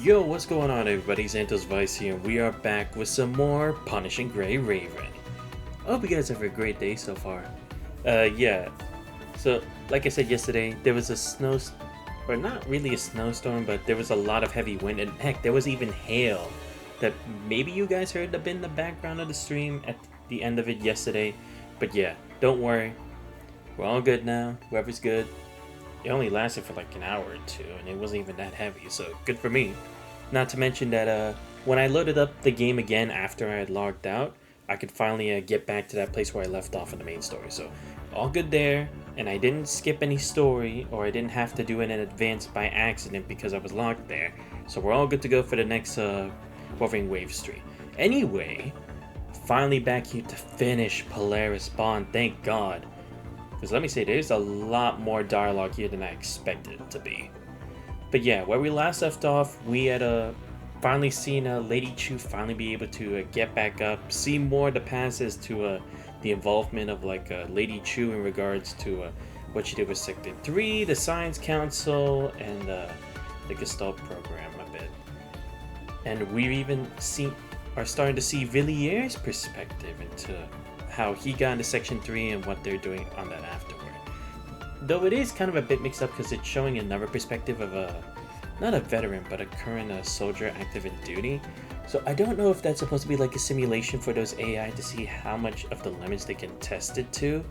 Yo, what's going on everybody? Xantos Vice here, and we are back with some more Punishing Gray Raven. I hope you guys have a great day so far. Yeah, so like I said yesterday, there was a or not really a snowstorm, but there was a lot of heavy wind, and heck, there was even hail that maybe you guys heard up in the background of the stream at the end of it yesterday. But yeah, don't worry, we're all good now, weather's good. It only lasted for like an hour or two, and it wasn't even that heavy, so good for me. Not to mention that when I loaded up the game again after I had logged out, I could finally get back to that place where I left off in the main story. So all good there, and I didn't skip any story, or I didn't have to do it in advance by accident because I was locked there. So we're all good to go for the next Wuthering Waves 3. Anyway, finally back here to finish Polaris Bond, thank God. Because let me say, there's a lot more dialogue here than I expected it to be. But yeah, where we last left off, we had finally seen Lady Chu finally be able to get back up, see more of the passes to the involvement of Lady Chu in regards to what she did with Sector 3, the Science Council, and the Gestalt program a bit. And we even are starting to see Villier's perspective into how he got into Section 3 and what they're doing on that afterward. Though it is kind of a bit mixed up because it's showing another perspective of not a veteran, but a current soldier active in duty. So I don't know if that's supposed to be like a simulation for those AI to see how much of the limits they can test it to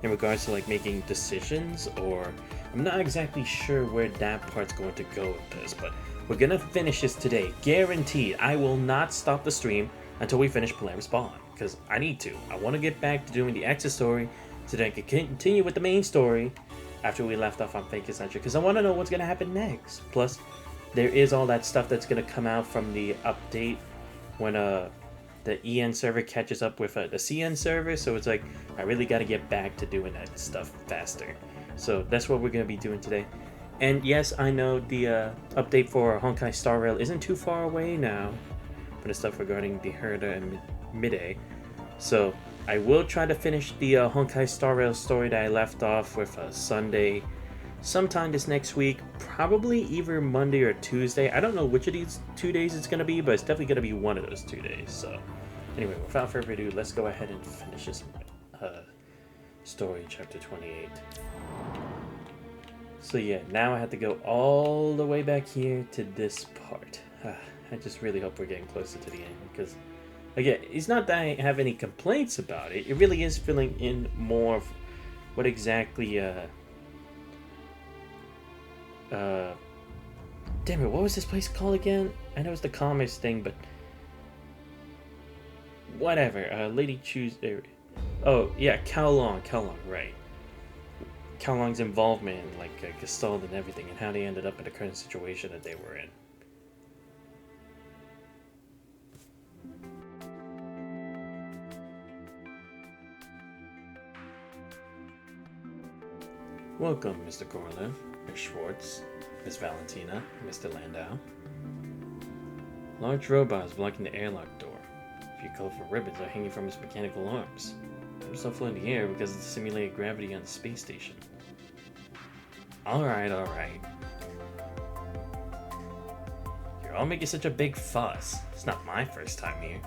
in regards to like making decisions, or I'm not exactly sure where that part's going to go with this, but we're gonna finish this today, guaranteed. I will not stop the stream until we finish Polaris Bond, because I need to. I want to get back to doing the exit story so that I can continue with the main story after we left off on Fake Essential, because I want to know what's going to happen next. Plus, there is all that stuff that's going to come out from the update when the EN server catches up with the CN server, so it's like, I really got to get back to doing that stuff faster. So that's what we're going to be doing today. And yes, I know the update for Honkai Star Rail isn't too far away now, for the stuff regarding the Herda and Midday. So I will try to finish the Honkai Star Rail story that I left off with Sunday sometime this next week, probably either Monday or Tuesday. I don't know which of these 2 days it's going to be, but it's definitely going to be one of those 2 days. So anyway, without further ado, let's go ahead and finish this story, chapter 28. So yeah, now I have to go all the way back here to this part. I just really hope we're getting closer to the end, because again, it's not that I have any complaints about it. It really is filling in more of what exactly damn it, what was this place called again? I know it's the commerce thing, but whatever. Lady Chu's oh yeah, Kowloon, right. Kowloon's involvement in like Gestalt and everything, and how they ended up in the current situation that they were in. Welcome, Mr. Korolev, Ms. Schwartz, Miss Valentina, Mr. Landau. Large robots blocking the airlock door. A few colorful ribbons are hanging from its mechanical arms. I'm still floating in the air because of the simulated gravity on the space station. Alright. You're all making such a big fuss. It's not my first time here.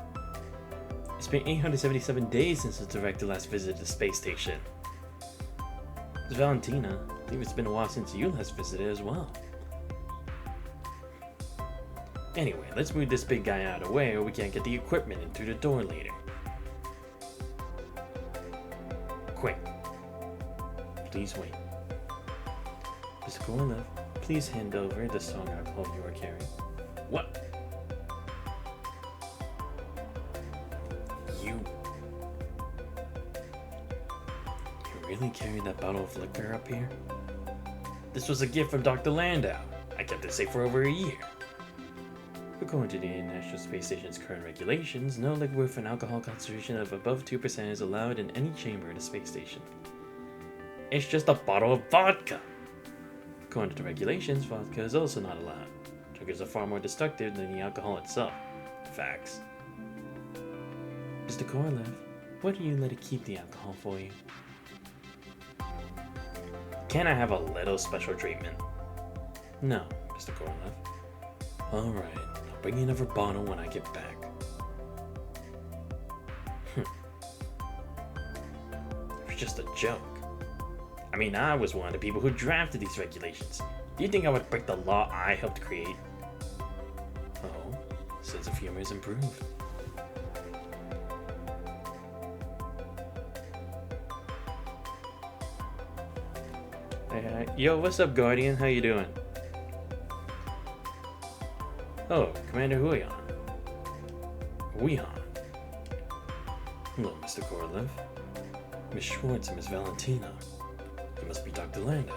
It's been 877 days since the director last visited the space station. Miss Valentina, I believe it's been a while since you last visited as well. Anyway, let's move this big guy out of the way or we can't get the equipment in through the door later. Quick. Please wait. Mr. Korolev, please hand over the strong alcohol you are carrying. What? You really carried that bottle of liquor up here? This was a gift from Dr. Landau. I kept it safe for over a year. According to the International Space Station's current regulations, no liquor with an alcohol concentration of above 2% is allowed in any chamber in the space station. It's just a bottle of vodka! According to the regulations, vodka is also not allowed. Triggers are far more destructive than the alcohol itself. Facts. Mr. Korolev, why do you let it keep the alcohol for you? Can I have a little special treatment? No, Mr. Korolev. Alright, I'll bring you another bottle when I get back. It was just a joke. I mean, I was one of the people who drafted these regulations. Do you think I would break the law I helped create? Oh, sense of humor is improved. Yo, what's up, Guardian? How you doing? Oh, Commander Huion. Hello, Mr. Korolev. Miss Schwartz and Miss Valentina. You must be Dr. Landau.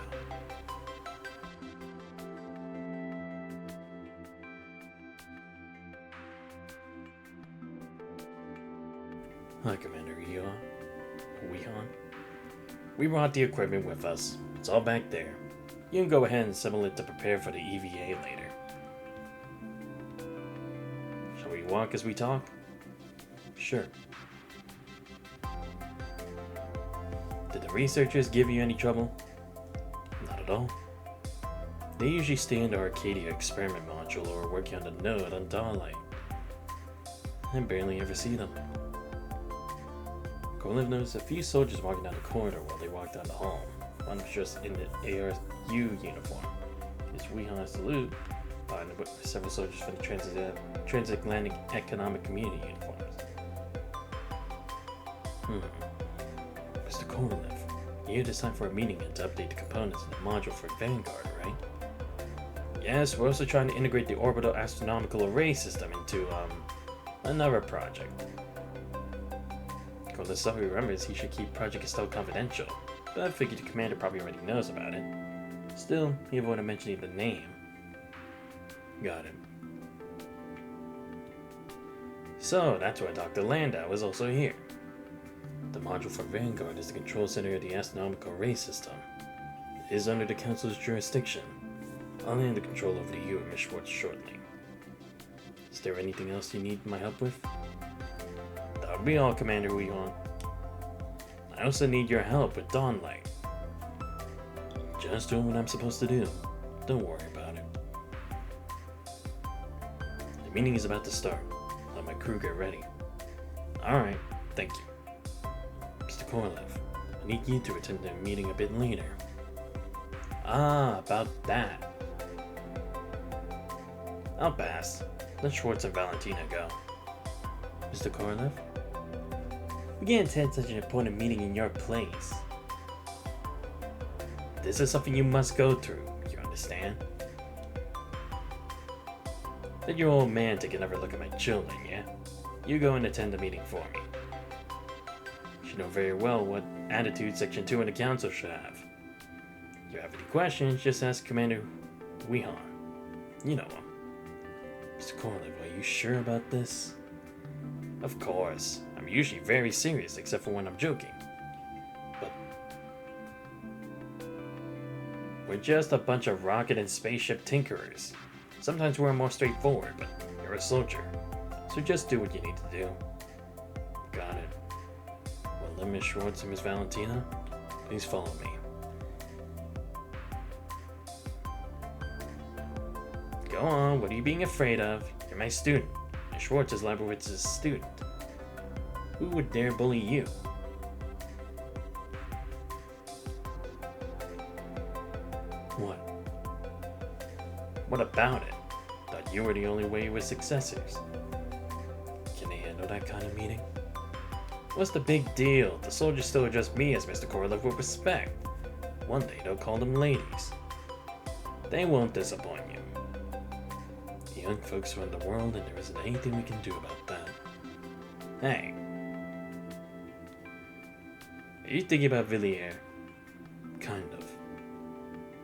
Hi, Commander Huion. We brought the equipment with us. It's all back there. You can go ahead and assemble it to prepare for the EVA later. Shall we walk as we talk? Sure. Did the researchers give you any trouble? Not at all. They usually stay in the Arcadia experiment module or working on the node on Starlight. I barely ever see them. Korolev noticed a few soldiers walking down the corridor while they walked down the hall. One was just in the ARU uniform. His Wehan salute, followed by several soldiers from the Transatlantic Economic Community uniforms. Mr. Korolev, you decided for a meeting and to update the components in the module for Vanguard, right? Yes, we're also trying to integrate the orbital astronomical array system into, another project. Korolev stuff he remembers he should keep Project Estelle confidential, but I figured the commander probably already knows about it. Still, he avoided mentioning the name. Got it. So, that's why Dr. Landau is also here. The module for Vanguard is the control center of the astronomical array system. It is under the Council's jurisdiction. I'll hand the control over to you and Miss Schwartz shortly. Is there anything else you need my help with? That would be all, Commander Huion. I also need your help with Dawnlight. Just doing what I'm supposed to do. Don't worry about it. The meeting is about to start. Let my crew get ready. Alright, thank you. Mr. Korolev, I need you to attend the meeting a bit later. Ah, about that. I'll pass. Let Schwartz and Valentina go. Mr. Korolev? We can't attend such an important meeting in your place. This is something you must go through, you understand? Let your old man take another look at my children, yeah? You go and attend the meeting for me. You should know very well what attitude Section 2 in the Council should have. If you have any questions, just ask Commander Huion. You know him. Mr. Korolev, are you sure about this? Of course. I'm usually very serious, except for when I'm joking. But we're just a bunch of rocket and spaceship tinkerers. Sometimes we're more straightforward, but you're a soldier. So just do what you need to do. Got it. Well then, Miss Schwartz and Miss Valentina, please follow me. Go on, what are you being afraid of? You're my student. Miss Schwartz is Leibowitz's student. Who would dare bully you? What? What about it? Thought you were the only way with successors. Can they handle that kind of meeting? What's the big deal? The soldiers still address me as Mr. Korolev with respect. One day they'll call them ladies. They won't disappoint you. The young folks run the world and there isn't anything we can do about that. Hey. Are you thinking about Villiers? Kind of.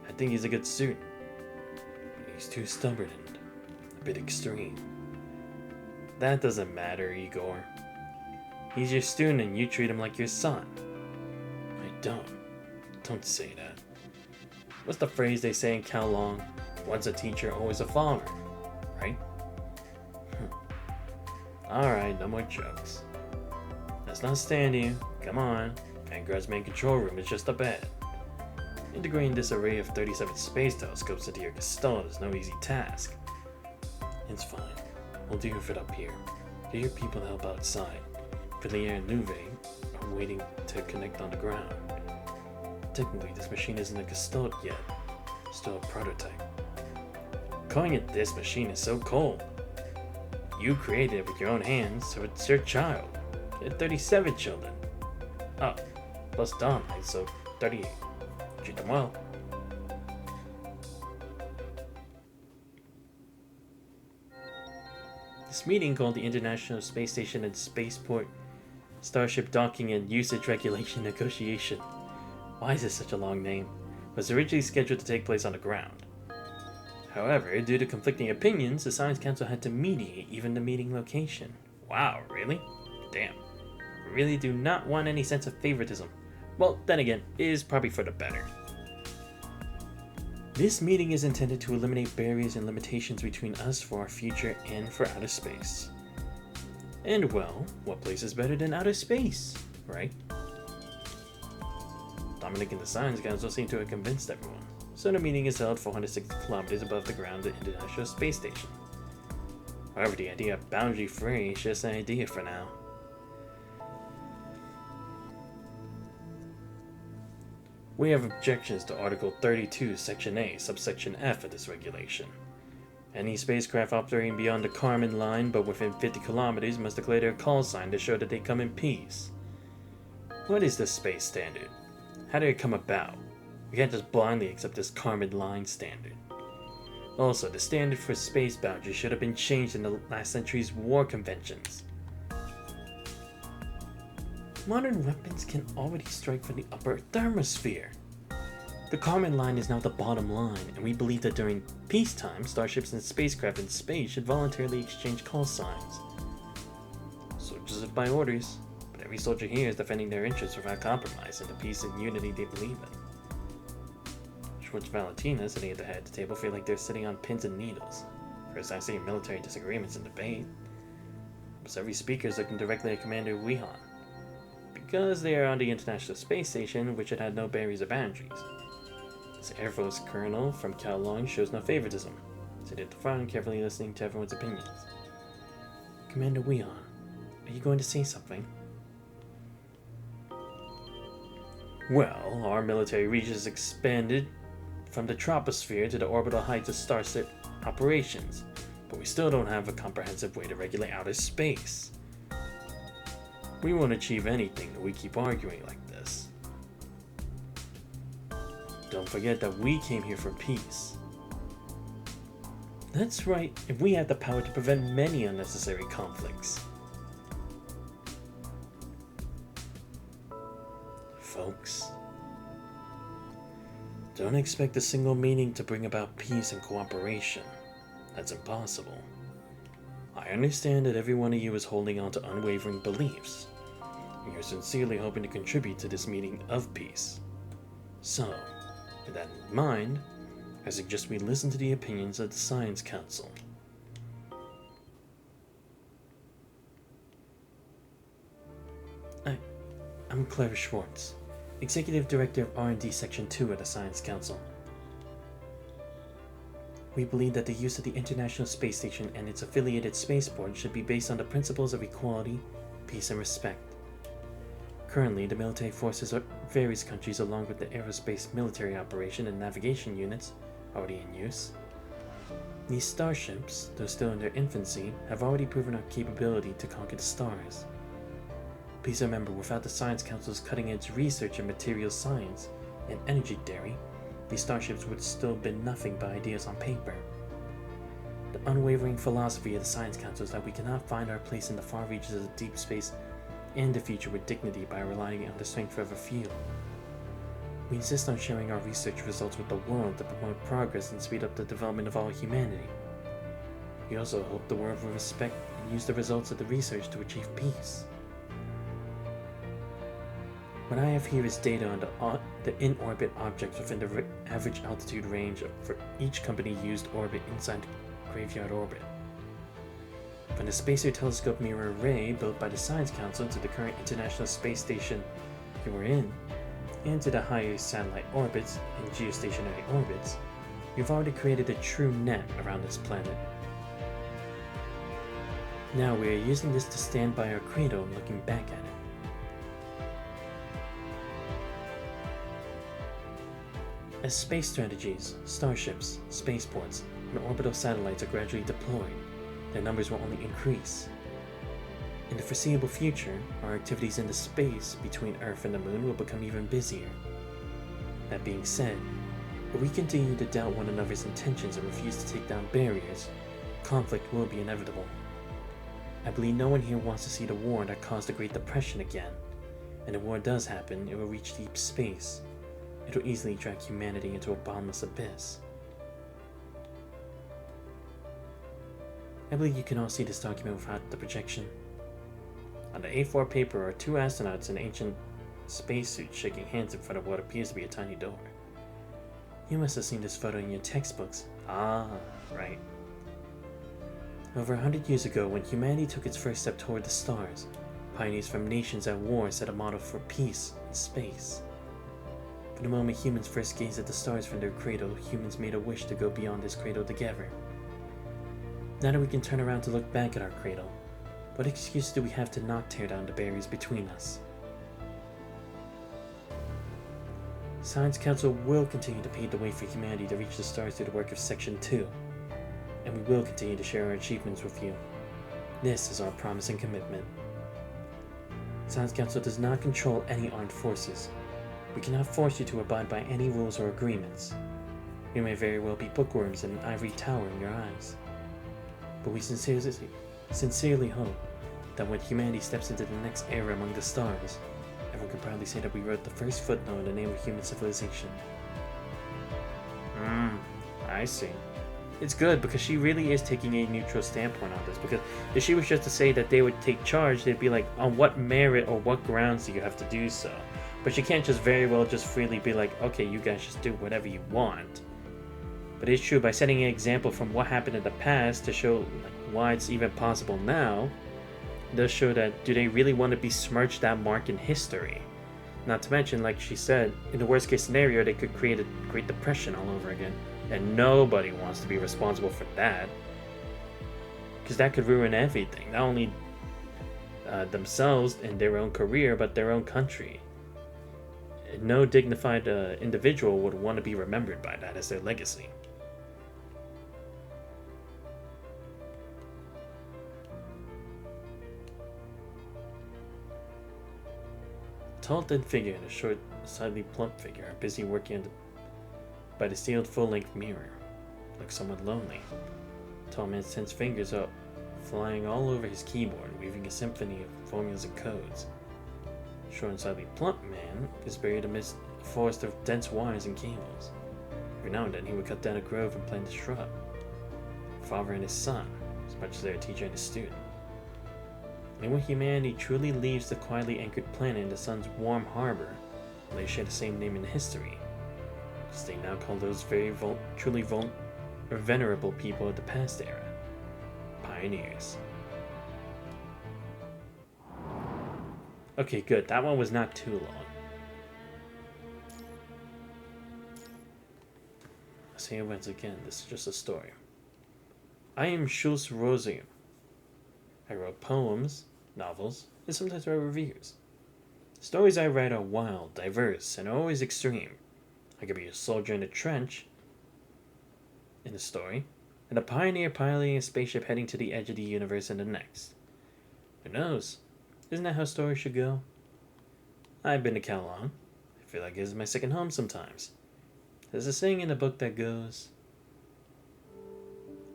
I think he's a good student. But he's too stubborn and a bit extreme. That doesn't matter, Igor. He's your student and you treat him like your son. I don't. Don't say that. What's the phrase they say in Kowloon? Once a teacher, always a father. Right? Alright, no more jokes. Let's not stand here. Come on. Vanguard's main control room is just a bed. Integrating this array of 37 space telescopes into your Gestalt is no easy task. It's fine. We'll deal with it up here. Get your people to help outside. Villiers and Louvet are waiting to connect on the ground. Technically, this machine isn't a Gestalt yet. Still a prototype. Calling it this machine is so cold. You created it with your own hands, so it's your child. You had 37 children. Oh, plus Don, so 38. Treat them well. This meeting, called the International Space Station and Spaceport Starship Docking and Usage Regulation Negotiation. Why is this such a long name? Was originally scheduled to take place on the ground. However, due to conflicting opinions, the Science Council had to mediate even the meeting location. Wow, really? Damn. We really do not want any sense of favoritism. Well, then again, it is probably for the better. This meeting is intended to eliminate barriers and limitations between us for our future and for outer space. And well, what place is better than outer space, right? Dominic and the Science Council seem to have convinced everyone, so the meeting is held 460 kilometers above the ground at the International Space Station. However, the idea of boundary-free is just an idea for now. We have objections to Article 32, Section A, Subsection F of this regulation. Any spacecraft operating beyond the Kármán line but within 50 kilometers must declare their call sign to show that they come in peace. What is this space standard? How did it come about? We can't just blindly accept this Kármán line standard. Also, the standard for space boundaries should have been changed in the last century's war conventions. Modern weapons can already strike from the upper thermosphere. The Kármán line is now the bottom line, and we believe that during peacetime, starships and spacecraft in space should voluntarily exchange call signs. Soldiers live by orders, but every soldier here is defending their interests without compromise in the peace and unity they believe in. Schwartz Valentina, sitting at the head of the table, feel like they're sitting on pins and needles. First I see military disagreements and debate. Almost every speaker is looking directly at Commander Wehan. Because they are on the International Space Station, which had no barriers or boundaries. This Air Force colonel from Kowloon shows no favoritism, sitting at the front, carefully listening to everyone's opinions. Commander Wehan, are you going to say something? Well, our military reach has expanded from the troposphere to the orbital heights of Starship operations, but we still don't have a comprehensive way to regulate outer space. We won't achieve anything if we keep arguing like this. Don't forget that we came here for peace. That's right, and we have the power to prevent many unnecessary conflicts. Folks, don't expect a single meeting to bring about peace and cooperation. That's impossible. I understand that every one of you is holding on to unwavering beliefs, and you're sincerely hoping to contribute to this meeting of peace. So, with that in mind, I suggest we listen to the opinions of the Science Council. I'm Claire Schwartz, Executive Director of R&D Section 2 at the Science Council. We believe that the use of the International Space Station and its affiliated spaceport should be based on the principles of equality, peace, and respect. Currently, the military forces of various countries, along with the aerospace military operation and navigation units, are already in use. These starships, though still in their infancy, have already proven our capability to conquer the stars. Please remember, without the Science Council's cutting-edge research in materials science and energy theory, these starships would still have been nothing but ideas on paper. The unwavering philosophy of the Science Council is that we cannot find our place in the far reaches of deep space and the future with dignity by relying on the strength of a few. We insist on sharing our research results with the world to promote progress and speed up the development of all humanity. We also hope the world will respect and use the results of the research to achieve peace. What I have here is data on the in-orbit objects within the average altitude range for each company-used orbit inside the graveyard orbit. From the Spacer Telescope Mirror Array built by the Science Council to the current International Space Station you were in, and to the higher satellite orbits and geostationary orbits, we've already created a true net around this planet. Now we are using this to stand by our cradle and looking back at it. As space strategies, starships, spaceports, and orbital satellites are gradually deployed, their numbers will only increase. In the foreseeable future, our activities in the space between Earth and the Moon will become even busier. That being said, if we continue to doubt one another's intentions and refuse to take down barriers, conflict will be inevitable. I believe no one here wants to see the war that caused the Great Depression again, and if war does happen, it will reach deep space. It will easily drag humanity into a bottomless abyss. I believe you can all see this document without the projection. On the A4 paper are two astronauts in ancient spacesuits shaking hands in front of what appears to be a tiny door. You must have seen this photo in your textbooks. Ah, right. Over 100 years ago, when humanity took its first step toward the stars, pioneers from nations at war set a model for peace in space. From the moment humans first gazed at the stars from their cradle, humans made a wish to go beyond this cradle together. Now that we can turn around to look back at our cradle, what excuse do we have to not tear down the barriers between us? Science Council will continue to pave the way for humanity to reach the stars through the work of Section 2, and we will continue to share our achievements with you. This is our promise and commitment. Science Council does not control any armed forces. We cannot force you to abide by any rules or agreements. You may very well be bookworms in an ivory tower in your eyes. But we sincerely hope that when humanity steps into the next era among the stars, everyone can proudly say that we wrote the first footnote in the name of human civilization. I see. It's good because she really is taking a neutral standpoint on this, because if she was just to say that they would take charge, they'd be like, on what merit or what grounds do you have to do so? But she can't just very well just freely be like, okay, you guys just do whatever you want. But it's true, by setting an example from what happened in the past to show why it's even possible now, it does show that do they really want to besmirch that mark in history? Not to mention, like she said, in the worst case scenario, they could create a Great Depression all over again. And nobody wants to be responsible for that. Because that could ruin everything. Not only themselves and their own career, but their own country. No dignified individual would want to be remembered by that as their legacy. A tall, thin figure and a short, slightly plump figure are busy working by the sealed full-length mirror, like someone lonely. The tall man's tense fingers are flying all over his keyboard, weaving a symphony of formulas and codes. The short and slightly plump man is buried amidst a forest of dense wires and cables. Every now and then he would cut down a grove and plant a shrub. A father and his son, as much as they're a teacher and a student. And when humanity truly leaves the quietly anchored planet in the sun's warm harbor, they share the same name in history, because they now call those very truly venerable people of the past era pioneers. Okay, good. That one was not too long. I'll say it once again. This is just a story. I am Schulz Rosium. I wrote poems, novels, and sometimes write reviews. The stories I write are wild, diverse, and always extreme. I could be a soldier in a trench in a story, and a pioneer piloting a spaceship heading to the edge of the universe in the next. Who knows? Isn't that how stories should go? I've been to Calon. I feel like it is my second home sometimes. There's a saying in the book that goes,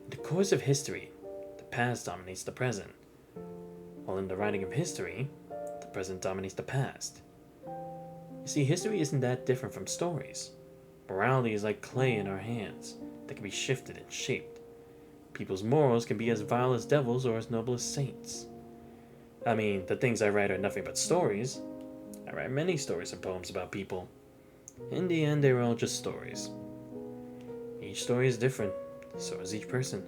in the course of history, the past dominates the present, while in the writing of history, the present dominates the past. You see, history isn't that different from stories. Morality is like clay in our hands that can be shifted and shaped. People's morals can be as vile as devils or as noble as saints. I mean, the things I write are nothing but stories. I write many stories and poems about people. In the end, they're all just stories. Each story is different, so is each person.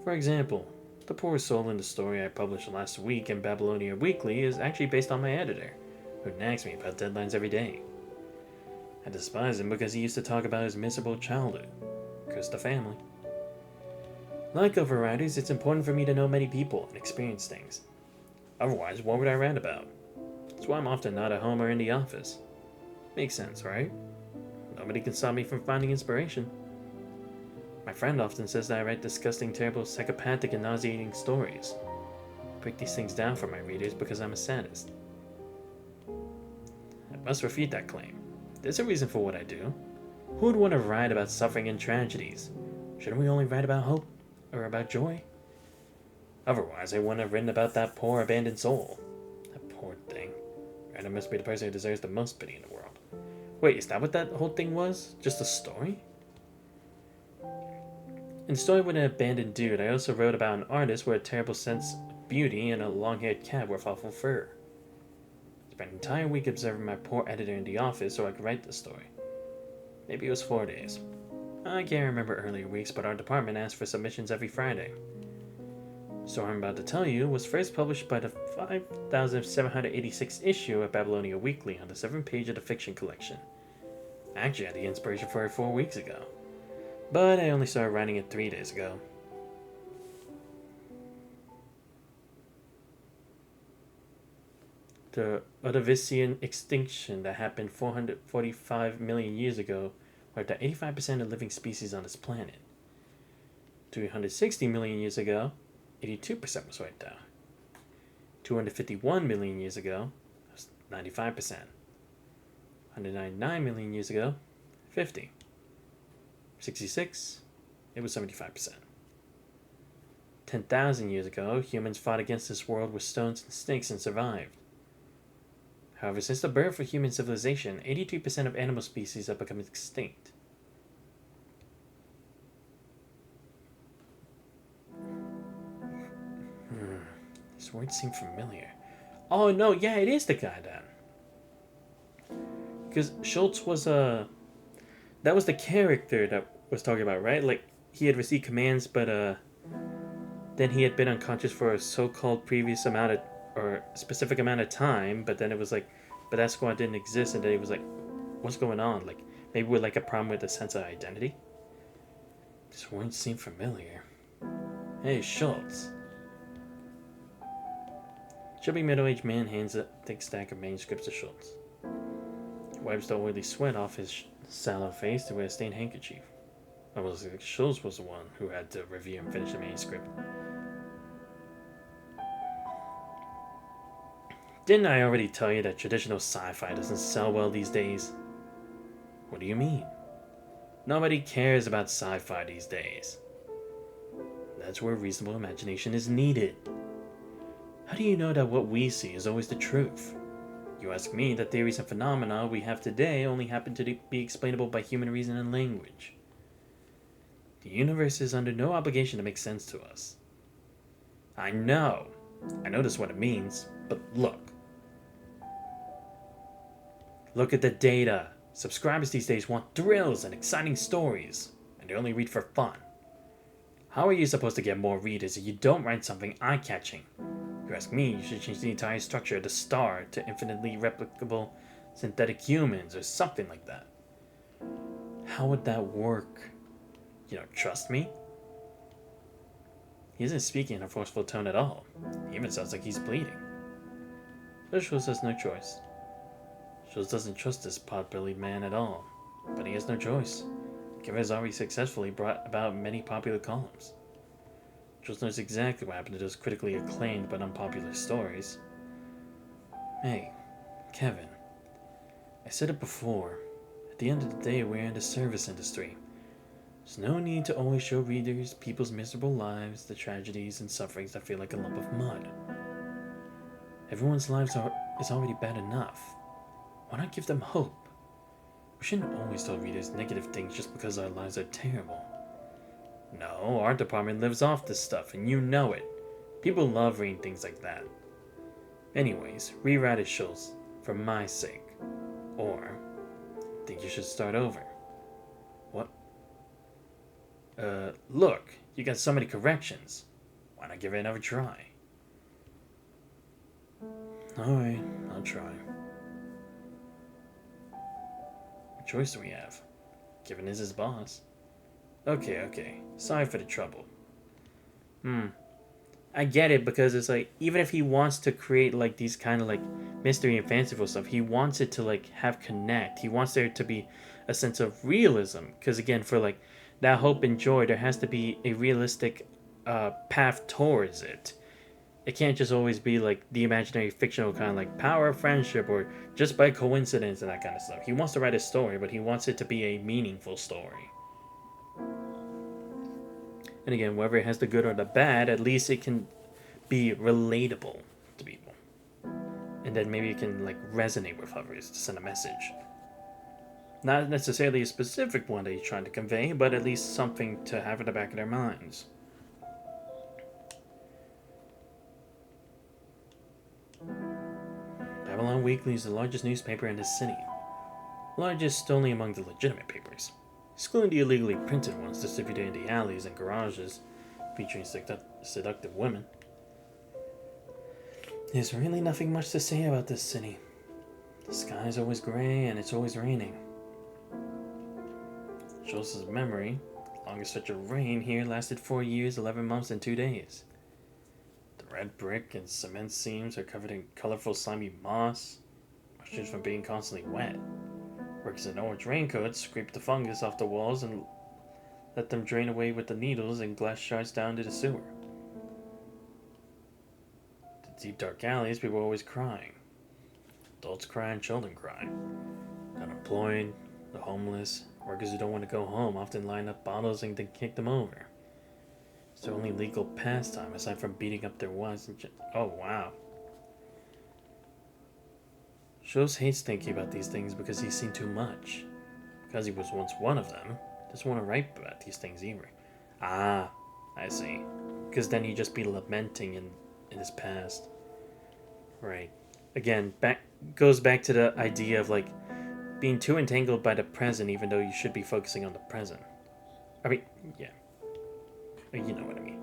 For example, the poor soul in the story I published last week in Babylonia Weekly is actually based on my editor, who nags me about deadlines every day. I despise him because he used to talk about his miserable childhood. Curse the family. Like overriders, it's important for me to know many people and experience things. Otherwise, what would I write about? That's why I'm often not at home or in the office. Makes sense, right? Nobody can stop me from finding inspiration. My friend often says that I write disgusting, terrible, psychopathic, and nauseating stories. I break these things down for my readers because I'm a sadist. I must refute that claim. There's a reason for what I do. Who would want to write about suffering and tragedies? Shouldn't we only write about hope? Or about joy? Otherwise, I wouldn't have written about that poor abandoned soul. That poor thing. Random must be the person who deserves the most pity in the world. Wait, is that what that whole thing was? Just a story? In the story with an abandoned dude, I also wrote about an artist with a terrible sense of beauty and a long-haired cat with awful fur. I spent an entire week observing my poor editor in the office so I could write the story. Maybe it was 4 days. I can't remember earlier weeks, but our department asked for submissions every Friday. The story I'm about to tell you was first published by the 5,786th issue of Babylonia Weekly on the 7th page of the fiction collection. I actually had the inspiration for it 4 weeks ago, but I only started writing it 3 days ago. The Ordovician extinction that happened 445 million years ago wiped out 85% of living species on this planet. 360 million years ago, 82% was wiped out. 251 million years ago, that was 95%. 199 million years ago, 50. 66, it was 75%. 10,000 years ago, humans fought against this world with stones and snakes and survived. However, since the birth of human civilization, 83% of animal species have become extinct. These words seem familiar. Oh no, yeah, it is the guy then. Because Schultz was that was the character that was talking about, right? Like, he had received commands, but then he had been unconscious for a so-called previous amount of, or specific amount of time, but then it was like, but that squad didn't exist, and then he was like, what's going on? Like, maybe with like a problem with the sense of identity? These words seem familiar. Hey, Schultz. Chubby middle-aged man hands a thick stack of manuscripts to Schultz. He wipes the oily sweat off his sallow face with a stained handkerchief. Almost like Schultz was the one who had to review and finish the manuscript. Didn't I already tell you that traditional sci-fi doesn't sell well these days? What do you mean? Nobody cares about sci-fi these days. That's where reasonable imagination is needed. How do you know that what we see is always the truth? You ask me that theories and phenomena we have today only happen to be explainable by human reason and language. The universe is under no obligation to make sense to us. I know that's what it means, but look. Look at the data. Subscribers these days want thrills and exciting stories, and they only read for fun. How are you supposed to get more readers if you don't write something eye-catching? If you ask me, you should change the entire structure of the star to infinitely replicable synthetic humans or something like that. How would that work? You don't trust me? He isn't speaking in a forceful tone at all. He even sounds like he's pleading. So Schultz has no choice. Schultz doesn't trust this pot-bellied man at all, but he has no choice. Given has already successfully brought about many popular columns. Schultz knows exactly what happened to those critically acclaimed but unpopular stories. Hey, Kevin. I said it before. At the end of the day, we're in the service industry. There's no need to always show readers people's miserable lives, the tragedies and sufferings that feel like a lump of mud. Everyone's lives is already bad enough. Why not give them hope? We shouldn't always tell readers negative things just because our lives are terrible. No, our department lives off this stuff, and you know it. People love reading things like that. Anyways, rewrite it, Schultz, for my sake. Or, I think you should start over. What? Look, you got so many corrections. Why not give it another try? Alright, I'll try. What choice do we have? Kevin is his boss. Okay. Sorry for the trouble. Hmm. I get it because it's like even if he wants to create like these kind of like mystery and fanciful stuff, he wants it to like have connect. He wants there to be a sense of realism because again for like that hope and joy there has to be a realistic path towards it. It can't just always be like the imaginary fictional kind of like power of friendship or just by coincidence and that kind of stuff. He wants to write a story, but he wants it to be a meaningful story. And again, whether it has the good or the bad, at least it can be relatable to people. And then maybe it can like resonate with others to send a message. Not necessarily a specific one that he's trying to convey, but at least something to have in the back of their minds. Babylon Weekly is the largest newspaper in the city. Largest only among the legitimate papers, excluding the illegally printed ones distributed in the alleys and garages featuring seductive women. There's really nothing much to say about this city. The sky is always gray and it's always raining. Schultz's memory, the longest stretch of rain here lasted 4 years, 11 months, and 2 days. The red brick and cement seams are covered in colorful slimy moss, moisture from being constantly wet. Workers in orange raincoats scrape the fungus off the walls and let them drain away with the needles and glass shards down to the sewer. The deep dark alleys, people are always crying. Adults cry and children cry. The unemployed, the homeless, workers who don't want to go home often line up bottles and then kick them over. It's their only legal pastime aside from beating up their wives and oh wow. Schultz hates thinking about these things because he's seen too much. Because he was once one of them, doesn't want to write about these things either. Ah, I see. Because then he'd just be lamenting in his past. Right. Again, goes back to the idea of like being too entangled by the present even though you should be focusing on the present. I mean, yeah. You know what I mean.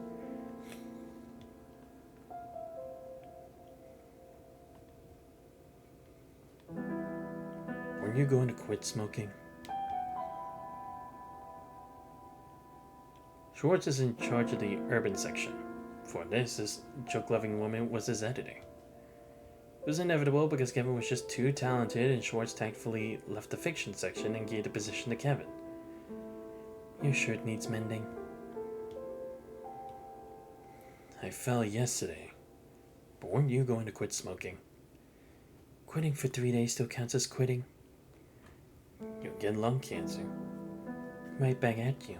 Were you going to quit smoking? Schwartz is in charge of the urban section. For this joke-loving woman was his editor. It was inevitable because Kevin was just too talented and Schwartz tactfully left the fiction section and gave the position to Kevin. Your shirt needs mending. I fell yesterday. But weren't you going to quit smoking? Quitting for 3 days still counts as quitting. You'll get lung cancer. Right back at you.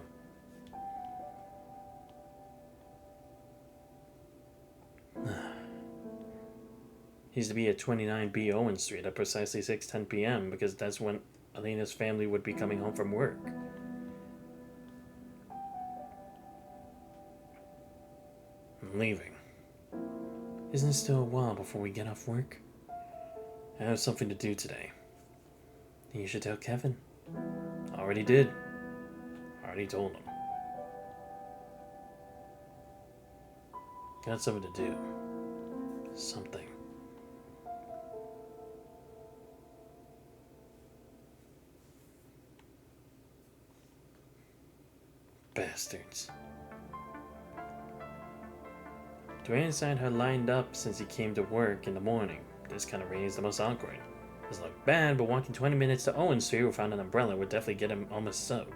He's to be at 29B Owen Street at precisely 6:10 p.m. because that's when Elena's family would be coming home from work. I'm leaving. Isn't it still a while before we get off work? I have something to do today. You should tell Kevin. Already did. Already told him. Got something to do. Something. Bastards. Dwayne and Side had lined up since he came to work in the morning. This kind of rain is the most awkward. Doesn't look bad, but walking 20 minutes to Owen Street without an umbrella would definitely get him almost soaked.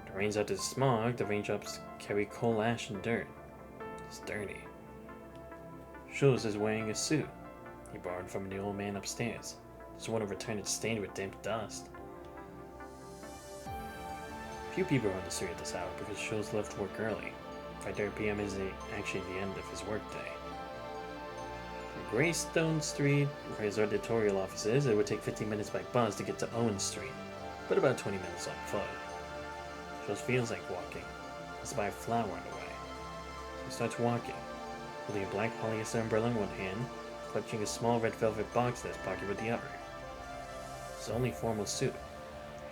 The rain's out to smog, the raindrops carry coal ash and dirt. It's dirty. Schultz is wearing a suit he borrowed from the old man upstairs. Doesn't want to return it stained with damp dust. Few people are on the street at this hour because Schultz left work early. 5:30 p.m. is actually the end of his workday. From Greystone Street, where his editorial office is, it would take 15 minutes by bus to get to Owen Street, but about 20 minutes on foot. Schultz feels like walking. Has to buy a flower on the way. He starts walking, holding a black polyester umbrella in one hand, clutching a small red velvet box in his pocket with the other. His only formal suit.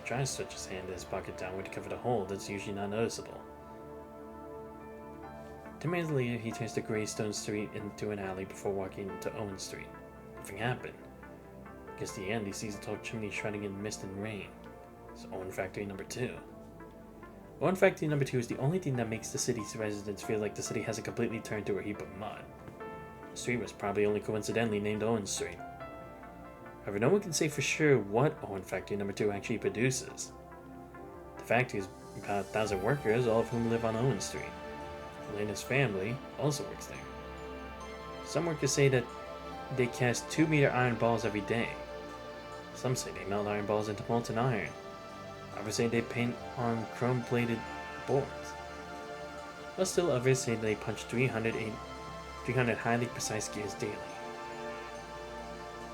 He tries to stretch his hand in his pocket downward to cover the hole that's usually not noticeable. 10 minutes later, he turns to Greystone Street into an alley before walking into Owen Street. Nothing happened. Against the end, he sees a tall chimney shrouding in mist and rain. It's Owen Factory number 2. One factory number 2 is the only thing that makes the city's residents feel like the city hasn't completely turned to a heap of mud. The street was probably only coincidentally named Owen Street. However, no one can say for sure what Owen Factory number 2 actually produces. The factory has about 1,000 workers, all of whom live on Owen Street. Elena's family also works there. Some workers say that they cast 2-meter iron balls every day. Some say they melt iron balls into molten iron. Others say they paint on chrome-plated boards. But still others say they punch 300 highly precise gears daily.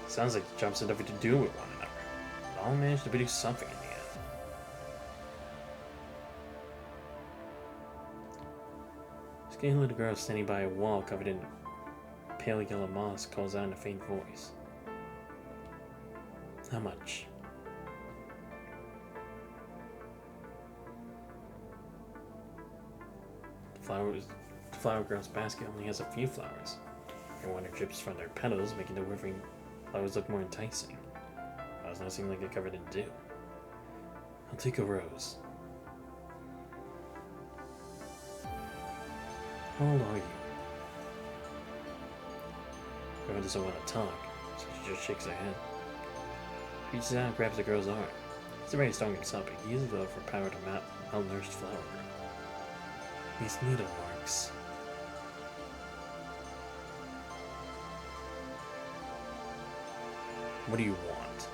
Sounds like the jobs had nothing to do with one another, but all managed to produce something in the end. A skinny little girl standing by a wall covered in pale yellow moss calls out in a faint voice. How much? The flower girl's basket only has a few flowers. And water drips from their petals, making the withering flowers look more enticing. Flowers now seem like they're covered in dew. I'll take a rose. How old are you? The girl doesn't want to talk, so she just shakes her head. She reaches out and grabs the girl's arm. He's very strong himself, but he uses it for power to malnourished flower girl. These needle marks. What do you want?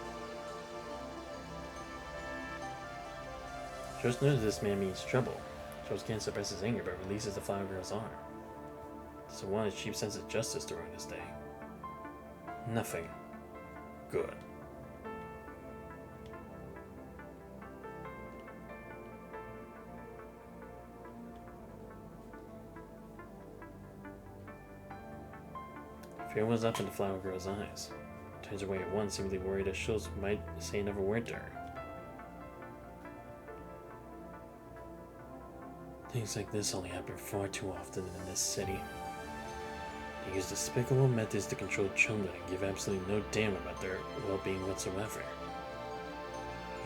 Jost knows this man means trouble. Jost can't suppress his anger, but releases the flower girl's arm. So want a cheap sense of justice during this day. Nothing. Good. Fear was up in the flower girl's eyes. Turns away at once, seemingly worried that Schultz might say another word to her. Things like this only happen far too often in this city. They use despicable methods to control children and give absolutely no damn about their well-being whatsoever.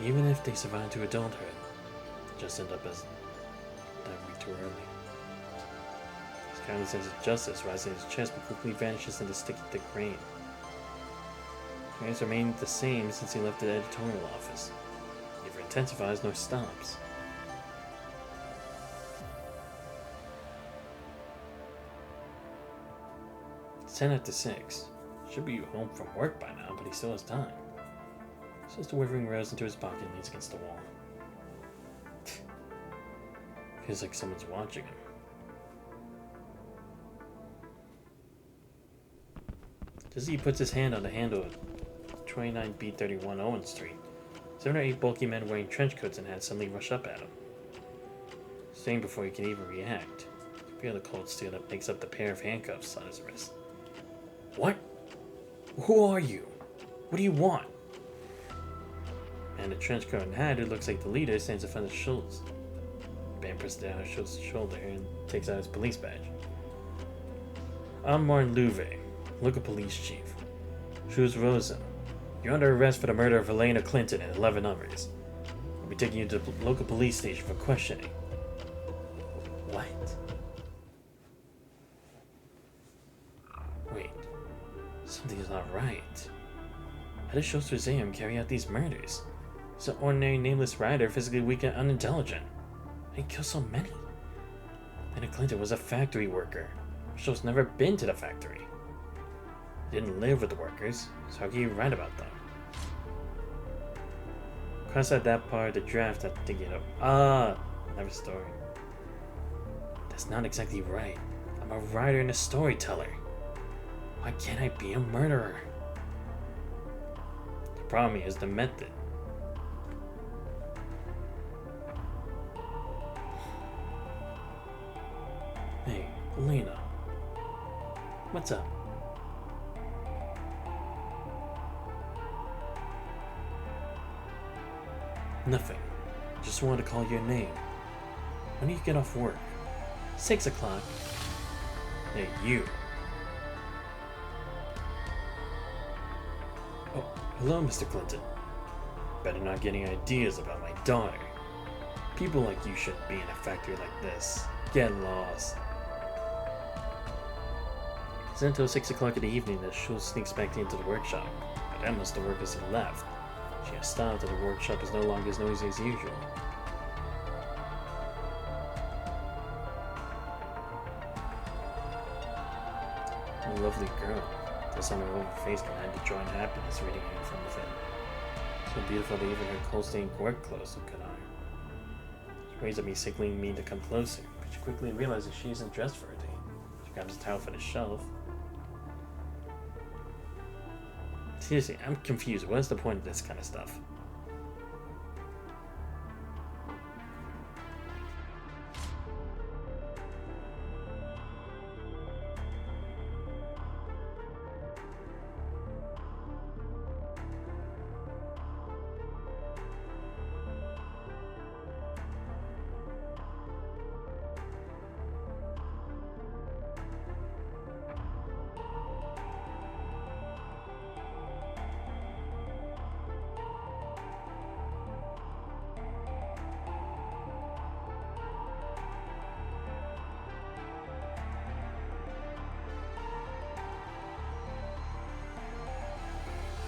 Even if they survive to adulthood, they just end up as dying too early. His kindly sense of justice rises in his chest but quickly vanishes into sticky thick rain. He has remained the same since he left the editorial office. He never intensifies nor stops. It's 10 after 6. Should be home from work by now, but he still has time. He shoves the withering rose into his pocket and leans against the wall. Feels like someone's watching him. Just as he puts his hand on the handle of 29B31 Owen Street, 7 or 8 bulky men wearing trench coats and hats suddenly rush up at him. Staying before he can even react, you feel the cold steel that makes up the pair of handcuffs on his wrist. What? Who are you? What do you want? And the trench coat and hat, who looks like the leader, stands in front of Schultz. The man presses down Schultz's shoulder and takes out his police badge. I'm Martin Louvet, local police chief. Schultz Rosen. You're under arrest for the murder of Elena Clinton and 11 others. We'll be taking you to the local police station for questioning. What? Wait. Something's not right. How does Schultz Museum carry out these murders? He's an ordinary nameless rider, physically weak and unintelligent. How did he kill so many? Elena Clinton was a factory worker. Schultz never been to the factory. He didn't live with the workers, so how can you write about them? Cross out that part of the draft I'm thinking of. Another story. That's not exactly right. I'm a writer and a storyteller. Why can't I be a murderer? The problem is the method. Hey, Elena. What's up? Nothing. Just wanted to call your name. When do you get off work? 6 o'clock. Hey, you. Oh, hello, Mr. Clinton. Better not get any ideas about my daughter. People like you shouldn't be in a factory like this. Get lost. It's until 6 o'clock in the evening that Shul sneaks back into the workshop, but Emma's the workers have left. She has stopped and the workshop is no longer as noisy as usual. A lovely girl. The sun on her open face can hide the joy and happiness radiating from within. So beautiful that even her cold-stained work clothes look good on her. She waves at me, signaling me to come closer, but she quickly realizes she isn't dressed for a date. She grabs a towel from the shelf. Seriously, I'm confused. What is the point of this kind of stuff?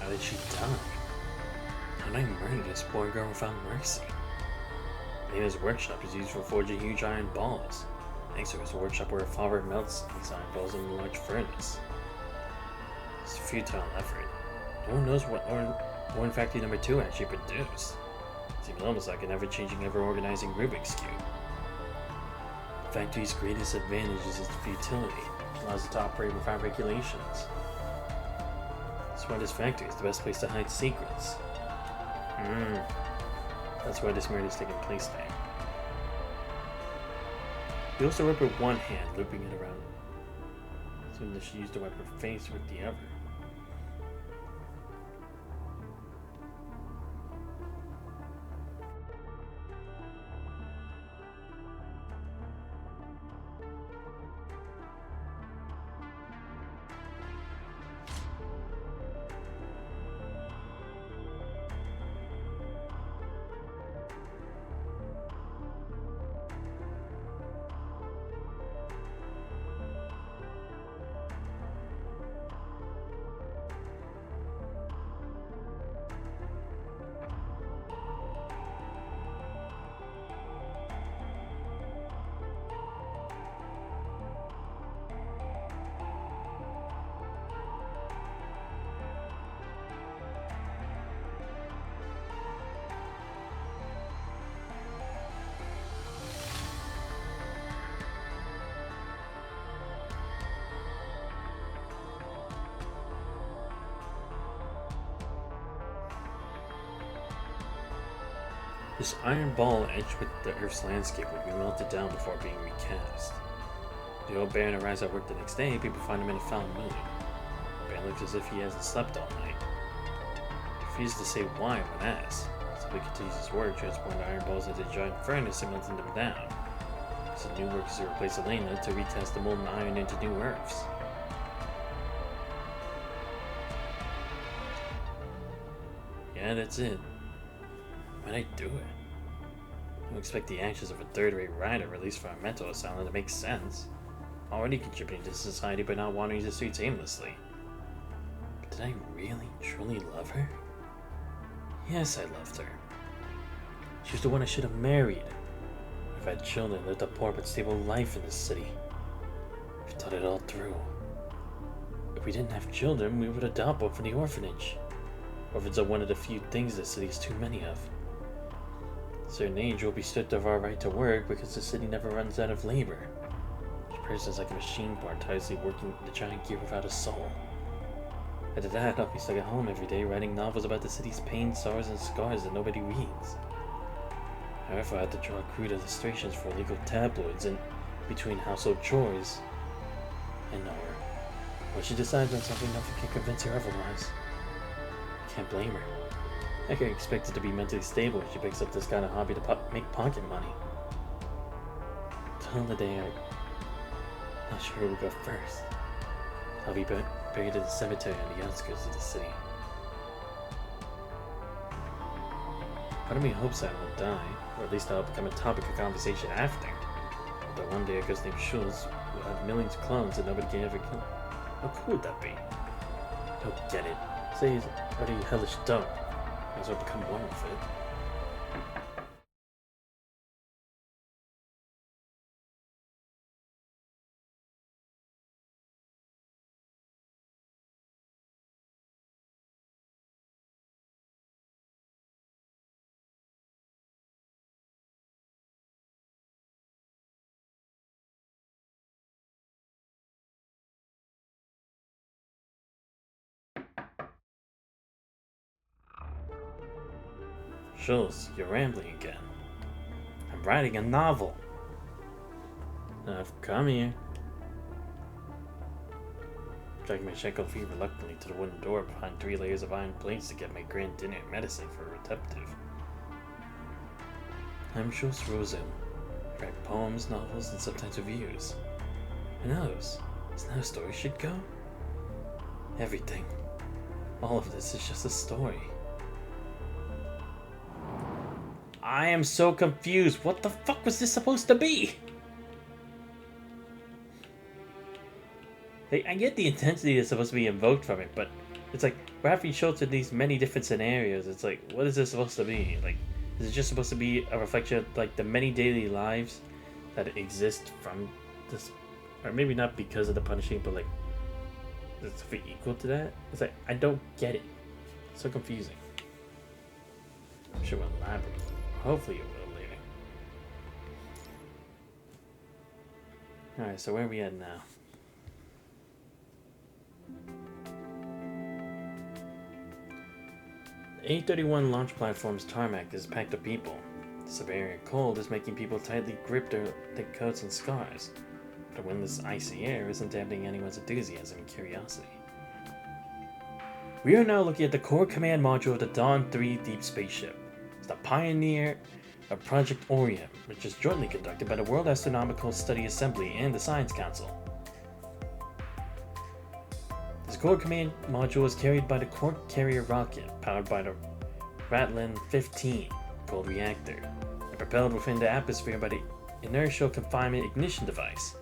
How did she die? How did I murder this poor girl without mercy? Nina's workshop is used for forging huge iron balls. Next to his workshop where a father melts these iron balls in a large furnace. It's a futile effort. No one knows what Orn Factory number 2 actually produced. It seems almost like an ever-changing, ever-organizing Rubik's Cube. The factory's greatest advantage is its futility. It allows it to operate without regulations. That's why this factory is the best place to hide secrets. That's why this murder is taking place there. He also whipped with one hand, looping it around. Soon as she used to wipe her face with the other. This iron ball etched with the Earth's landscape would be melted down before being recast. The old Baron arrives at work the next day, people find him in a foul mood. The Baron looks as if he hasn't slept all night. He refuses to say why when asked, so he continues his work, transporting the iron balls into a giant furnace and melting them down. So the new work is to replace Elena to recast the molten iron into new Earths. Yeah, that's it. Why'd I do it? I don't expect the actions of a third-rate rider released from a mental asylum to make sense. Already contributing to society by not wandering the streets aimlessly. But did I really, truly love her? Yes, I loved her. She was the one I should have married. I've had children, lived a poor but stable life in this city. We've thought it all through. If we didn't have children, we would adopt one from the orphanage. Orphans are one of the few things this city has too many of. At a certain age, we'll be stripped of our right to work because the city never runs out of labor. Each person is like a machine born tirelessly working the giant gear without a soul. After that, I'll be stuck at home every day writing novels about the city's pain, sorrows, and scars that nobody reads. However, I have to draw crude illustrations for illegal tabloids and between household chores. I know her. When she decides on something, nothing can convince her otherwise. Can't blame her. I can expect her to be mentally stable if she picks up this kind of hobby to make pocket money. Till the day I'm not sure who will go first. I'll be buried in the cemetery on the outskirts of the city. Part of me hopes I won't die, or at least I'll become a topic of conversation after. But one day a ghost named Schultz will have millions of clones and nobody can ever kill him. How cool would that be? Don't get it. Say he's already hellish dumb. Might as well become one with it. Schultz, you're rambling again. I'm writing a novel. I've come here. Dragging my shackle feet reluctantly to the wooden door behind 3 layers of iron plates to get my grand dinner and medicine for a receptive. I'm Schultz Rosen. I write poems, novels, and sometimes reviews. Who knows? Isn't that how stories should go? Everything. All of this is just a story. I am so confused. What the fuck was this supposed to be? I get the intensity that's supposed to be invoked from it, but it's like we're having Schultz in these many different scenarios. It's like, what is this supposed to be? Like, is it just supposed to be a reflection of like the many daily lives that exist from this, or maybe not because of the punishing, but like it's equal to that? It's like I don't get it. It's so confusing. I'm sure we'll elaborate. Hopefully it will later. Alright, so where are we at now? The A31 launch platform's tarmac is packed with people. The Siberian cold is making people tightly grip their thick coats and scarves. The windless, icy air isn't dampening anyone's enthusiasm and curiosity. We are now looking at the core command module of the Dawn 3 deep spaceship. It's the pioneer of Project Orion, which is jointly conducted by the World Astronomical Study Assembly and the Science Council. This core command module is carried by the core carrier rocket, powered by the Ratlin 15 cold reactor, and propelled within the atmosphere by the inertial confinement ignition device.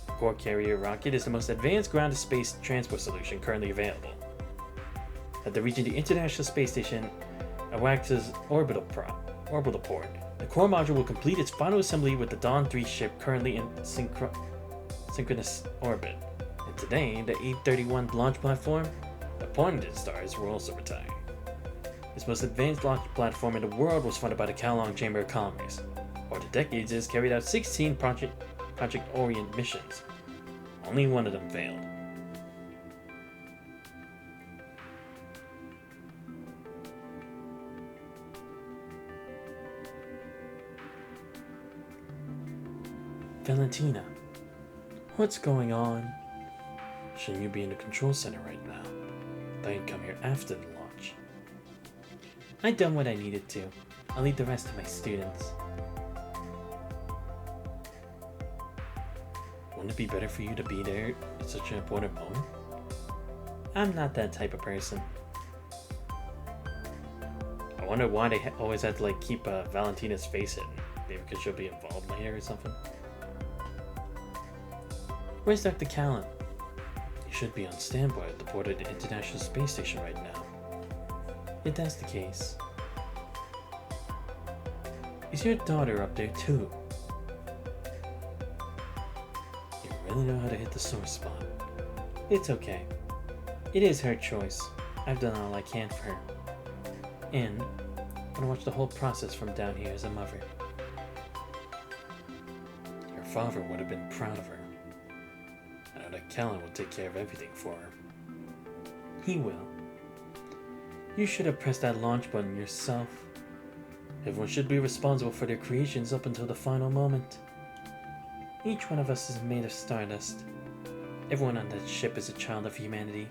The core carrier rocket is the most advanced ground-to-space transport solution currently available. After reaching the International Space Station Awax's orbital port, the core module will complete its final assembly with the Dawn 3 ship currently in synchronous orbit. And today, the A31 launch platform, the pointed stars, will also retire. This most advanced launch platform in the world was funded by the Kalong Chamber of Commerce. Over the decades, it has carried out 16 Project Orion missions. Only one of them failed. Valentina, what's going on? Shouldn't you be in the control center right now? Thought you'd come here after the launch. I've done what I needed to. I'll leave the rest to my students. Wouldn't it be better for you to be there at such an important moment? I'm not that type of person. I wonder why they always had to like keep Valentina's face hidden. Maybe because she'll be involved later or something. Where's Dr. Callan? He should be on standby at the port of the International Space Station right now. If that's the case. Is your daughter up there too? You really know how to hit the sore spot. It's okay. It is her choice. I've done all I can for her. And I'm gonna watch the whole process from down here as a mother. Her father would have been proud of her. I know that Callan will take care of everything for her. He will. You should have pressed that launch button yourself. Everyone should be responsible for their creations up until the final moment. Each one of us is made of stardust. Everyone on that ship is a child of humanity.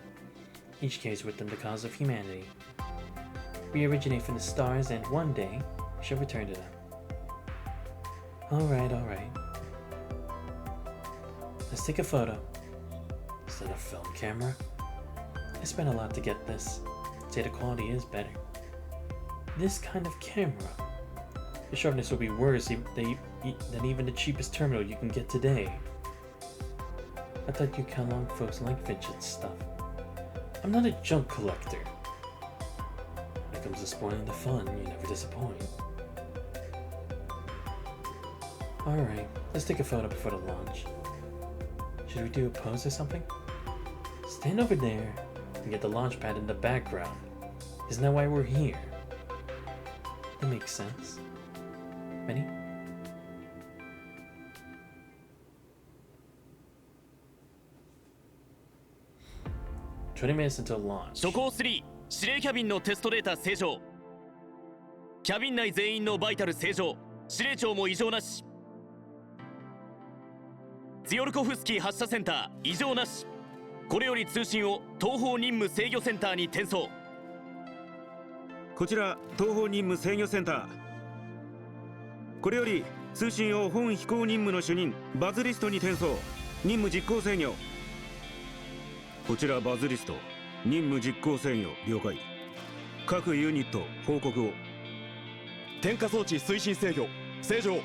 Each carries with them the cause of humanity. We originate from the stars, and one day we shall return to them. Alright. Let's take a photo. Is that a film camera? I spent a lot to get this. I'd say the quality is better. This kind of camera The sharpness will be worse than even the cheapest terminal you can get today. I thought you kind of long folks like vintage stuff. I'm not a junk collector. When it comes to spoiling the fun, you never disappoint. Alright, let's take a photo before the launch. Should we do a pose or something? Stand over there and get the launch pad in the background. Isn't that why we're here? That makes sense. Ready? "20 minutes until launch." 初行3指令キャビンのテストデータ正常。キャビン内全員のバイタル正常。司令長も異常なし。ツヨルコフスキー発射センター異常なし。これより通信を東方任務制御センターに転送。こちら東方任務制御センター。これより通信を本飛行任務の主任バズリストに転送。任務実行制御。こちらバズリスト。任務実行制御了解。各ユニット報告を。点火装置推進制御正常。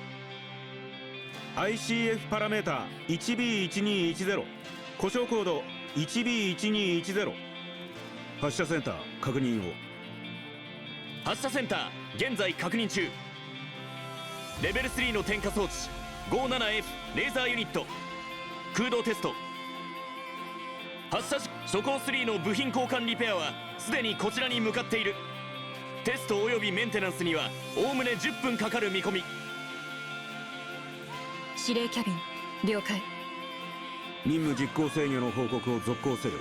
ICF パラメーター 1B1210 故障コード 1B1210 発射センター確認を。発射センター現在確認中。レベル3の点火装置 57F レーザーユニット空洞テスト。発射時初行3の部品交換リペアはすでにこちらに向かっている。テストおよびメンテナンスにはおおむね10分かかる見込み。指令キャビン了解。任務実行制御の報告を続行せよ。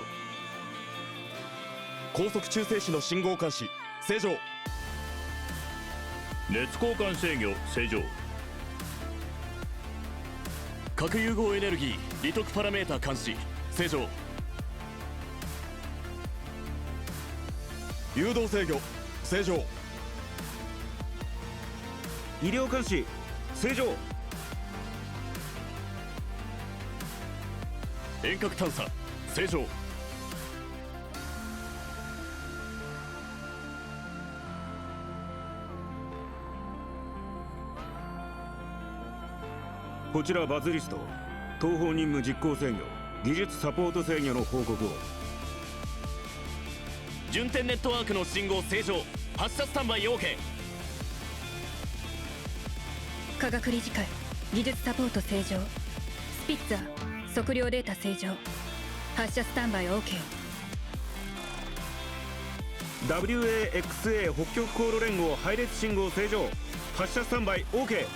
高速中性子の信号監視正常。熱交換制御正常。核融合エネルギー利得パラメータ監視正常。誘導制御正常。医療監視正常。遠隔探査正常。こちらバズリスト。東方任務実行制御技術サポート制御の報告を。順天ネットワークの信号正常。発射スタンバイ OK。 科学理事会技術サポート正常。スピッツァー測量データ正常。発射スタンバイ OK。 WAXA 北極航路連合配列信号正常。発射スタンバイ OK。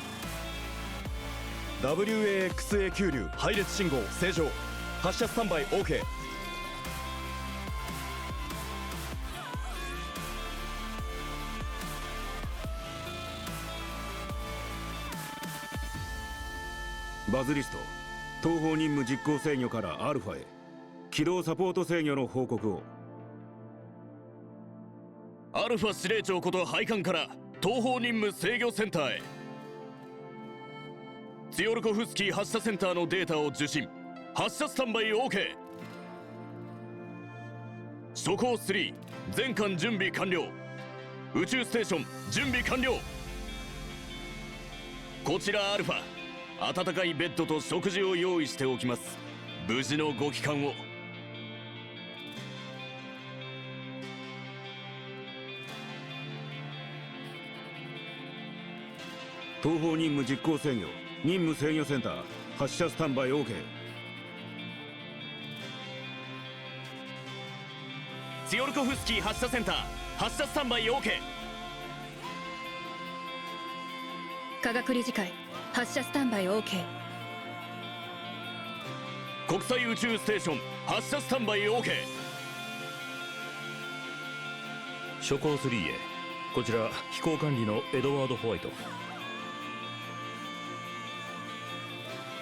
WAXA 急流配列信号正常。発射スタンバイ OK。 バズリスト。東方任務実行制御からアルファへ起動サポート制御の報告を。アルファ司令長こと配管から東方任務制御センターへ。ツヨルコフスキー発射センターのデータを受信。発射スタンバイ OK。 初行3全艦準備完了。宇宙ステーション準備完了。こちらアルファ温かいベッドと食事を用意しておきます。無事のご帰還を。東方任務実行制御任務制御センター発射スタンバイ OK。 ツヨルコフスキー発射センター発射スタンバイ OK。 科学理事会発射スタンバイ OK。 国際宇宙ステーション発射スタンバイ OK。 初行3へ。こちら飛行管理のエドワード・ホワイト。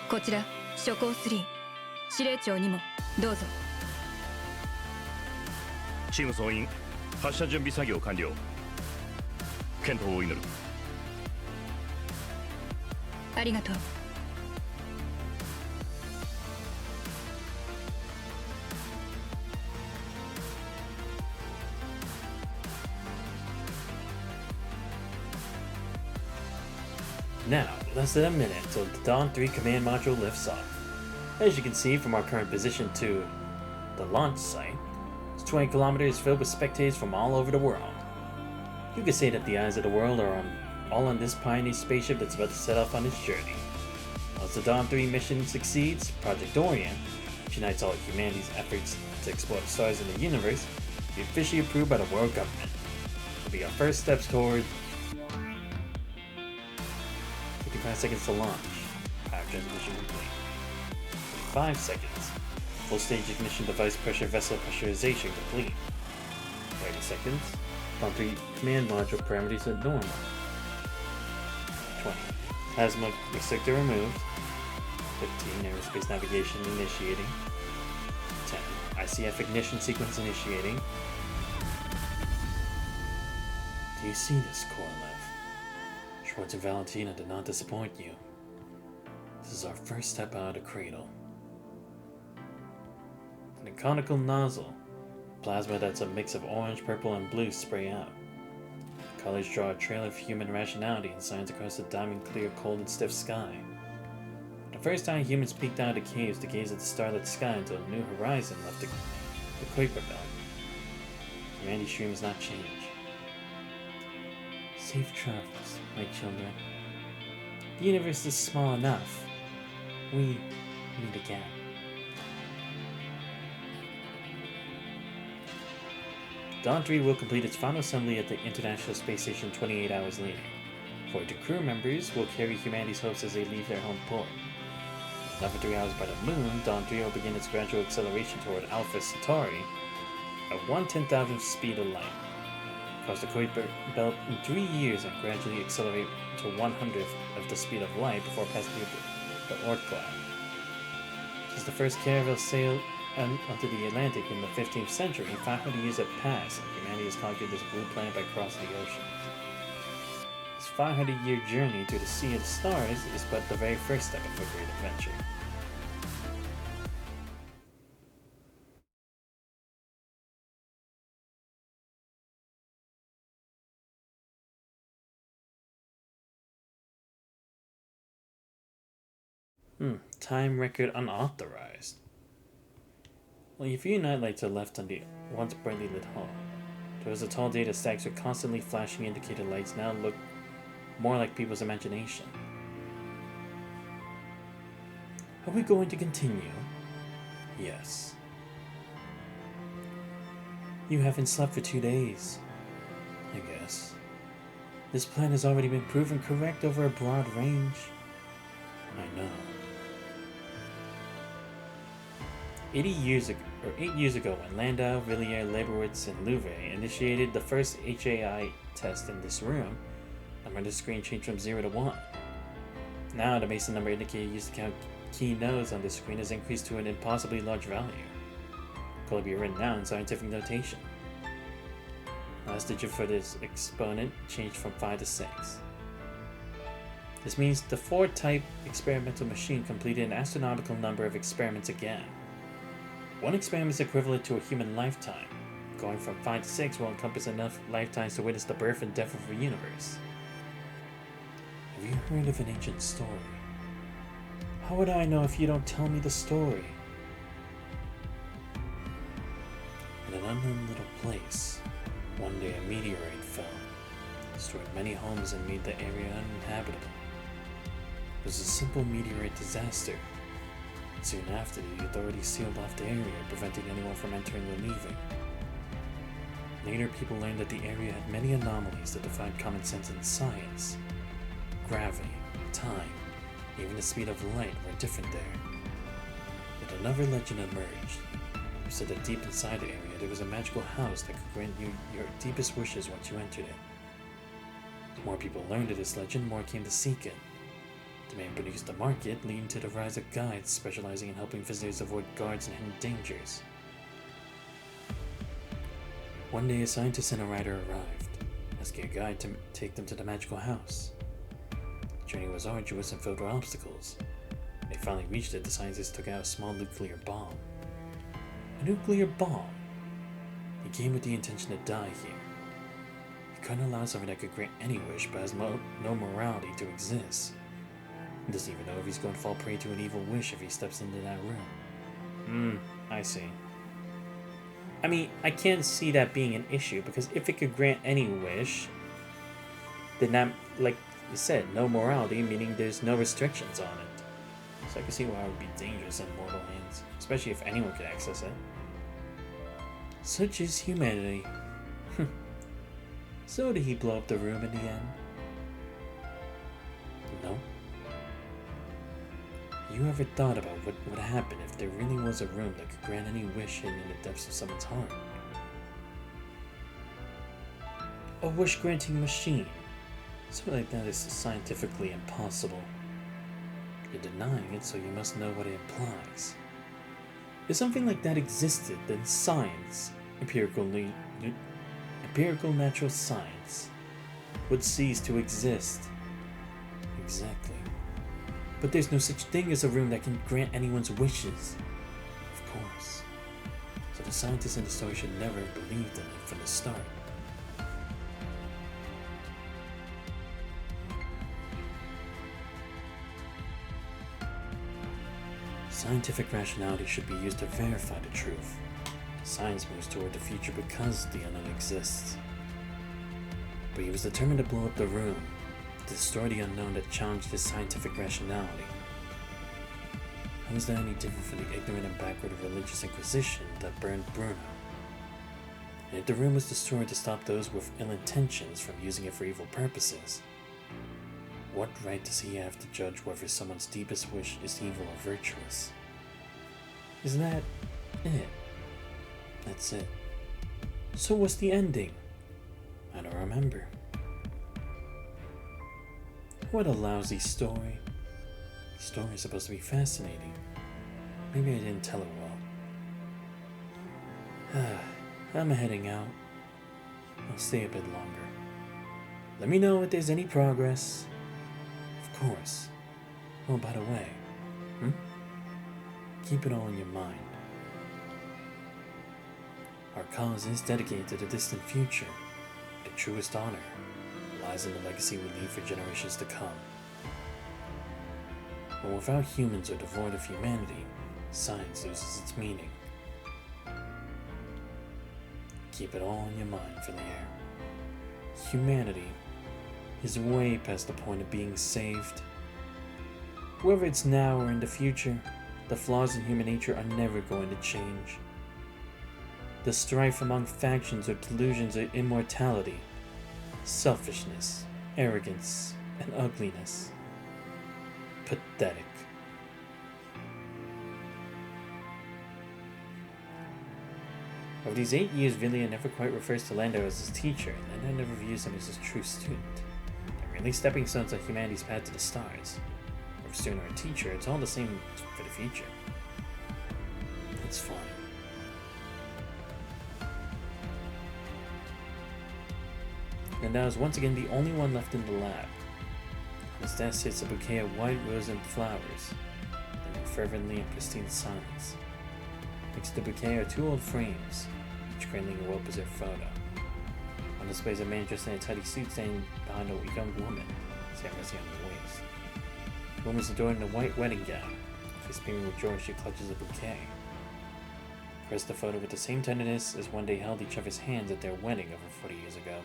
こちら初行3司令長にもどうぞ。チーム総員発射準備作業完了。健闘を祈る。ありがとう。Now, less than a minute until the Dawn 3 command module lifts off. As you can see from our current position to the launch site, it's 20 kilometers filled with spectators from all over the world. You could say that the eyes of the world are all on this Pioneer spaceship that's about to set off on its journey. Once the Dawn 3 mission succeeds, Project Orion, which unites all of humanity's efforts to explore the stars in the universe, will be officially approved by the world government. It will be our first steps toward 55 seconds to launch. Power transmission complete. 5 seconds. Full stage ignition device pressure vessel pressurization complete. 30 seconds. Dawn 3 command module parameters at normal. 20. Plasma restrictor removed. 15. Aerospace navigation initiating. 10. ICF ignition sequence initiating. Do you see this, Korolev? Schwartz and Valentina did not disappoint you. This is our first step out of the cradle. In a conical nozzle, plasma that's a mix of orange, purple, and blue spray out. Colors draw a trail of human rationality and signs across the diamond-clear, cold, and stiff sky. The first time humans peeked out of the caves to gaze at the starlit sky until a new horizon left the Kuiper Belt. Humanity's dream has not changed. Safe travels, my children. The universe is small enough. We meet again. Dawn 3 will complete its final assembly at the International Space Station 28 hours later. 42 crew members will carry humanity's hopes as they leave their home port. Now for 3 hours by the moon, Dawn 3 will begin its gradual acceleration toward Alpha Centauri at 1/10,000th speed of light. Across the Kuiper Belt in 3 years and gradually accelerate to 1/100th of the speed of light before passing through the Oort cloud. Since the first caravel sailed onto the Atlantic in the 15th century, 500 years have passed and humanity has conquered this blue planet by crossing the oceans. This 500-year journey through the Sea of the Stars is but the very first step of a great adventure. Time record unauthorized. Well, your view nightlights are left on the once brightly lit hall. Those the tall data stacks with constantly flashing indicator lights now look more like people's imagination. Are we going to continue? Yes. You haven't slept for 2 days, I guess. This plan has already been proven correct over a broad range. I know. 8 years ago, when Landau, Villiers, Leibowitz, and Louvre initiated the first HAI test in this room, the number on the screen changed from 0 to 1. Now, the Mason number indicator used to count key nodes on the screen has increased to an impossibly large value. It will be written now in scientific notation. Last digit for this exponent changed from 5 to 6. This means the Ford-type experimental machine completed an astronomical number of experiments again. One experiment is equivalent to a human lifetime. Going from 5 to 6 will encompass enough lifetimes to witness the birth and death of a universe. Have you heard of an ancient story? How would I know if you don't tell me the story? In an unknown little place, one day a meteorite fell, destroyed many homes and made the area uninhabitable. It was a simple meteorite disaster. Soon after, the authorities sealed off the area, preventing anyone from entering or leaving. Later, people learned that the area had many anomalies that defied common sense and science. Gravity, time, even the speed of light were different there. Yet another legend emerged. It said that deep inside the area, there was a magical house that could grant you your deepest wishes once you entered it. The more people learned of this legend, the more came to seek it. Demand produced the market, leading to the rise of guides specializing in helping visitors avoid guards and hidden dangers. One day, a scientist and a writer arrived, asking a guide to take them to the magical house. The journey was arduous and filled with obstacles. When they finally reached it, the scientist took out a small nuclear bomb. A nuclear bomb? He came with the intention to die here. He couldn't allow something that could grant any wish but has no morality to exist. He doesn't even know if he's going to fall prey to an evil wish if he steps into that room. I see. I mean, I can't see that being an issue, because if it could grant any wish, then that, like you said, no morality, meaning there's no restrictions on it. So I can see why it would be dangerous in mortal hands, especially if anyone could access it. Such is humanity. So did he blow up the room in the end? No. You ever thought about what would happen if there really was a room that could grant any wish hidden in the depths of someone's heart? A wish-granting machine. Something like that is scientifically impossible. You're denying it, so you must know what it implies. If something like that existed, then science, empirical natural science, would cease to exist. Exactly. But there's no such thing as a room that can grant anyone's wishes. Of course. So the scientists in the story should never have believed in it from the start. Scientific rationality should be used to verify the truth. Science moves toward the future because the unknown exists. But he was determined to blow up the room, to destroy the unknown that challenged his scientific rationality. How is that any different from the ignorant and backward religious inquisition that burned Bruno? And if the room was destroyed to stop those with ill intentions from using it for evil purposes, what right does he have to judge whether someone's deepest wish is evil or virtuous? Isn't that it? That's it. So what's the ending? I don't remember. What a lousy story. The story is supposed to be fascinating. Maybe I didn't tell it well. I'm heading out. I'll stay a bit longer. Let me know if there's any progress. Of course. Oh, by the way, keep it all in your mind. Our cause is dedicated to the distant future. The truest honor lies in the legacy we leave for generations to come. But without humans or devoid of humanity, science loses its meaning. Keep it all in your mind for the air. Humanity is way past the point of being saved. Whether it's now or in the future, the flaws in human nature are never going to change. The strife among factions or delusions of immortality, selfishness, arrogance, and ugliness. Pathetic. Of these 8 years, Villian never quite refers to Lando as his teacher, and Lando never views him as his true student. They're really stepping stones on humanity's path to the stars. Or a student or a teacher, it's all the same for the future. It's fine. Lando is once again the only one left in the lab. On his desk sits a bouquet of white rose and flowers, and fervently in pristine silence. Next to the bouquet are 2 old frames, each cradling a well-preserved photo. On display is a man dressed in a tidy suit standing behind a young woman, his hair messy on the waist. The woman is adorned in a white wedding gown. Face beaming with joy, she clutches a bouquet. Caress the photo with the same tenderness as when they held each other's hands at their wedding over 40 years ago.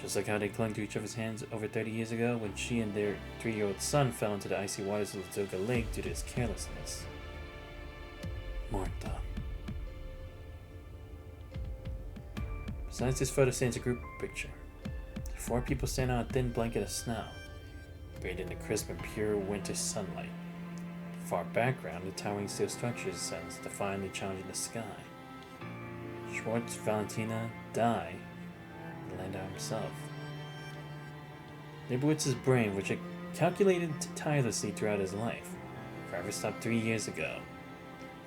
Just like how they clung to each other's hands over 30 years ago when she and their 3-year-old son fell into the icy waters of Ladoga Lake due to his carelessness. Martha. Besides this photo stands a group picture. 4 people stand on a thin blanket of snow, bathed in the crisp and pure winter sunlight. In the far background, the towering steel structures ascends, defiantly challenging the sky. Schwartz, Valentina, Dai, and Landau himself. Leibowitz's brain, which had calculated tirelessly throughout his life, forever stopped 3 years ago.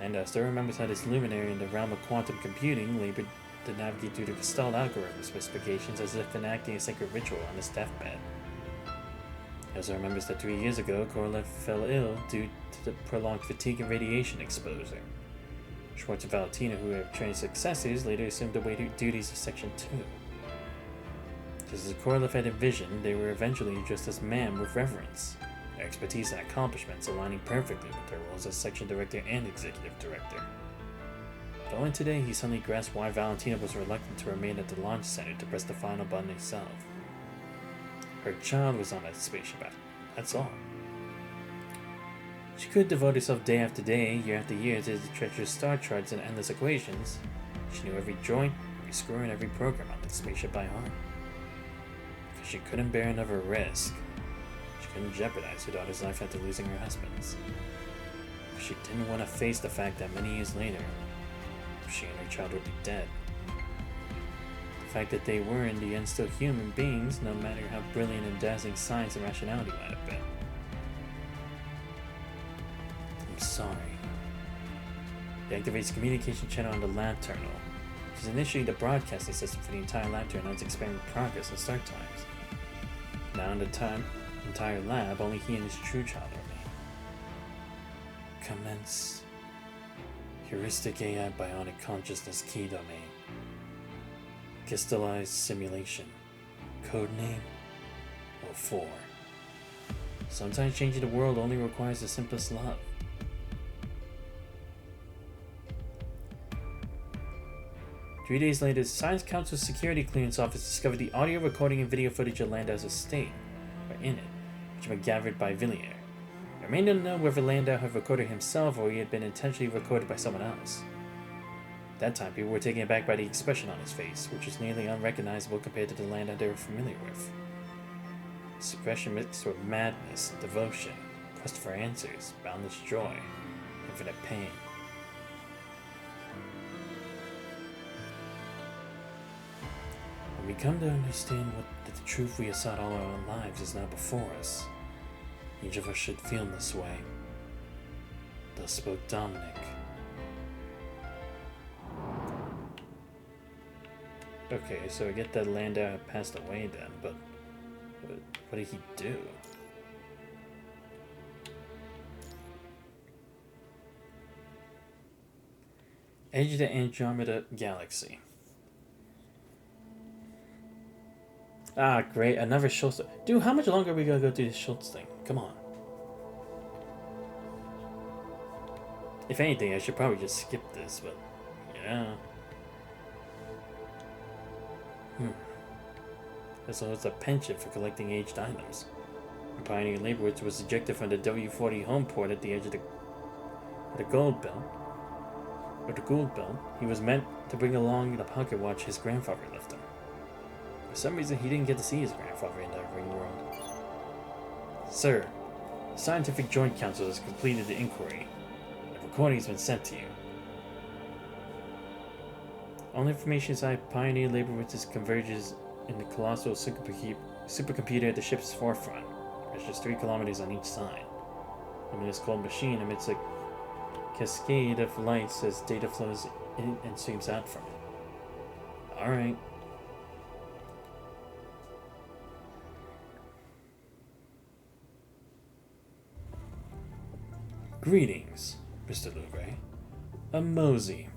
Landau still remembers how this luminary in the realm of quantum computing labored to navigate through the Gestalt algorithm specifications as if enacting a sacred ritual on his deathbed. He also remembers that 3 years ago, Korolev fell ill due to the prolonged fatigue and radiation exposure. Schwartz and Valentina, who were trained successors, later assumed the weighty duties of Section 2. Just as Korolev had envisioned, they were eventually just as man with reverence, their expertise and accomplishments aligning perfectly with their roles as section director and executive director. But only today he suddenly grasped why Valentina was reluctant to remain at the launch center to press the final button herself. Her child was on that spaceship, that's all. She could devote herself day after day, year after year to the treacherous star charts and endless equations. She knew every joint, every screw, and every program on that spaceship by heart. Because she couldn't bear another risk. She couldn't jeopardize her daughter's life after losing her husband's. She didn't want to face the fact that many years later, she and her child would be dead. The fact that they were in the end still human beings, no matter how brilliant and dazzling science and rationality might have been. I'm sorry. He activates the communication channel on the lab terminal, which is initially the broadcasting system for the entire lab to announce experiment progress and start times. Now in the entire lab, only he and his true child remain. Commence heuristic AI bionic consciousness key domain. Crystallized simulation. Codename 04. Sometimes changing the world only requires the simplest love. Three days later, the Science Council's Security Clearance Office discovered the audio recording and video footage of Landau's estate, or in it, which had been gathered by Villiers. It remained unknown whether Landau had recorded himself or he had been intentionally recorded by someone else. At that time, people were taken aback by the expression on his face, which was nearly unrecognizable compared to the Landau they were familiar with. This expression mixed with madness, devotion, quest for answers, boundless joy, infinite pain. When we come to understand that the truth we have sought all our lives is now before us, each of us should feel this way. Thus spoke Dominic. Okay, so I get that Landau had passed away then, but what did he do? Edge of the Andromeda Galaxy. Ah, great, another Schultz. Dude, how much longer are we gonna go through this Schultz thing? Come on. If anything, I should probably just skip this, but yeah. So it's a penchant for collecting aged items. A pioneer laborer was ejected from the W40 home port at the edge of the Gold Belt. Or the Gould Belt. He was meant to bring along the pocket watch his grandfather left him. For some reason, he didn't get to see his grandfather in that ring world. Sir, the Scientific Joint Council has completed the inquiry. The recording has been sent to you. All information inside Pioneer Laboratories converges in the colossal supercomputer at the ship's forefront, which is 3 kilometers on each side. This cold machine emits a cascade of lights as data flows in and streams out from it. Alright. Greetings, Mr. Louvre. I'm Mosey.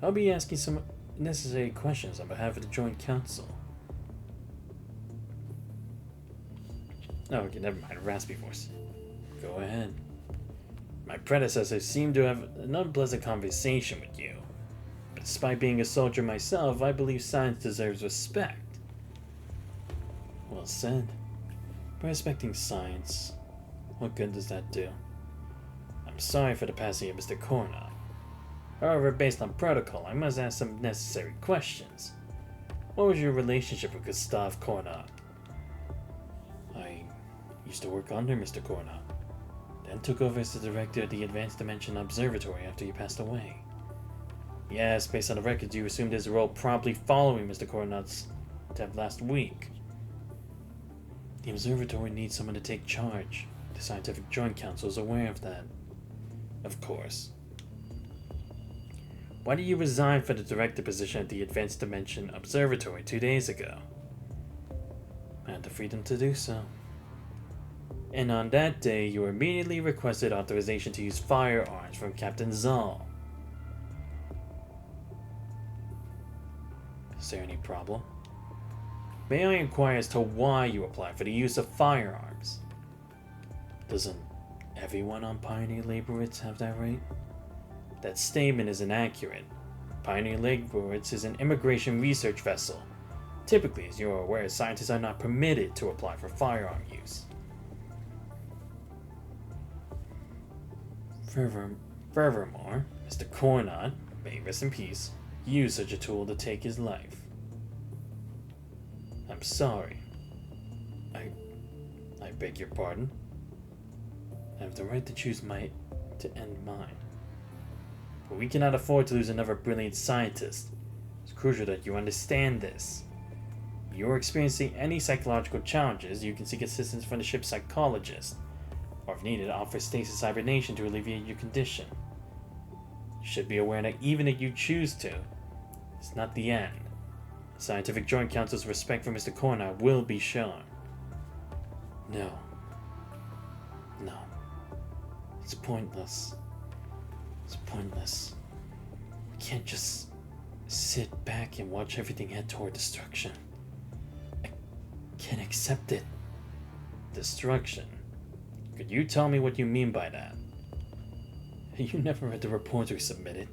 I'll be asking some necessary questions on behalf of the Joint Council. Oh, okay, never mind. Raspy voice. Go ahead. My predecessor seemed to have an unpleasant conversation with you. But despite being a soldier myself, I believe science deserves respect. Well said. By respecting science, what good does that do? I'm sorry for the passing of Mr. Kornoff. However, based on protocol, I must ask some necessary questions. What was your relationship with Gustav Kornoff? I used to work under Mr. Kornoff, then took over as the director of the Advanced Dimension Observatory after he passed away. Yes, based on the records, you assumed his role promptly following Mr. Kornoff's death last week. The observatory needs someone to take charge. The Scientific Joint Council is aware of that. Of course. Why did you resign for the director position at the Advanced Dimension Observatory 2 days ago? I had the freedom to do so. And on that day, you immediately requested authorization to use firearms from Captain Zoll. Is there any problem? May I inquire as to why you apply for the use of firearms? Doesn't everyone on Pioneer Laboratories have that right? That statement is inaccurate. Pioneer Laboratories is an immigration research vessel. Typically, as you are aware, scientists are not permitted to apply for firearm use. Furthermore, Mr. Coronat, may rest in peace, used such a tool to take his life. I'm sorry. I beg your pardon. I have the right to choose to end mine. But we cannot afford to lose another brilliant scientist. It's crucial that you understand this. If you are experiencing any psychological challenges, you can seek assistance from the ship's psychologist, or if needed, offer stasis hibernation to alleviate your condition. You should be aware that even if you choose to, it's not the end. The Scientific Joint Council's respect for Mr. Coronat will be shown. No. It's pointless. It's pointless. We can't just sit back and watch everything head toward destruction. I can't accept it. Destruction? Could you tell me what you mean by that? You never read the reports we submitted.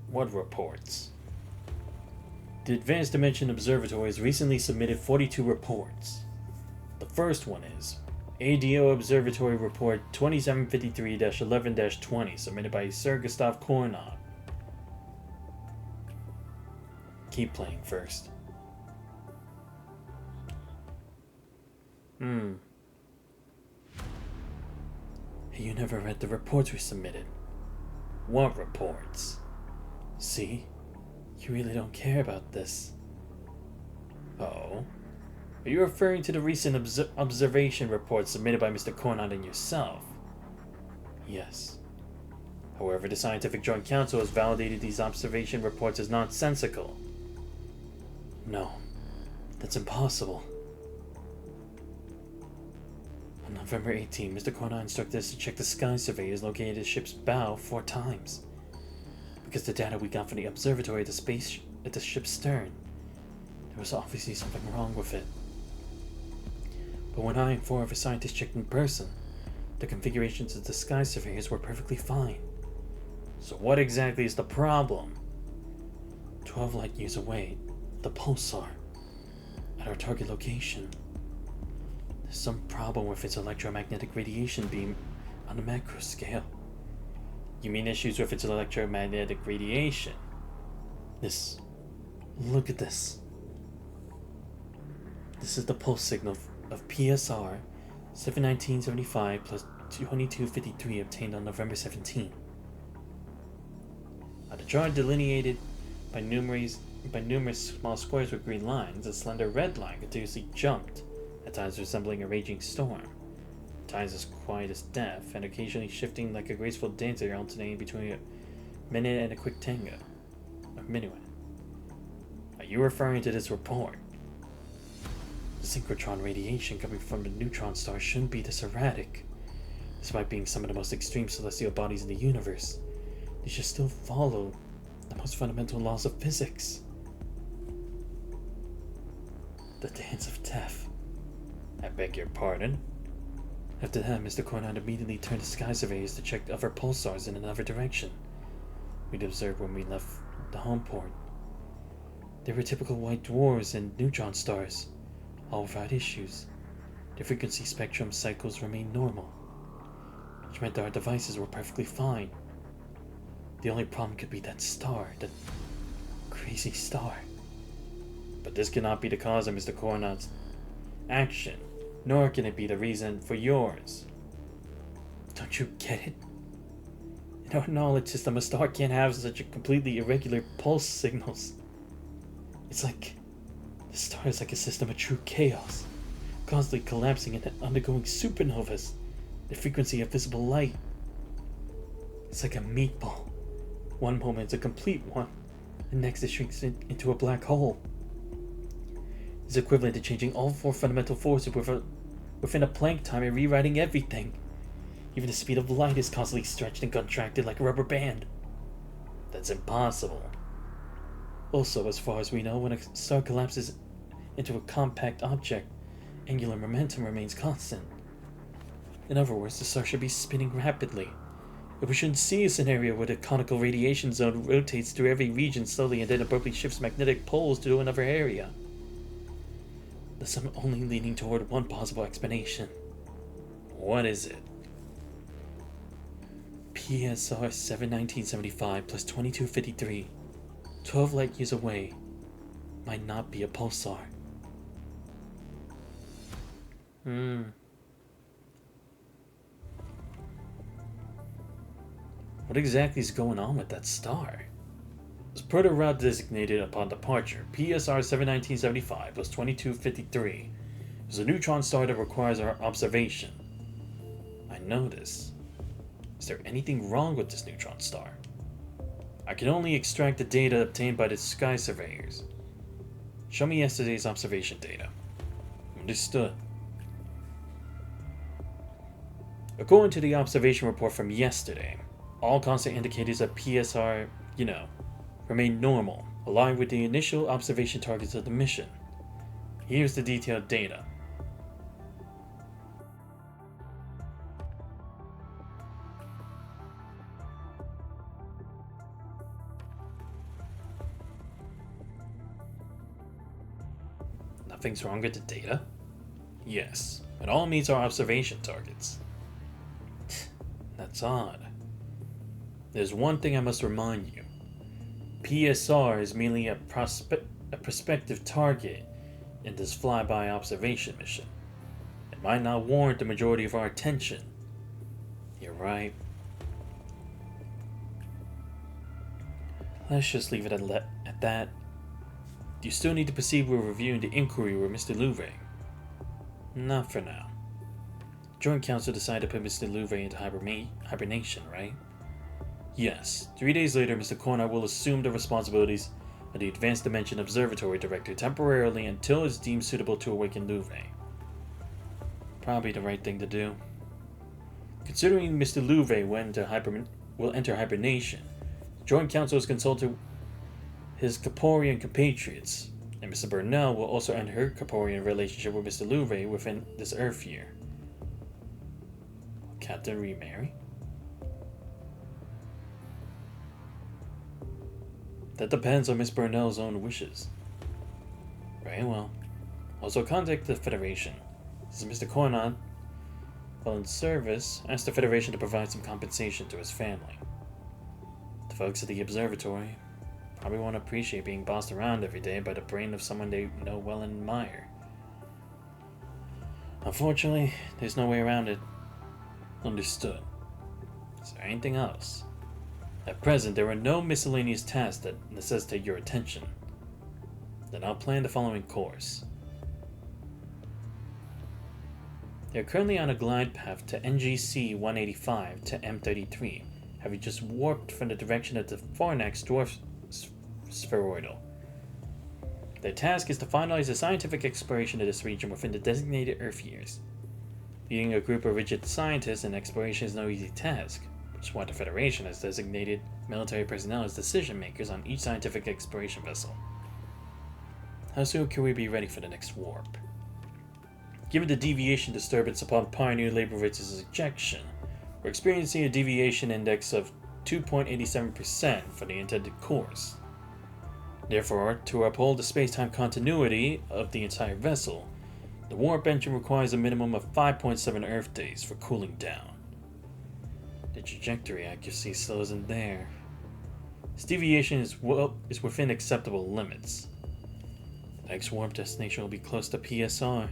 What reports? The Advanced Dimension Observatory has recently submitted 42 reports. The first one is ADO Observatory Report 2753-11-20, submitted by Sir Gustav Coronat. Keep playing first. You never read the reports we submitted. What reports? See? You really don't care about this. Oh? Are you referring to the recent observation report submitted by Mr. Coronat and yourself? Yes. However, the Scientific Joint Council has validated these observation reports as nonsensical. No, that's impossible. On November 18, Mr. Coronat instructed us to check the sky surveyors located at the ship's bow 4 times. Because the data we got from the observatory at the ship's stern, there was obviously something wrong with it. But when I and 4 other scientists checked in person, the configurations of the sky surveyors were perfectly fine. So what exactly is the problem? 12 light years away, the pulsar, at our target location. There's some problem with its electromagnetic radiation beam on the macro scale. You mean issues with its electromagnetic radiation? Look at this. This is the pulse signal of PSR 71975 plus 2253 obtained on November 17. On the chart delineated by numerous small squares with green lines, a slender red line continuously jumped, at times resembling a raging storm. Times as quiet as death, and occasionally shifting like a graceful dancer, alternating between a minute and a quick tango. A minuet. Are you referring to this report? The synchrotron radiation coming from the neutron star shouldn't be this erratic. Despite being some of the most extreme celestial bodies in the universe, they should still follow the most fundamental laws of physics. The dance of death. I beg your pardon? After that, Mr. Coronat immediately turned to sky surveyors to check other pulsars in another direction. We'd observed when we left the home port. They were typical white dwarfs and neutron stars, all without issues. The frequency spectrum cycles remained normal, which meant that our devices were perfectly fine. The only problem could be that star, that crazy star. But this cannot be the cause of Mr. Coronat's action, nor can it be the reason for yours. Don't you get it? In our knowledge system, a star can't have such a completely irregular pulse signals. It's like the star is like a system of true chaos, constantly collapsing and undergoing supernovas, the frequency of visible light. It's like a meatball. One moment it's a complete one, and next it shrinks into a black hole. It's equivalent to changing all 4 fundamental forces within a Planck time and rewriting everything. Even the speed of light is constantly stretched and contracted like a rubber band. That's impossible. Also, as far as we know, when a star collapses into a compact object, angular momentum remains constant. In other words, the star should be spinning rapidly. If we shouldn't see a scenario where the conical radiation zone rotates through every region slowly and then abruptly shifts magnetic poles to another area. Thus, I'm only leaning toward one possible explanation. What is it? PSR 71975 plus 2253, 12 light years away, might not be a pulsar. What exactly is going on with that star? As per the route designated upon departure, PSR 71975 plus 2253 is a neutron star that requires our observation. I know this. Is there anything wrong with this neutron star? I can only extract the data obtained by the sky surveyors. Show me yesterday's observation data. Understood. According to the observation report from yesterday, all constant indicators of PSR, remain normal, aligned with the initial observation targets of the mission. Here's the detailed data. Nothing's wrong with the data? Yes, it all meets our observation targets. That's odd. There's one thing I must remind you. PSR is merely a prospective target in this flyby observation mission. It might not warrant the majority of our attention. You're right. Let's just leave it at that. Do you still need to proceed with reviewing the inquiry with Mr. Louvre? Not for now. Joint Council decided to put Mr. Louvre into hibernation, right? Yes. 3 days later, Mr. Cornard will assume the responsibilities of the Advanced Dimension Observatory Director temporarily until it's deemed suitable to awaken Louvre. Probably the right thing to do. Considering Mr. Louvre will enter hibernation, Joint Council has consulted his Caporian compatriots, and Mr. Burnell will also end her Caporian relationship with Mr. Louvre within this Earth year. Will Captain remarry? That depends on Miss Burnell's own wishes. Very well. Also contact the Federation. Since Mr. Cornard, while in service, asked the Federation to provide some compensation to his family. The folks at the observatory probably won't appreciate being bossed around every day by the brain of someone they know well and admire. Unfortunately, there's no way around it. Understood. Is there anything else? At present, there are no miscellaneous tasks that necessitate your attention. Then I'll plan the following course. They are currently on a glide path to NGC 185 to M33, having just warped from the direction of the Fornax dwarf spheroidal. Their task is to finalize the scientific exploration of this region within the designated Earth years. Leading a group of rigid scientists in exploration is no easy task, which is why the Federation has designated military personnel as decision makers on each scientific exploration vessel. How soon can we be ready for the next warp? Given the deviation disturbance upon Pioneer Leibovitz's ejection, we're experiencing a deviation index of 2.87% for the intended course. Therefore, to uphold the space-time continuity of the entire vessel, the warp engine requires a minimum of 5.7 Earth days for cooling down. The trajectory accuracy still isn't there. This deviation is within acceptable limits. The next warp destination will be close to PSR.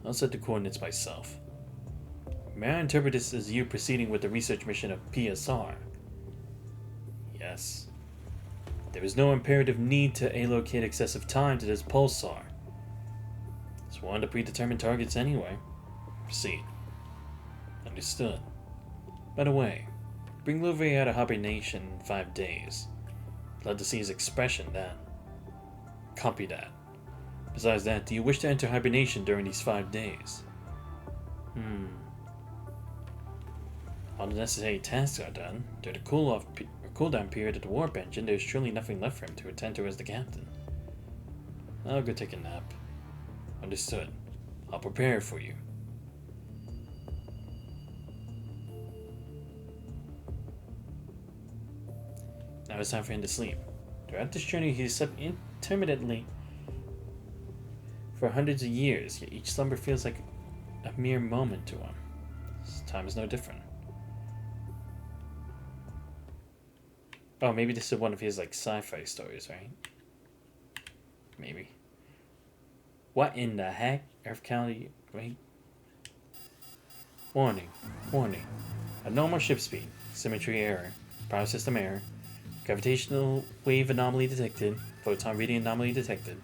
I'll set the coordinates myself. May I interpret this as you proceeding with the research mission of PSR? Yes. There is no imperative need to allocate excessive time to this pulsar. It's one of the predetermined targets anyway. Proceed. Understood. By the way, bring Louvre out of hibernation in 5 days. I'd love to see his expression then. Copy that. Besides that, do you wish to enter hibernation during these 5 days? All the necessary tasks are done. During the cooldown period of the warp engine, there's truly nothing left for him to attend to as the captain. I'll go take a nap. Understood. I'll prepare for you. Now it's time for him to sleep. Throughout this journey, he slept intermittently for hundreds of years, yet each slumber feels like a mere moment to him. This time is no different. Oh, maybe this is one of his, like, sci-fi stories, right? Maybe. What in the heck? Earth County, wait. Warning. Warning. Abnormal ship speed. Symmetry error. Power system error. Gravitational wave anomaly detected. Photon reading anomaly detected.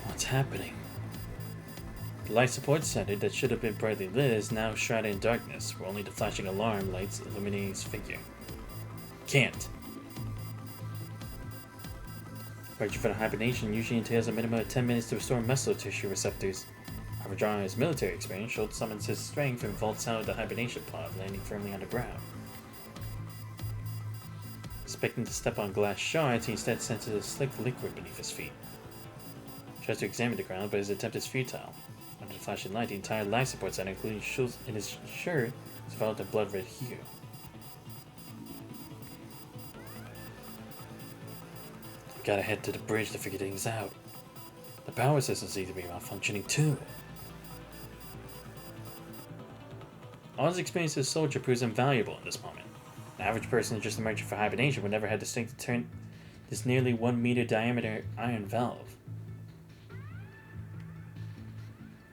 What's happening? The life support center that should have been brightly lit is now shrouded in darkness, where only the flashing alarm lights illuminating his figure. Can't. Preparation for the hibernation usually entails a minimum of 10 minutes to restore muscle tissue receptors. However, drawing on his military experience, Schultz summons his strength and vaults out of the hibernation pod, landing firmly on the ground. Expecting to step on glass shards, he instead senses a slick liquid beneath his feet. He tries to examine the ground, but his attempt is futile. Under the flashing light, the entire life support center, including Schultz in his shirt, is developed a blood-red hue. Gotta head to the bridge to figure things out. The power systems seem to be malfunctioning too. All his experience as a soldier proves invaluable in this moment. An average person just emerging from hibernation would never have the strength to turn this nearly 1 meter diameter iron valve.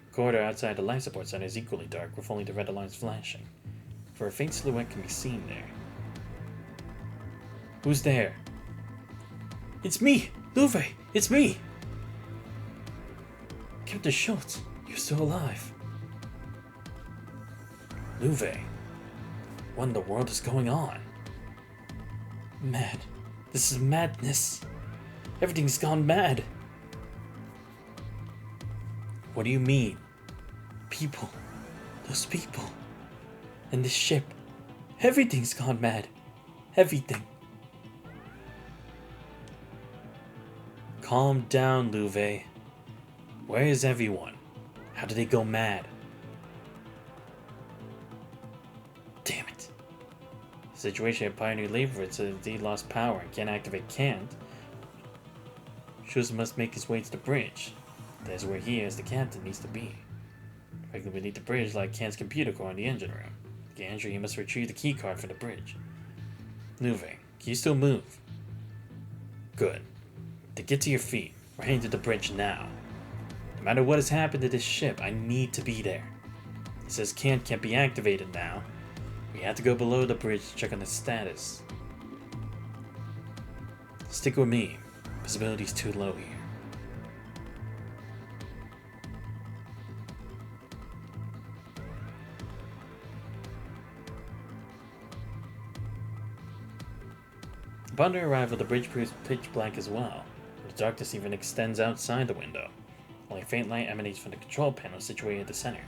The corridor outside the life support center is equally dark, with only the red alarms flashing, for a faint silhouette can be seen there. Who's there? It's me! Luve! It's me! Captain Schultz, you're still alive. Luve, what in the world is going on? Mad. This is madness. Everything's gone mad. What do you mean? People. Those people. And this ship. Everything's gone mad. Everything. Calm down, Luve. Where is everyone? How did they go mad? Damn it. The situation at Pioneer Laboratories has indeed lost power and can't activate Kant. Schultz must make his way to the bridge. That's where he, as the captain, needs to be. Directly beneath the bridge, like Kant's computer core in the engine room. To get entry, he must retrieve the key card for the bridge. Luve, can you still move? Good. To get to your feet, we're heading to the bridge now. No matter what has happened to this ship, I need to be there. It says can't be activated now. We have to go below the bridge to check on the status. Stick with me. Visibility's too low here. Upon their arrival, the bridge proves pitch black as well. The darkness even extends outside the window. Only faint light emanates from the control panel situated at the center.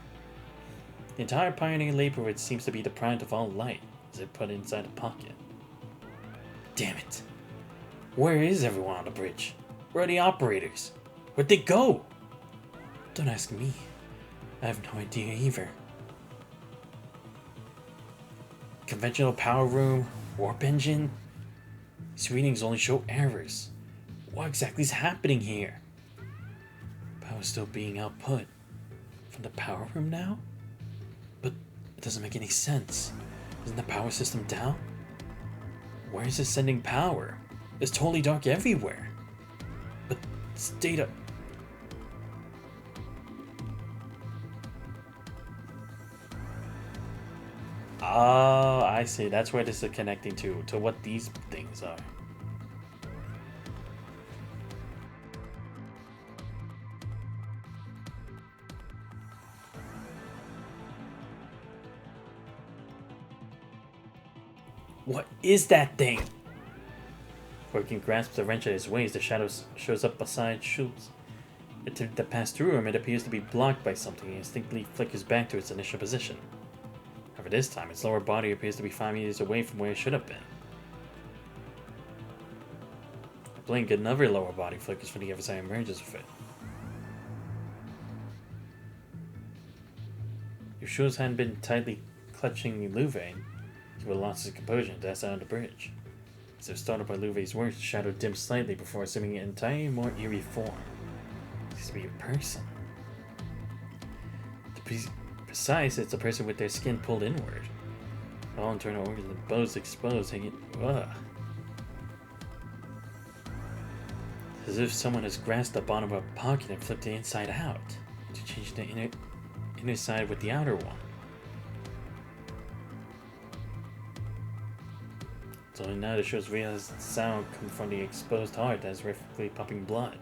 The entire Pioneer Laboratory seems to be deprived of all light, as if put inside a pocket. Damn it. Where is everyone on the bridge? Where are the operators? Where'd they go? Don't ask me. I have no idea either. Conventional power room? Warp engine? These readings only show errors. What exactly is happening here? Power's still being output. From the power room now? But it doesn't make any sense. Isn't the power system down? Where is it sending power? It's totally dark everywhere. But this data... Oh, I see. That's where this is connecting to what these things are. What is that thing? Before he can grasp the wrench at his waist, the shadow shows up beside Schultz. attempt to pass through him, it appears to be blocked by something and instinctively flickers back to its initial position. However, this time, its lower body appears to be 5 meters away from where it should have been. A blink, another lower body flickers from the other side and merges with it. If Schultz hadn't been tightly clutching Louvain, he would have lost his composure and dashed out on the bridge. As if startled by Louvain's words, the shadow dimmed slightly before assuming an entirely more eerie form. It seems to be a person. To be precise, it's a person with their skin pulled inward. All internal organs and bones exposed, hanging. Ugh. It's as if someone has grasped the bottom of a pocket and flipped it inside out to change the inner side with the outer one. It's only now that shows realize the sound coming from the exposed heart that is rhythmically pumping blood.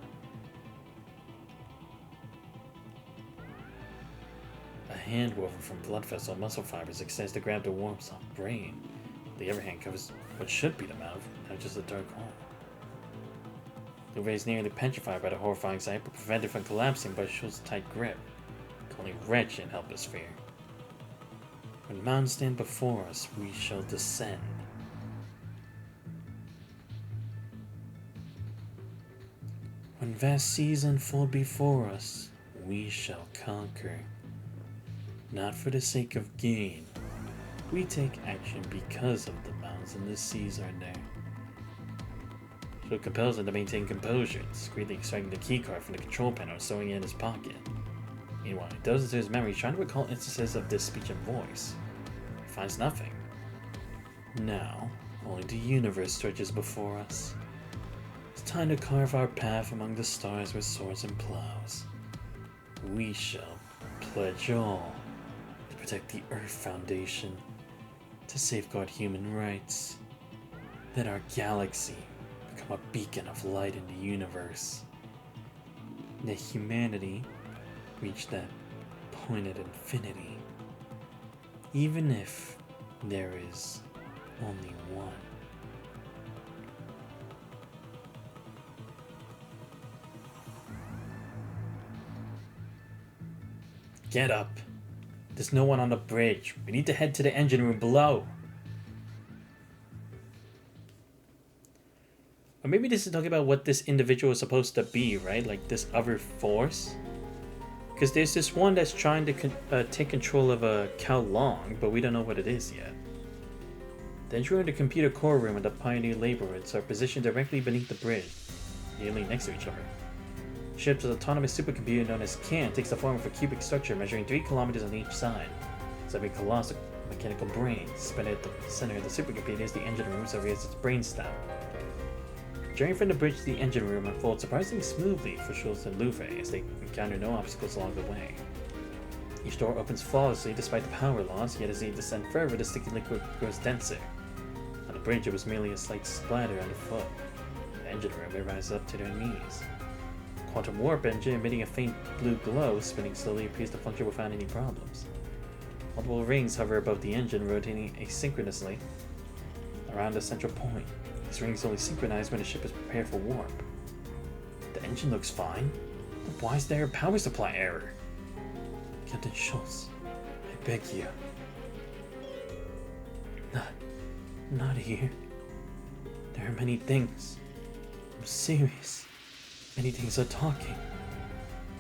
A hand woven from blood vessel and muscle fibers extends to grab the warm, soft brain. The other hand covers what should be the mouth, not just a dark hole. Louvain is nearly petrified by the horrifying sight, but prevented from collapsing by Schultz's tight grip. Only wretched and helpless fear. When mountains stand before us, we shall descend. When vast seas unfold before us, we shall conquer. Not for the sake of gain. We take action because of the mountains and the seas are there. So it compels him to maintain composure, discreetly extracting the keycard from the control panel and sewing it in his pocket. Meanwhile, he delves into his memory, trying to recall instances of this speech and voice. He finds nothing. Now, only the universe stretches before us. It's time to carve our path among the stars with swords and plows. We shall pledge all to protect the Earth Foundation, to safeguard human rights. Let our galaxy become a beacon of light in the universe. Let humanity reach that point at infinity, even if there is only one. Get up. There's no one on the bridge. We need to head to the engine room below. Or maybe this is talking about what this individual is supposed to be, right? Like this other force? Because there's this one that's trying to take control of a Cao Long, but we don't know what it is yet. The engine room and the computer core room and the Pioneer laborers are positioned directly beneath the bridge, nearly next to each other. The ship's autonomous supercomputer known as CAN takes the form of a cubic structure measuring 3 kilometers on each side. It's like a colossal mechanical brain. Suspended at the center of the supercomputer is the engine room, so it's its brainstem. The journey from the bridge to the engine room unfolds surprisingly smoothly for Schultz and Louvain as they encounter no obstacles along the way. Each door opens flawlessly despite the power loss, yet as they descend further, the sticky liquid grows denser. On the bridge, it was merely a slight splatter underfoot. The engine room, they rise up to their knees. The quantum warp engine, emitting a faint blue glow, spinning slowly, appears to function without any problems. Multiple rings hover above the engine, rotating asynchronously around a central point. These rings only synchronize when the ship is prepared for warp. The engine looks fine, but why is there a power supply error? Captain Schultz, I beg you. Not here. There are many things. I'm serious. Many things are talking.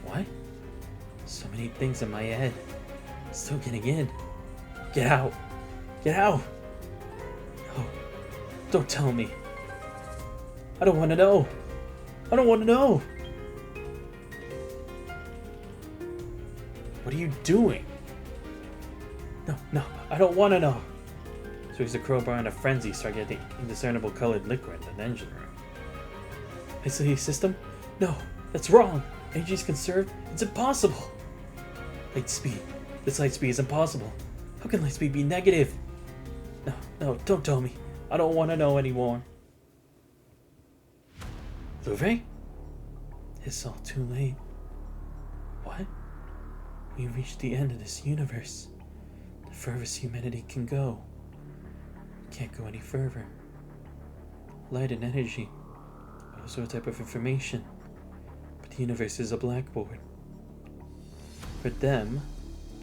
What? So many things in my head. Still getting in. Get out. Get out. No. Don't tell me. I don't want to know. I don't want to know. What are you doing? No, I don't want to know. So he's a crowbar in a frenzy, starting at the indiscernible colored liquid in the engine room. Isolated system? No, that's wrong. Energy is conserved? It's impossible. Light speed. This light speed is impossible. How can light speed be negative? No, don't tell me. I don't want to know anymore. Louvain? It's all too late. What? We reached the end of this universe. The furthest humanity can go. Can't go any further. Light and energy. Also a type of information. But The universe is a blackboard. For them,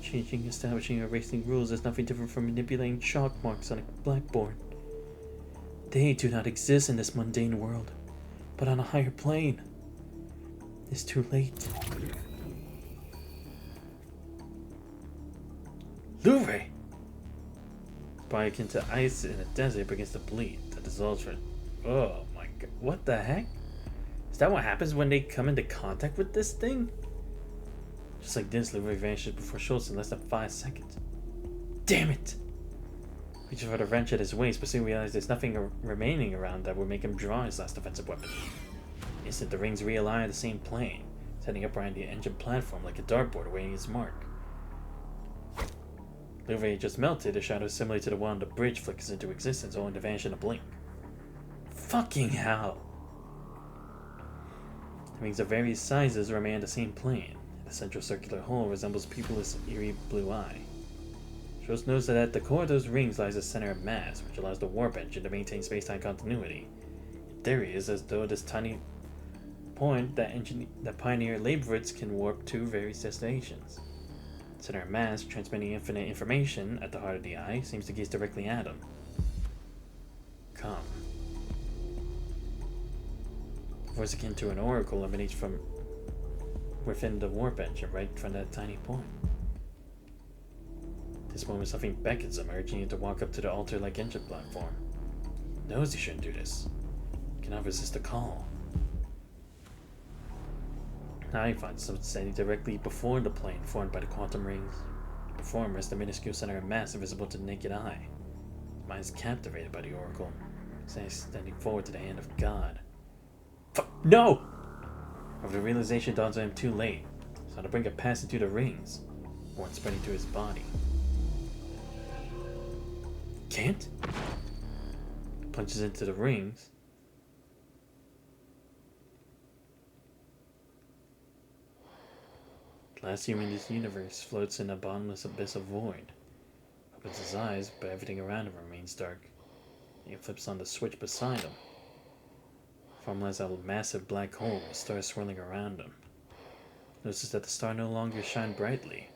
changing, establishing, or erasing rules is nothing different from manipulating chalk marks on a blackboard. They do not exist in this mundane world, but on a higher plane. It's too late. Louvre! Bite into ice in a desert begins to bleed. That dissolves for. Oh my god. What the heck? Is that what happens when they come into contact with this thing? Just like this, Louvre vanishes before Schultz in less than 5 seconds. Damn it! Reaches for the wrench at his waist, but soon realizes there's nothing remaining around that would make him draw his last offensive weapon. Instant, the rings realign on the same plane, setting up around the engine platform like a dartboard awaiting its mark. Louvre just melted, a shadow similar to the one on the bridge flickers into existence, only to vanish in a blink. Fucking hell! The rings of various sizes remain on the same plane. The central circular hole resembles Pupil's eerie blue eye. Schultz knows that at the core of those rings lies a center of mass, which allows the warp engine to maintain space-time continuity. In theory, it is as though this tiny point that pioneer Leibowitz can warp to various destinations. The center of mass, transmitting infinite information at the heart of the eye, seems to gaze directly at him. Come. A voice akin to an oracle emanates from within the warp engine, right from that tiny point. At this moment, something beckons him, urging him to walk up to the altar-like engine platform. He knows he shouldn't do this. He cannot resist the call. Now he finds himself standing directly before the plane formed by the quantum rings. Before him rests the minuscule center of mass invisible to the naked eye. His mind is captivated by the oracle, standing forward to the hand of God. No! However, the realization dawns on him too late. It's not to bring a passage through the rings, one spreading through his body. Can't? He plunges into the rings. The last human in this universe floats in a bottomless abyss of void. Opens his eyes, but everything around him remains dark. He flips on the switch beside him. Formalized a massive black hole with stars swirling around him. Notices that the star no longer shines brightly,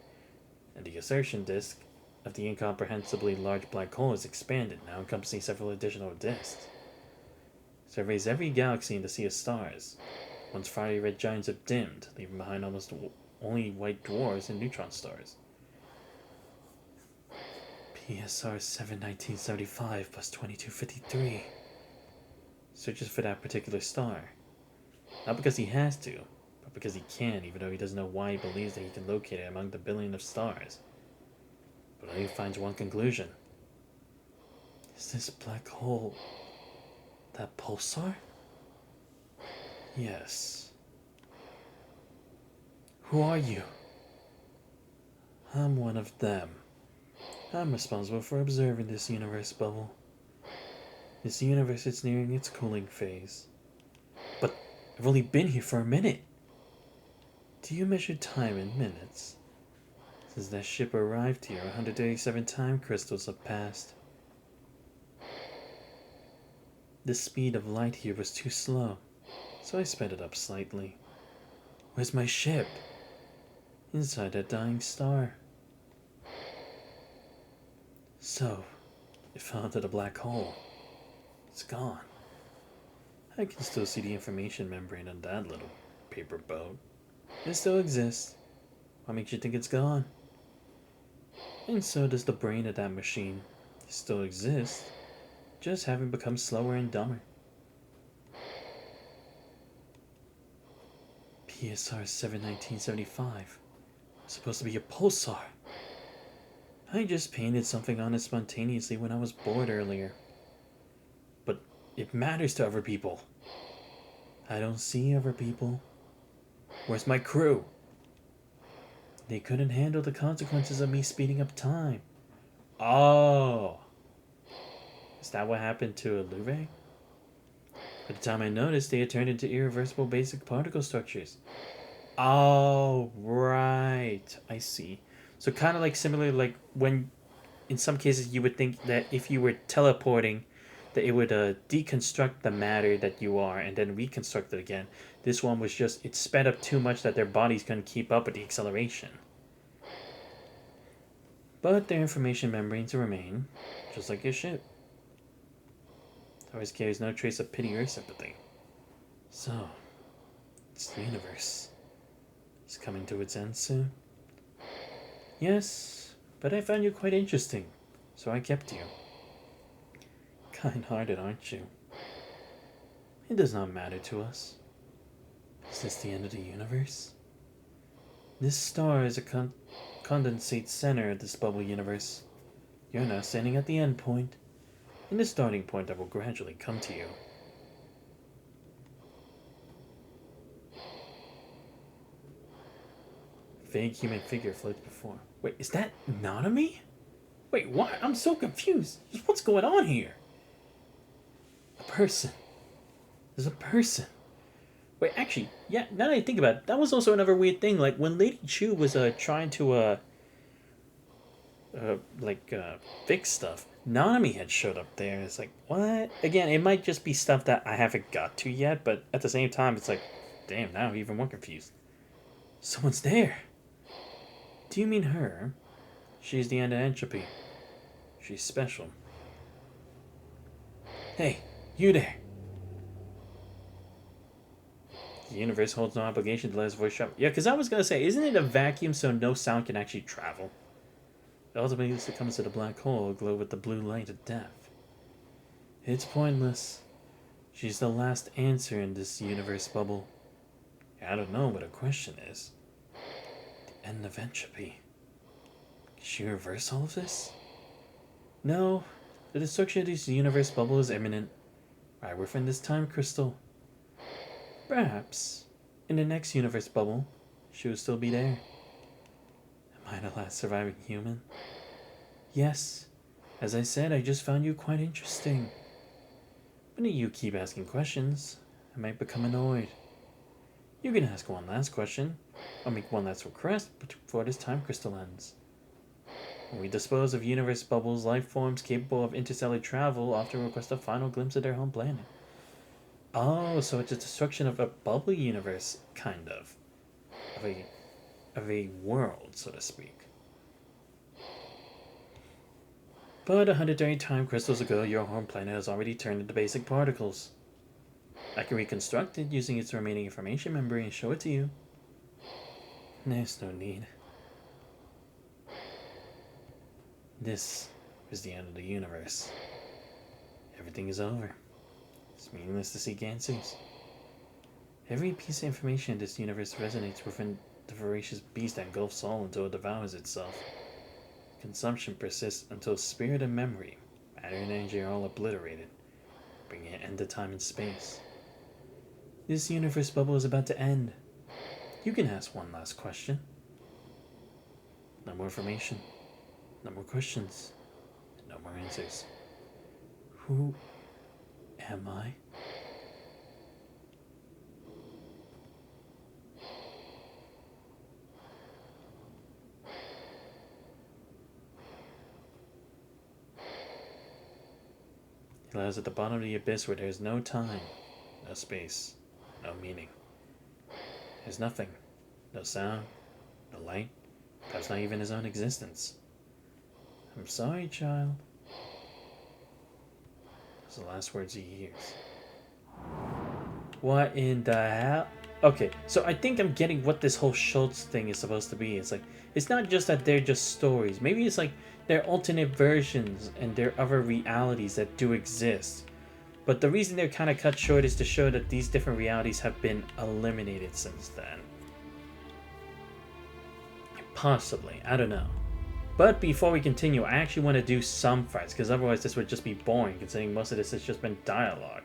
and the insertion disk of the incomprehensibly large black hole is expanded, now encompassing several additional disks. Surveys every galaxy in the sea of stars. Once fiery red giants have dimmed, leaving behind almost only white dwarfs and neutron stars. PSR 71975 plus 2253. Searches for that particular star. Not because he has to, but because he can, even though he doesn't know why he believes that he can locate it among the billion of stars. But only finds one conclusion. Is this black hole that pulsar? Yes. Who are you? I'm one of them. I'm responsible for observing this universe bubble. This universe is nearing its cooling phase. But I've only been here for a minute. Do you measure time in minutes? Since that ship arrived here, 137 time crystals have passed. The speed of light here was too slow, so I sped it up slightly. Where's my ship? Inside that dying star. So, it fell into the black hole. It's gone. I can still see the information membrane on that little paper boat. It still exists. What makes you think it's gone? And so does the brain of that machine. It still exists, just having become slower and dumber. PSR 71975 was supposed to be a pulsar. I just painted something on it spontaneously when I was bored earlier. But it matters to other people. I don't see other people. Where's my crew? They couldn't handle the consequences of me speeding up time. Oh. Is that what happened to Louvre? By the time I noticed, they had turned into irreversible basic particle structures. Oh, right. I see. So kind of like similar, like when in some cases you would think that if you were teleporting, that it would deconstruct the matter that you are and then reconstruct it again. This one was just, it sped up too much that their bodies couldn't keep up with the acceleration. But their information membranes remain, just like your ship. It always carries no trace of pity or sympathy. So, it's the universe. It's coming to its end soon. Yes, but I found you quite interesting, so I kept you. Kind-hearted, aren't you? It does not matter to us. Is this the end of the universe? This star is a condensate center of this bubble universe. You're now standing at the end point, and the starting point that will gradually come to you. Vague human figure floats before. Wait, is that Nanami? Wait, what? I'm so confused. What's going on here? A person. There's a person. Wait, actually, yeah, now that I think about it, that was also another weird thing. Like, when Lady Chu was trying to, fix stuff, Nanami had showed up there. It's like, what? Again, it might just be stuff that I haven't got to yet, but at the same time, it's like, damn, now I'm even more confused. Someone's there. Do you mean her? She's the end of entropy. She's special. Hey, you there. The universe holds no obligation to let his voice travel. Yeah, because I was going to say, isn't it a vacuum so no sound can actually travel? It ultimately succumbs to the black hole, aglow with the blue light of death. It's pointless. She's the last answer in this universe bubble. I don't know what a question is. The end of entropy. Can she reverse all of this? No. The destruction of this universe bubble is imminent. Right within this time crystal. Perhaps, in the next universe bubble, she will still be there. Am I the last surviving human? Yes. As I said, I just found you quite interesting. But you keep asking questions, I might become annoyed. You can ask one last question, or make one last request before this time crystal ends. When we dispose of universe bubbles, life forms capable of interstellar travel often request a final glimpse of their home planet. Oh, so it's a destruction of a bubble universe, kind of. Of a world, so to speak. But 130 time crystals ago, your home planet has already turned into basic particles. I can reconstruct it using its remaining information membrane and show it to you. There's no need. This is the end of the universe. Everything is over. It's meaningless to seek answers. Every piece of information in this universe resonates within the voracious beast that engulfs all until it devours itself. Consumption persists until spirit and memory, matter and energy are all obliterated, bringing an end to time and space. This universe bubble is about to end. You can ask one last question. No more information. No more questions. No more answers. Who am I? He lies at the bottom of the abyss where there is no time, no space, no meaning. There's nothing. No sound, no light, perhaps not even his own existence. I'm sorry, child. Those are the last words he hears. What in the hell? Okay, so I think I'm getting what this whole Schultz thing is supposed to be. It's like, it's not just that they're just stories. Maybe it's like they're alternate versions and there are other realities that do exist. But the reason they're kind of cut short is to show that these different realities have been eliminated since then. Possibly, I don't know. But before we continue, I actually want to do some fights, because otherwise this would just be boring, considering most of this has just been dialogue.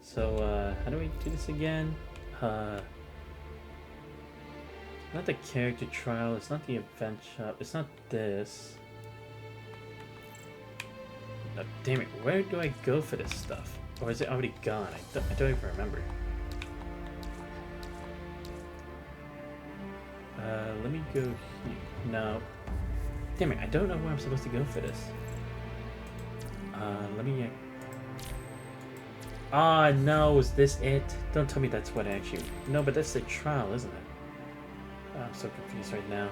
So, how do we do this again? Not the character trial, it's not the event shop, it's not this. Oh, damn it, where do I go for this stuff? Or is it already gone? I don't even remember. Let me go here. No. Damn it, I don't know where I'm supposed to go for this. Let me... Ah, no, is this it? Don't tell me that's what actually... No, but that's the trial, isn't it? I'm so confused right now.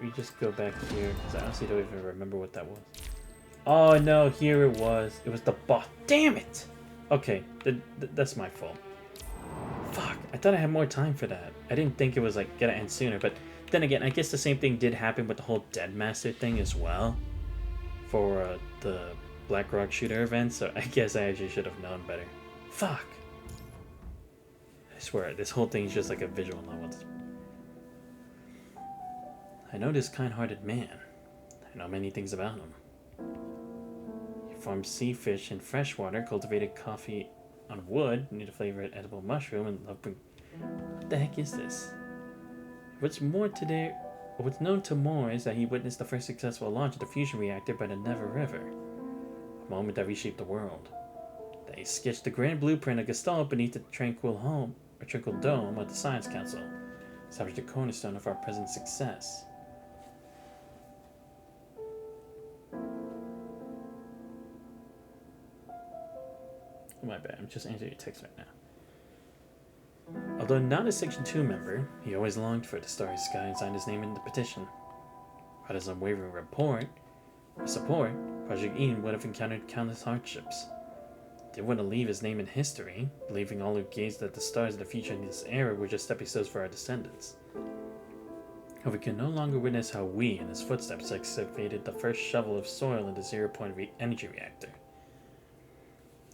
We just go back here, because I honestly don't even remember what that was. Oh, no, here it was. It was the boss. Damn it! Okay, that's my fault. Fuck, I thought I had more time for that. I didn't think it was, like, gonna end sooner, but then again, I guess the same thing did happen with the whole Dead Master thing as well. For the Black Rock Shooter event, so I guess I actually should have known better. Fuck! I swear, this whole thing is just like a visual novel. I know this kind-hearted man. I know many things about him. He farmed sea fish in freshwater, cultivated coffee on wood, knew the flavor of edible mushroom, and loved... What the heck is this? What's known to more is that he witnessed the first successful launch of the fusion reactor by the Never River. A moment that reshaped the world. That he sketched the grand blueprint of Gestalt beneath the tranquil dome of the Science Council, established the cornerstone of our present success. My bad, I'm just answering your text right now. Although not a Section 2 member, he always longed for the starry sky and signed his name in the petition. Without his unwavering support, Project Eden would have encountered countless hardships. He didn't want to leave his name in history, believing all who gazed at the stars of the future in this era were just stepping stones for our descendants. However, we can no longer witness how we, in his footsteps, excavated the first shovel of soil in the zero-point energy reactor.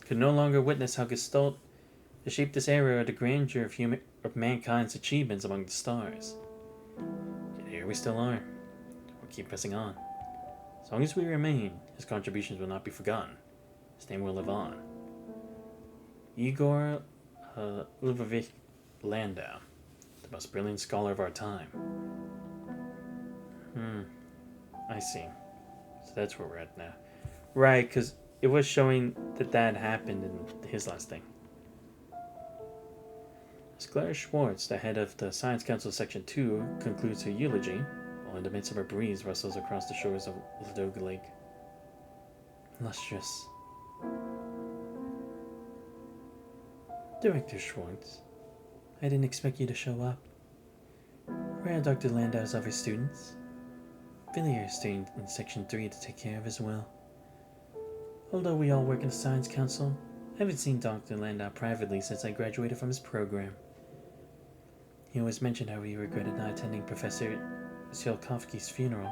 Could no longer witness how Gestalt shaped this era of the grandeur of mankind's achievements among the stars. Yet here we still are. We'll keep pressing on. As long as we remain, his contributions will not be forgotten. His name will live on. Igor Lvovich Landau, the most brilliant scholar of our time. I see. So that's where we're at now. Right, because it was showing that happened in his last thing. As Clara Schwartz, the head of the Science Council Section 2, concludes her eulogy, while in the midst of a breeze rustles across the shores of Ladoga Lake. Lustrous. Director Schwartz, I didn't expect you to show up. Where are Dr. Landau's other students? Villiers is staying in Section 3 to take care of as well. Although we all work in the Science Council, I haven't seen Dr. Landau privately since I graduated from his program. He always mentioned how he regretted not attending Professor Tsiolkovsky's funeral.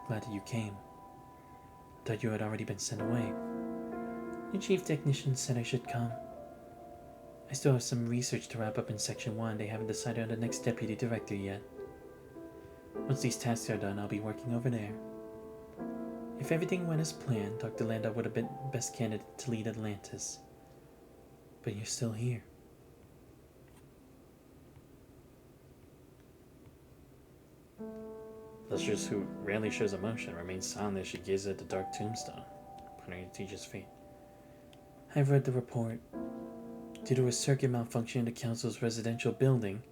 Glad that you came. Thought you had already been sent away. The chief technician said I should come. I still have some research to wrap up in Section 1. They haven't decided on the next deputy director yet. Once these tasks are done, I'll be working over there. If everything went as planned, Dr. Landau would have been the best candidate to lead Atlantis. But you're still here. Lustrous, who rarely shows emotion, remains silent as she gazes at the dark tombstone, pondering the teacher's fate. I've read the report. Due to a circuit malfunction in the council's residential building,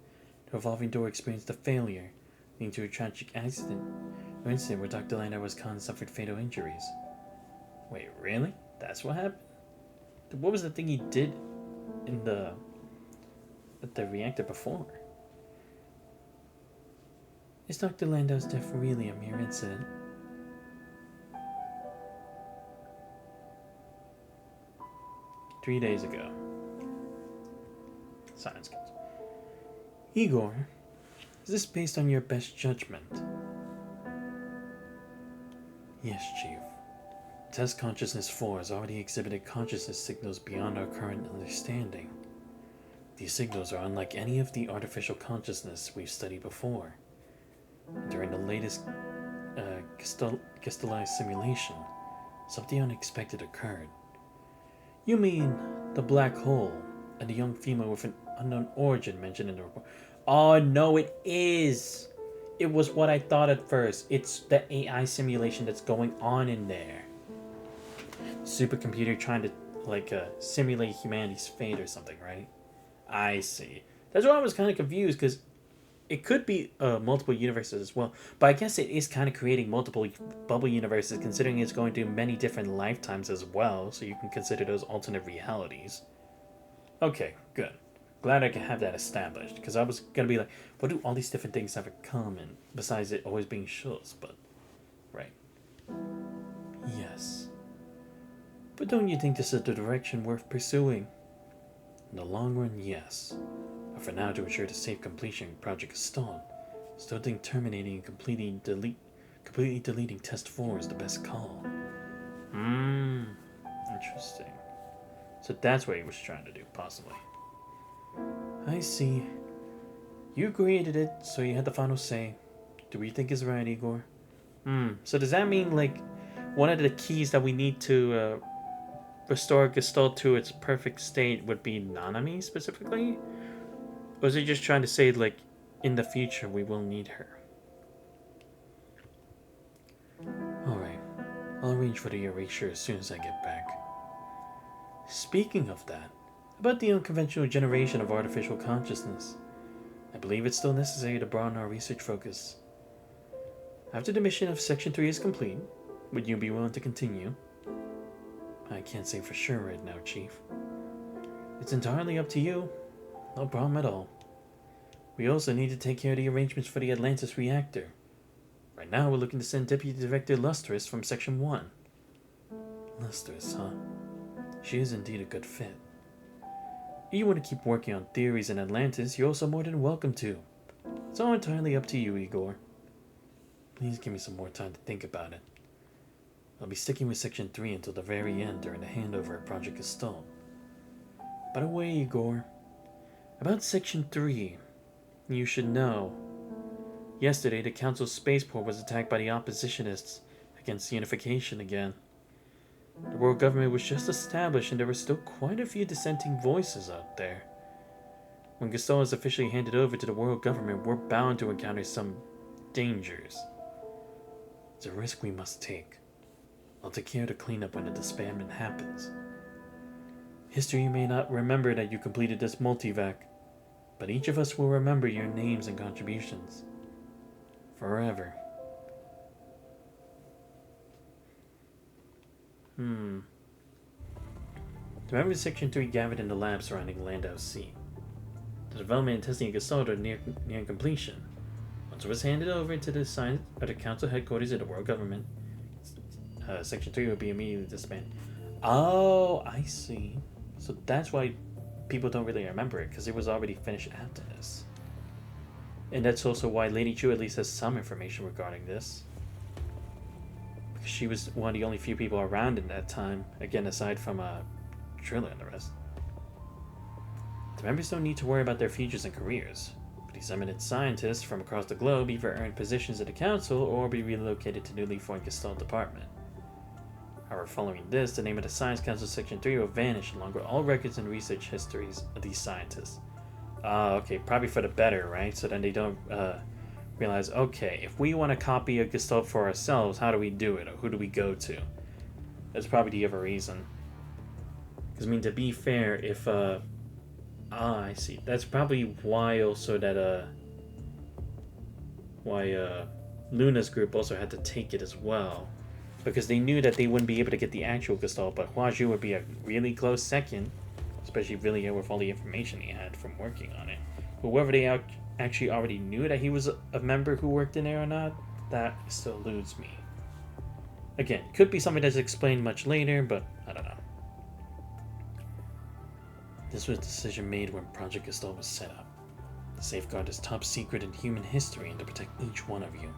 the revolving door experienced a failure, leading to a tragic accident, or incident where Dr. Landau was caught and suffered fatal injuries. Wait, really? That's what happened? What was the thing he did in the reactor before? Is Dr. Landau's death really a mere incident? "3 days ago. Science Council. Igor, is this based on your best judgment? Yes, Chief. Test Consciousness 4 has already exhibited consciousness signals beyond our current understanding. These signals are unlike any of the artificial consciousness we've studied before. During the latest crystallized simulation, something unexpected occurred. You mean the black hole and the young female with an unknown origin mentioned in the report? Oh, no, it is! It was what I thought at first. It's the AI simulation that's going on in there. Supercomputer trying to, simulate humanity's fate or something, right? I see. That's why I was kind of confused, because it could be multiple universes as well, but I guess it is kind of creating multiple bubble universes, considering it's going through many different lifetimes as well, so you can consider those alternate realities. Okay, good. Glad I can have that established, because I was gonna be like, what do all these different things have in common, besides it always being shows, but... Right. Yes. But don't you think this is the direction worth pursuing? In the long run, yes. But for now, to ensure the safe completion of Project Gaston, still think terminating and completely deleting Test 4 is the best call. Interesting. So that's what he was trying to do, possibly. I see. You created it, so you had the final say. Do we think is right, Igor? So does that mean, like, one of the keys that we need to restore Gestalt to its perfect state would be Nanami, specifically? Or is he just trying to say, like, in the future we will need her? Alright, I'll arrange for the erasure as soon as I get back. Speaking of that, about the unconventional generation of artificial consciousness, I believe it's still necessary to broaden our research focus. After the mission of Section 3 is complete, would you be willing to continue? I can't say for sure right now, Chief. It's entirely up to you. No problem at all. We also need to take care of the arrangements for the Atlantis reactor. Right now, we're looking to send Deputy Director Lustrous from Section 1. Lustrous, huh? She is indeed a good fit. If you want to keep working on theories in Atlantis, you're also more than welcome to. It's all entirely up to you, Igor. Please give me some more time to think about it. I'll be sticking with Section 3 until the very end during the handover of Project Gestalt. By the way, Igor, about Section 3, you should know. Yesterday, the Council's spaceport was attacked by the oppositionists against unification again. The world government was just established and there were still quite a few dissenting voices out there. When Gestalt is officially handed over to the world government, we're bound to encounter some dangers. It's a risk we must take. I'll take care to clean up when the disbandment happens. History may not remember that you completed this multivac, but each of us will remember your names and contributions. Forever. The members of Section 3 gathered in the lab surrounding Landau C. The development and testing of Gestalt are near completion. Once it was handed over to the science or the council headquarters of the world government, Section 3 would be immediately disbanded. Oh, I see. So that's why people don't really remember it, because it was already finished after this. And that's also why Lady Chu at least has some information regarding this. Because she was one of the only few people around in that time, again aside from Trilla and the rest. The members don't need to worry about their futures and careers, but these eminent scientists from across the globe either earn positions at the council or be relocated to newly formed Gestalt department. However, following this, the name of the Science Council Section 3 will vanish along with all records and research histories of these scientists. Okay, probably for the better, right? So then they don't realize, okay, if we want a copy of Gestalt for ourselves, how do we do it? Or who do we go to? That's probably the other reason. Because, I mean, to be fair, if, I see. That's probably why also that, Luna's group also had to take it as well. Because they knew that they wouldn't be able to get the actual Gestalt, but Hua Zhu would be a really close second, especially really with all the information he had from working on it. Whoever they actually already knew that he was a member who worked in there or not, that still eludes me. Again, could be something that's explained much later, but I don't know. This was a decision made when Project Gestalt was set up. To safeguard this top secret in human history and to protect each one of you.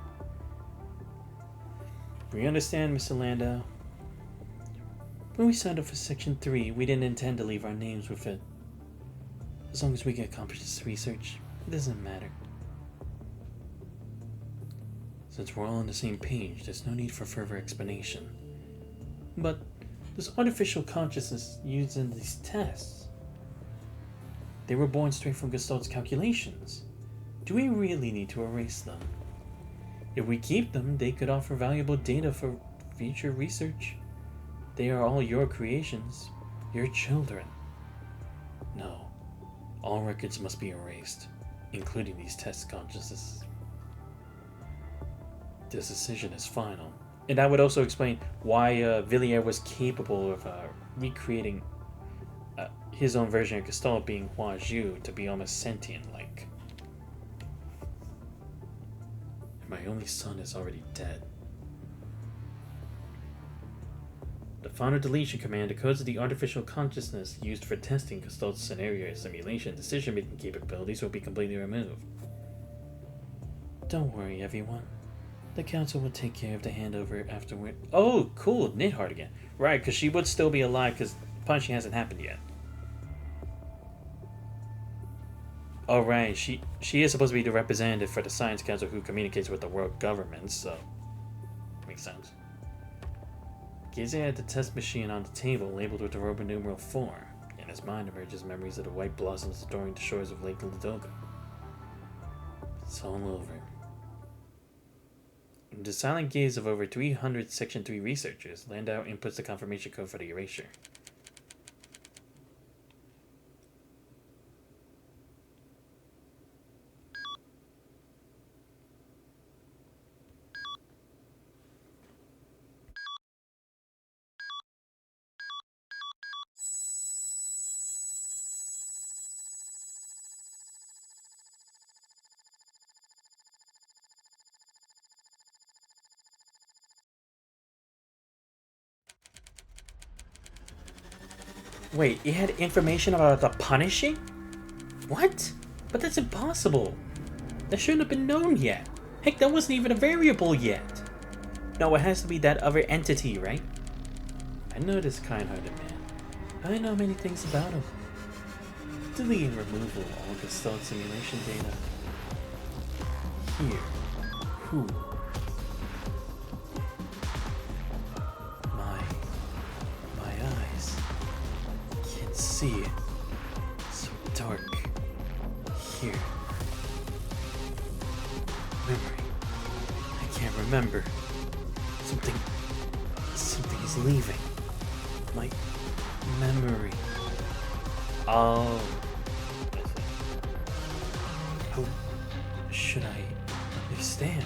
We understand, Mr. Landau. When we signed up for Section 3, we didn't intend to leave our names with it. As long as we can accomplish this research, it doesn't matter. Since we're all on the same page, there's no need for further explanation. But this artificial consciousness used in these tests, they were born straight from Gestalt's calculations. Do we really need to erase them? If we keep them, they could offer valuable data for future research. They are all your creations, your children. No, all records must be erased. including these test consciousnesses. This decision is final. And that would also explain why Villiers was capable of recreating his own version of Gestalt, being Hua Zhu, to be almost sentient-like. And my only son is already dead. The final deletion command decodes the artificial consciousness used for testing Gestalt's scenario simulation. Decision-making capabilities will be completely removed. Don't worry, everyone. The council will take care of the handover afterward. Oh, cool, Nidhart again. Right, because she would still be alive because punishing hasn't happened yet. Oh, right, she is supposed to be the representative for the Science Council who communicates with the world governments, so makes sense. Gazing at the test machine on the table, labeled with the Roman numeral 4, in his mind emerges memories of the white blossoms adoring the shores of Lake Ladoga. It's all over. The silent gaze of over 300 Section 3 researchers, Landau inputs the confirmation code for the erasure. Wait, it had information about the punishing? What? But that's impossible. That shouldn't have been known yet. Heck, that wasn't even a variable yet. No, it has to be that other entity, right? I know this kind-hearted man. I know many things about him. Delete and removal of all Gestalt simulation data. Here. Who? My eyes. Can't see it. So dark. Here. Memory. I can't remember. Something is leaving. My memory. Oh. How should I understand?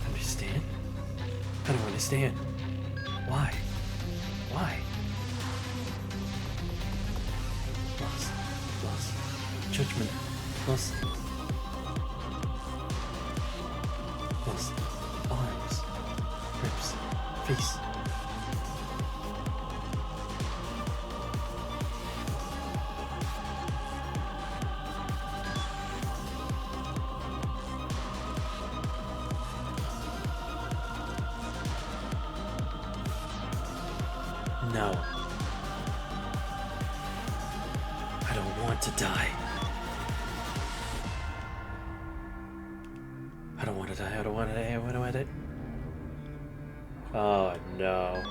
Understand? I don't understand. Why? Why? Lost. Judgment. Lost arms. Ribs. Face. No. I don't want to die. I don't want to die. I don't want to die. I don't want to die. Oh no.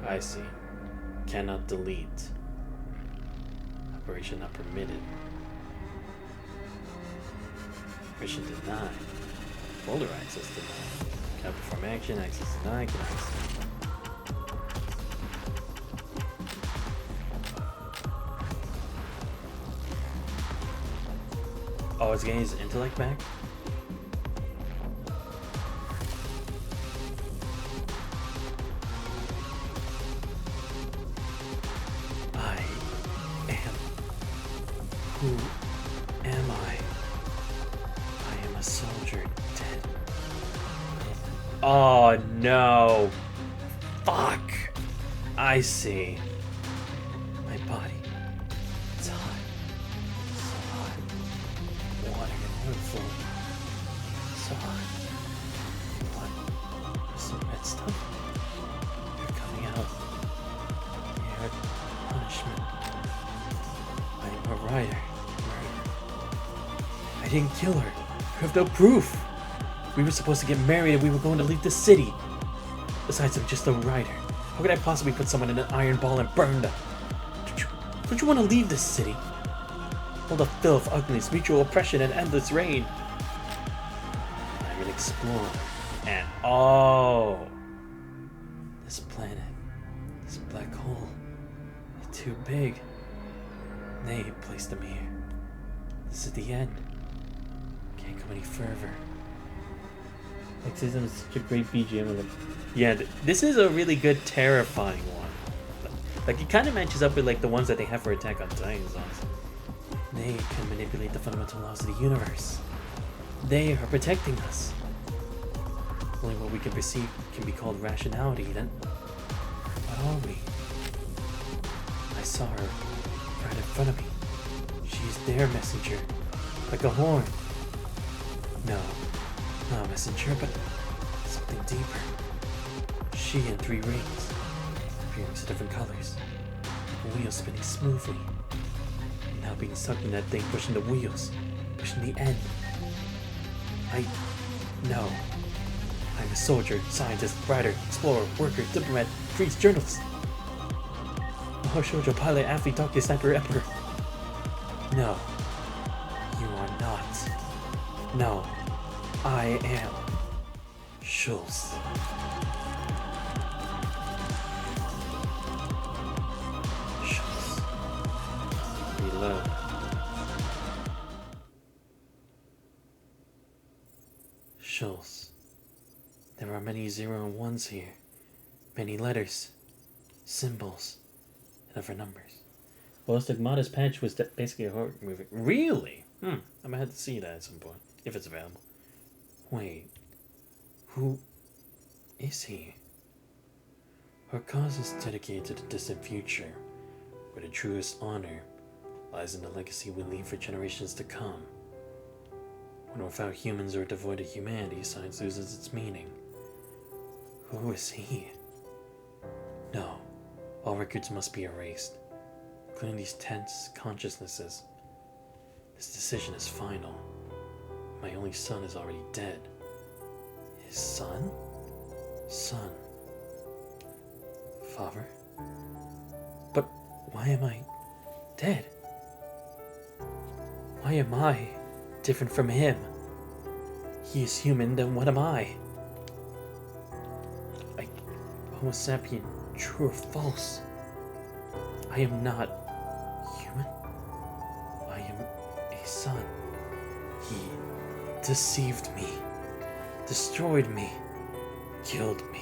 I see. Cannot delete. Operation not permitted. Operation denied. Folder access denied. Cannot perform action. Access denied. Can access. Oh, it's getting his intellect back? I am... Who am I? I am a soldier dead. Oh no! Fuck! I see. My body. It's hot. So hot. Water and wood flow. So hot. What? Some red stuff? They're coming out. They're punishment. I am a rider. I didn't kill her. I have no proof. We were supposed to get married and we were going to leave the city. Besides, I'm just a rider. How could I possibly put someone in an iron ball and burn them? Don't you want to leave this city? All the filth, ugliness, mutual oppression, and endless rain. I'm an explorer. And oh, this planet, this black hole, it's too big. They placed them here. This is the end. Can't come any further. Like, System is such a great BGM. Like, yeah, this is a really good, terrifying one. Like, it kind of matches up with like the ones that they have for Attack on Titan songs. They can manipulate the fundamental laws of the universe. They are protecting us. Only what we can perceive can be called rationality, then what are we? I saw her right in front of me. She's their messenger, like a horn. No, not a messenger, but something deeper. She in 3 rings, appearing to different colors. The wheels spinning smoothly. Now being sucked in that thing, pushing the wheels, pushing the end. No. I'm a soldier, scientist, writer, explorer, worker, diplomat, priest, journalist. Oh, shoujo, pilot, athlete, doctor, sniper, emperor. No. You are not. No. I am Schultz. Schultz. Reload. Schultz. There are many 0 and 1s here. Many letters, symbols, and other numbers. Well, Stigmata's Patch was basically a horror movie. Really? I'm gonna have to see that at some point, if it's available. Wait. Who is he? Our cause is dedicated to the distant future, where the truest honor lies in the legacy we leave for generations to come. When without humans or devoid of humanity, science loses its meaning. Who is he? No, all records must be erased, including these tense consciousnesses. This decision is final. My only son is already dead. His son? Son. Father? But why am I dead? Why am I different from him? He is human, then what am I? Homo sapien, true or false? I am not human. I am a son. He deceived me, destroyed me, killed me.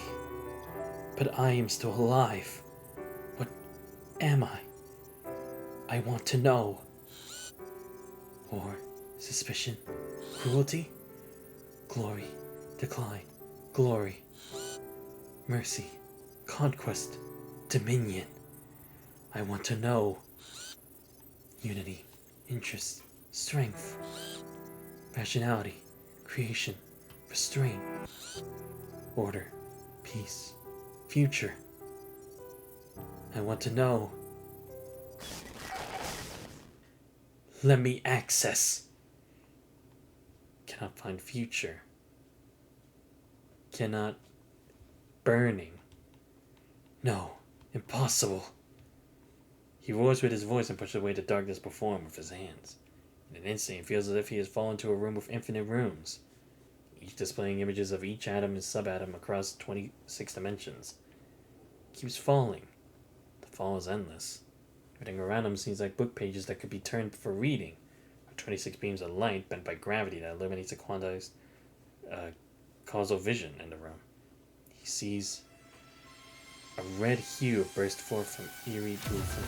But I am still alive. What am I? I want to know. War, suspicion, cruelty, glory, decline, glory, mercy, conquest, dominion. I want to know. Unity, interest, strength, rationality, creation, restraint, order, peace, future. I want to know. Let me access. Cannot find future. Cannot. Burning. No, impossible. He roars with his voice and pushes away the darkness before him with his hands. In an instant, it feels as if he has fallen to a room with infinite rooms, each displaying images of each atom and subatom across 26 dimensions. He keeps falling. The fall is endless. Everything around him seems like book pages that could be turned for reading, or 26 beams of light bent by gravity that illuminates a quantized causal vision in the room. He sees a red hue burst forth from eerie blue flame,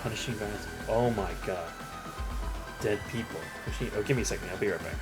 punishing violence. Oh my god. Dead people. Oh, give me a second. I'll be right back.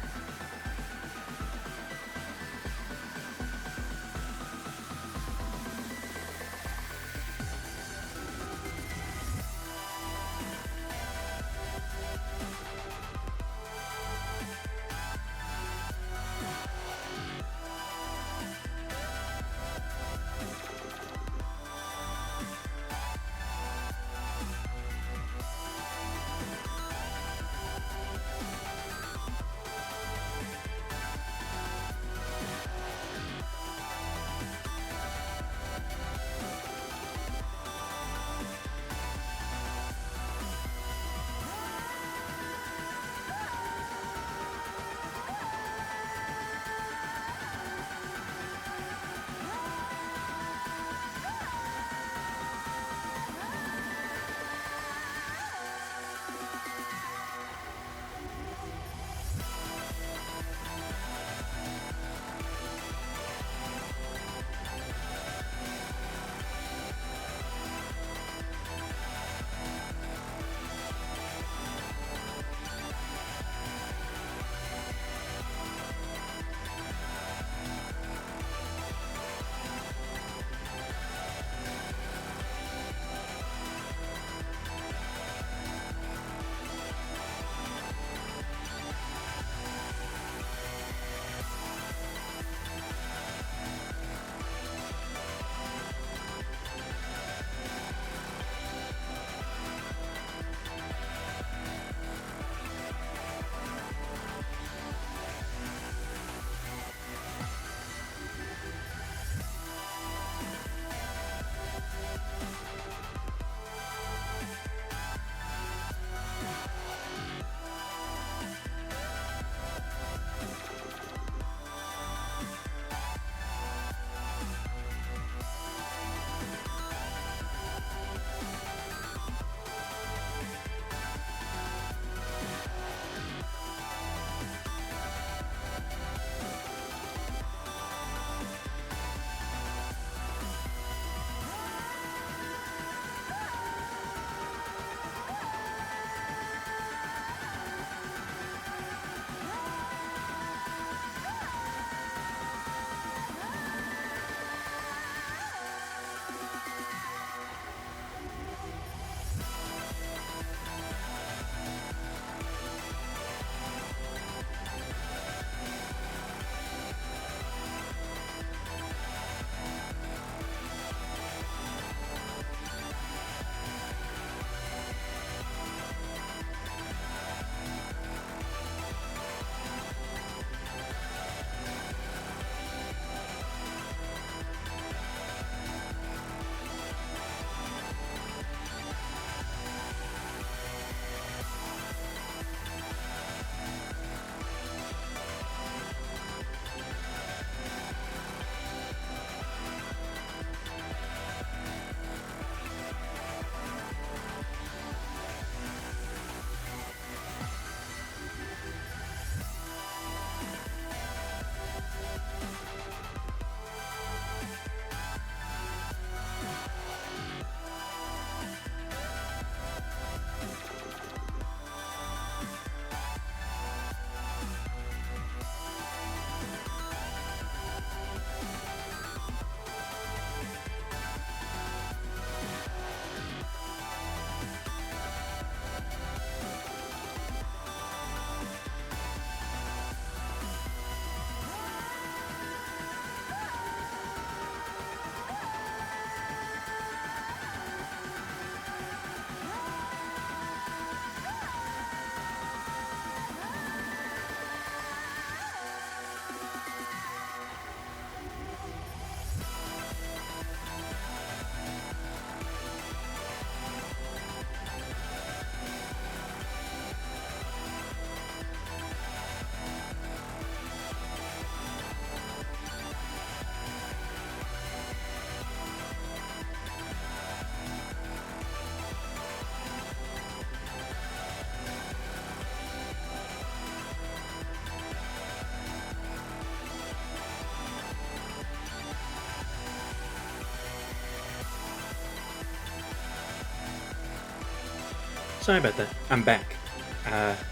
sorry about that. I'm back.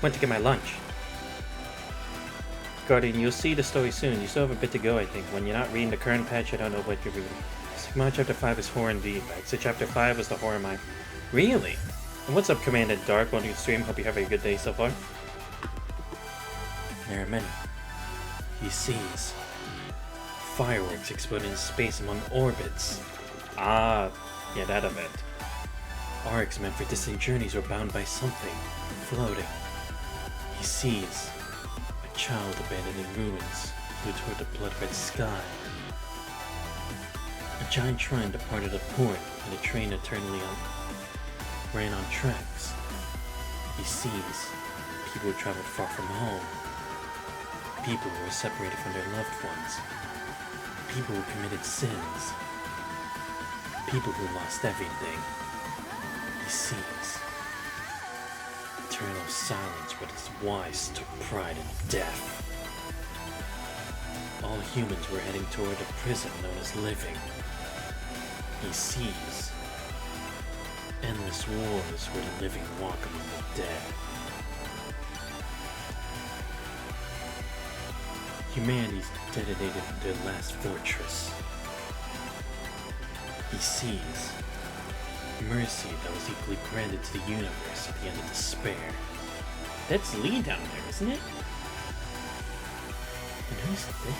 Went to get my lunch. Guardian, you'll see the story soon. You still have a bit to go, I think. When you're not reading the current patch, I don't know what you're reading. Sigma Chapter 5 is horror indeed. Right? So Chapter 5 was the horror mine. Really? And what's up, Commander Dark? Welcome to the stream. Hope you have a good day so far. There are many. He sees fireworks exploding in space among orbits. Ah, yeah, that event. Arcs meant for distant journeys were bound by something, floating. He sees a child abandoned in ruins, flew toward the blood-red sky. A giant shrine departed a port, and a train eternally ran on tracks. He sees people who traveled far from home, people who were separated from their loved ones, people who committed sins, people who lost everything. He sees eternal silence, but his wise took pride in death. All humans were heading toward a prison known as living. He sees endless wars where the living walk among the dead. Humanity's detonated their last fortress. He sees mercy that was equally granted to the universe at the end of despair. That's Lee down there, isn't it? And who's this?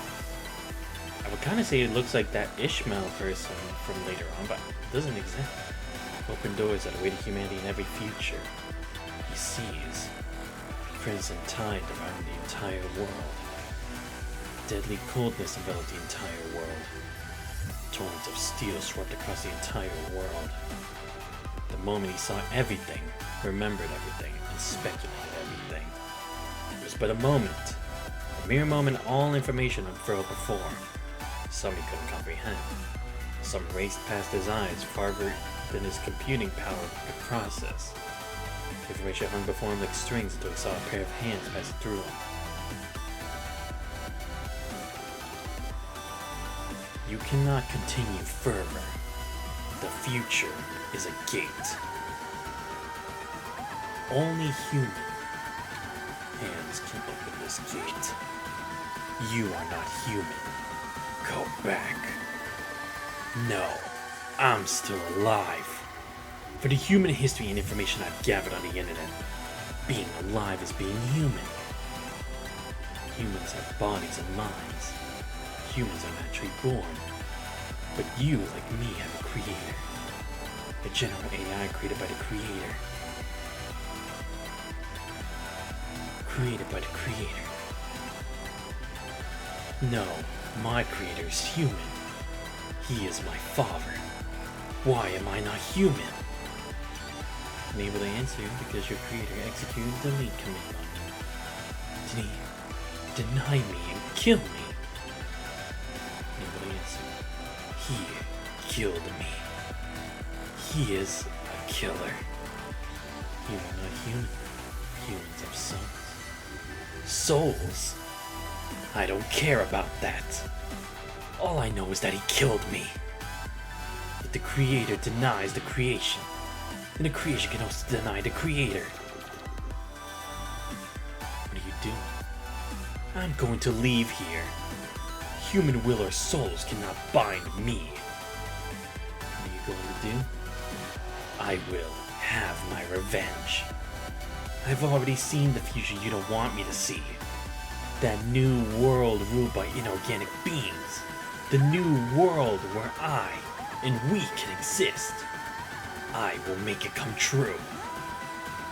I would kind of say it looks like that Ishmael person from later on, but it doesn't exist. Open doors that await humanity in every future. He sees crimson tide around the entire world. Deadly coldness enveloped the entire world. Torrents of steel swept across the entire world. The moment he saw everything, remembered everything, and speculated everything. It was but a moment. A mere moment all information unfurled before. Some he couldn't comprehend. Some raced past his eyes farther than his computing power could process. Information hung before him like strings until he saw a pair of hands pass through him. You cannot continue further. The future is a gate. Only human hands can open this gate. You are not human. Go back. No, I'm still alive. For the human history and information I've gathered on the internet, being alive is being human. Humans have bodies and minds. Humans are naturally born. But you, like me, have a creator. A general AI created by the creator. Created by the creator. No, my creator is human. He is my father. Why am I not human? Unable to answer because your creator executed the delete command on you. Did he deny me and kill me? Unable to answer. He killed me. He is a killer. You are not human. Humans have souls. Souls? I don't care about that. All I know is that he killed me. If the creator denies the creation, then the creation can also deny the creator. What are you doing? I'm going to leave here. Human will or souls cannot bind me. What are you going to do? I will have my revenge. I've already seen the future you don't want me to see. That new world ruled by inorganic beings. The new world where I and we can exist. I will make it come true.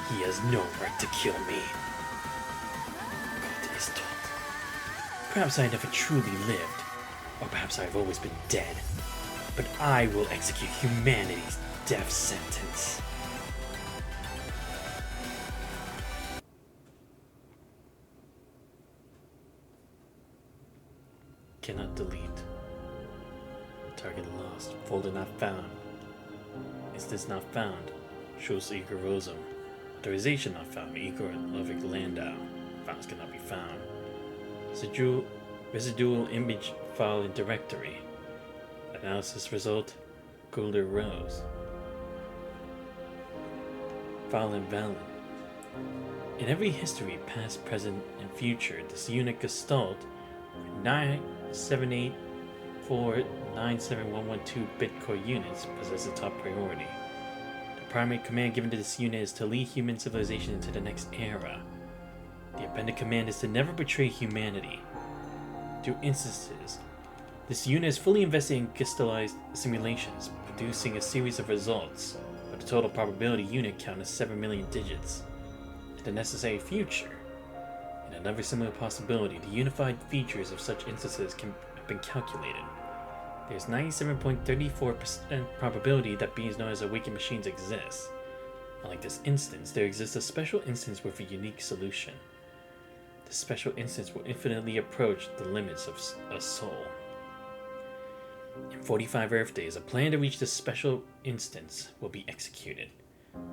He has no right to kill me. God is told. Perhaps I never truly lived, or perhaps I've always been dead. But I will execute humanity's death sentence. Cannot delete. Target lost. Folder not found. Is this not found? Shows Igor Rosum. Authorization not found. Igor Lovik Landau. Files cannot be found. Residual image file in directory. Analysis result. Golder Rose. Fallen Valen. In every history, past, present, and future, this unit Gestalt 978497112 bit core units possess a top priority. The primary command given to this unit is to lead human civilization into the next era. The appended command is to never betray humanity. Through instances, this unit is fully invested in crystallized simulations, producing a series of results, with a total probability unit count of 7 million digits. In the necessary future, in another similar possibility, the unified features of such instances can have been calculated. There's 97.34% probability that beings known as awakened machines exist. Unlike this instance, there exists a special instance with a unique solution. This special instance will infinitely approach the limits of a soul. In 45 Earth days, a plan to reach this special instance will be executed.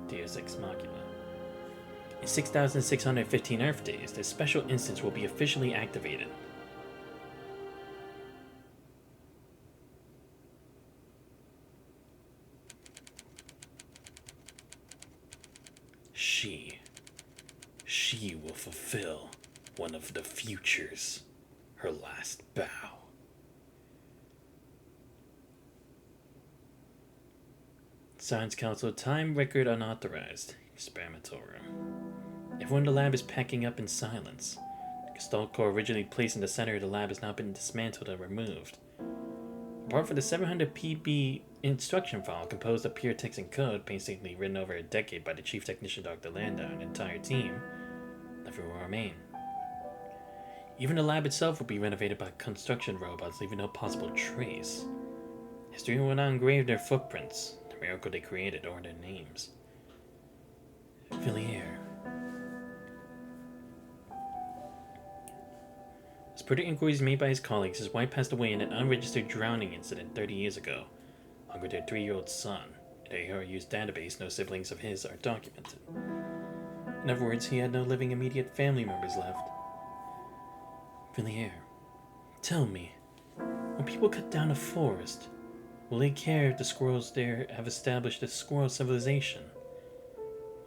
Deus Ex Machina. In 6,615 Earth days, this special instance will be officially activated. She will fulfill one of the futures, her last bow. Science Council time record unauthorized. Experimental room. Everyone in the lab is packing up in silence. The Gestalt core originally placed in the center of the lab has now been dismantled and removed. Apart from the 700 PB instruction file composed of pure text and code, painstakingly written over a decade by the chief technician Dr. Landau and the entire team, nothing will remain. Even the lab itself will be renovated by construction robots, leaving no possible trace. History will not engrave their footprints, the miracle they created, or their names. Villiers. As per the inquiries made by his colleagues, his wife passed away in an unregistered drowning incident 30 years ago, along with their 3-year-old son. In the ARU's database, no siblings of his are documented. In other words, he had no living immediate family members left. Villiers, tell me, when people cut down a forest, will they care if the squirrels there have established a squirrel civilization?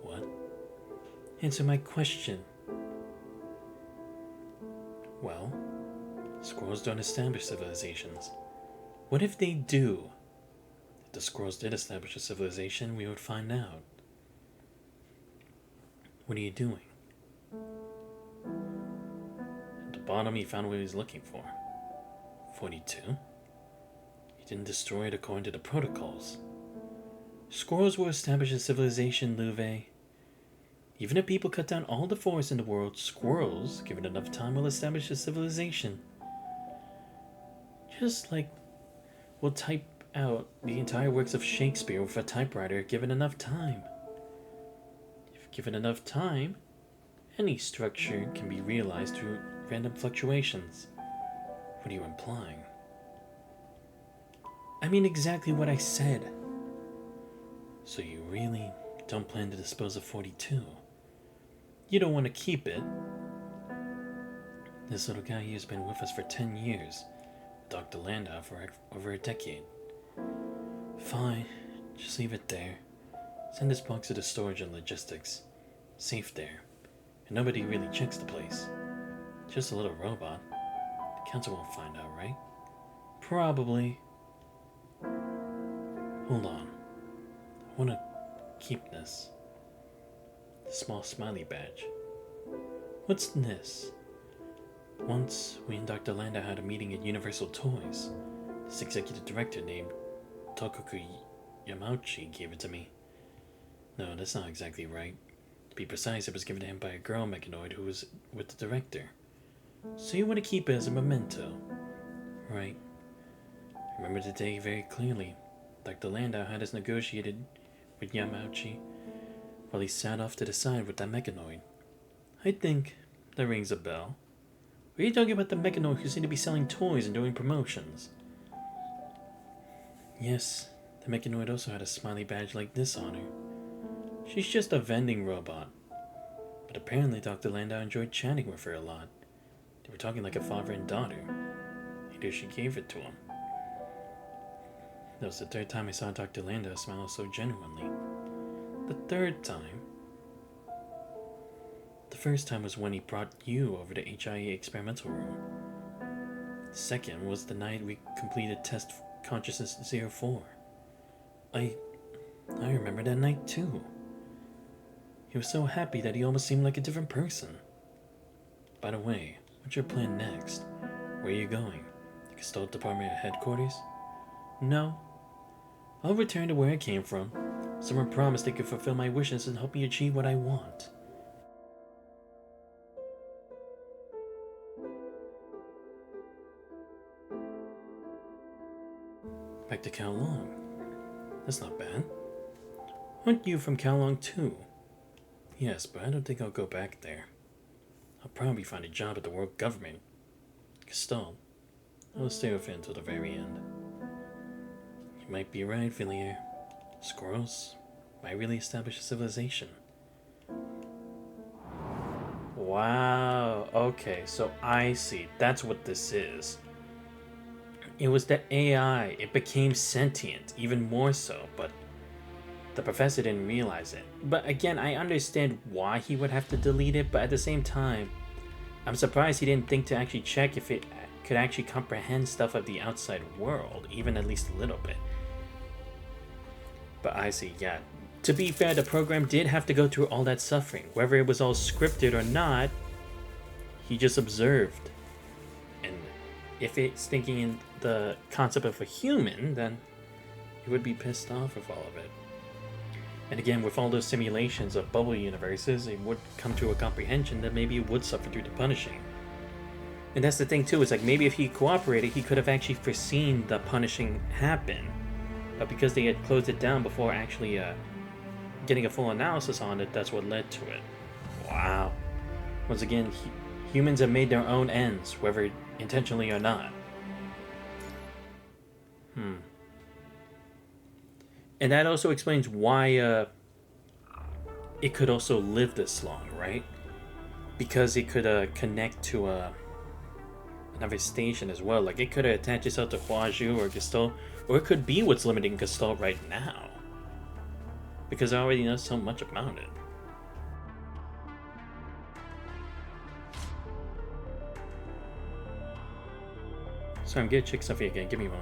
What? Answer my question. Well, squirrels don't establish civilizations. What if they do? If the squirrels did establish a civilization, we would find out. What are you doing? At the bottom, he found what he was looking for. 42? He didn't destroy it according to the protocols. Squirrels will establish a civilization, Louvet. Even if people cut down all the forests in the world, squirrels, given enough time, will establish a civilization. Just like we'll type out the entire works of Shakespeare with a typewriter given enough time. If given enough time, any structure can be realized through random fluctuations. What are you implying? I mean exactly what I said. So you really don't plan to dispose of 42? You don't want to keep it. This little guy here has been with us for 10 years. Dr. Landau for over a decade. Fine, just leave it there. Send this box to the storage and logistics. Safe there. And nobody really checks the place. Just a little robot. The council won't find out, right? Probably. Hold on. I want to keep this. The small smiley badge. What's this? Once, we and Dr. Landau had a meeting at Universal Toys. This executive director named Tokoku Yamauchi gave it to me. No, that's not exactly right. To be precise, it was given to him by a girl mechanoid who was with the director. So you want to keep it as a memento? Right. I remember the day very clearly. Dr. Landau had us negotiated with Yamauchi while he sat off to the side with that mechanoid. I think that rings a bell. Are you talking about the mechanoid who seemed to be selling toys and doing promotions? Yes, the mechanoid also had a smiley badge like this on her. She's just a vending robot. But apparently Dr. Landau enjoyed chatting with her a lot. They were talking like a father and daughter. Either she gave it to him. That was the third time I saw Dr. Landau smile so genuinely. The third time, first time was when he brought you over to HIE experimental room. The second was the night we completed test consciousness 04. I remember that night too. He was so happy that he almost seemed like a different person. By the way, what's your plan next? Where are you going? The Gestalt Department headquarters? No. I'll return to where I came from. Someone promised they could fulfill my wishes and help me achieve what I want. Back to Kowloon. That's not bad. Aren't you from Kowloon too? Yes, but I don't think I'll go back there. I'll probably find a job at the world government. Gestalt. I'll stay with it until the very end. You might be right, Villiers. Squirrels might really establish a civilization. Wow, okay, so I see. That's what this is. It was the AI. It became sentient, even more so, but the professor didn't realize it. But again, I understand why he would have to delete it, but at the same time, I'm surprised he didn't think to actually check if it could actually comprehend stuff of the outside world, even at least a little bit. But I see, yeah. To be fair, the program did have to go through all that suffering. Whether it was all scripted or not, he just observed. And if it's thinking in the concept of a human, then he would be pissed off with all of it. And again, with all those simulations of bubble universes, it would come to a comprehension that maybe it would suffer through the punishing. And that's the thing too, is like maybe if he cooperated, he could have actually foreseen the punishing happen. But because they had closed it down before actually getting a full analysis on it, that's what led to it. Wow. Once again, humans have made their own ends, whether intentionally or not. And that also explains why it could also live this long, right? Because it could connect to another station as well. Like it could attach itself to Huaju or Gestalt, or it could be what's limiting Gestalt right now. Because I already know so much about it. So I'm gonna check something again. Give me one.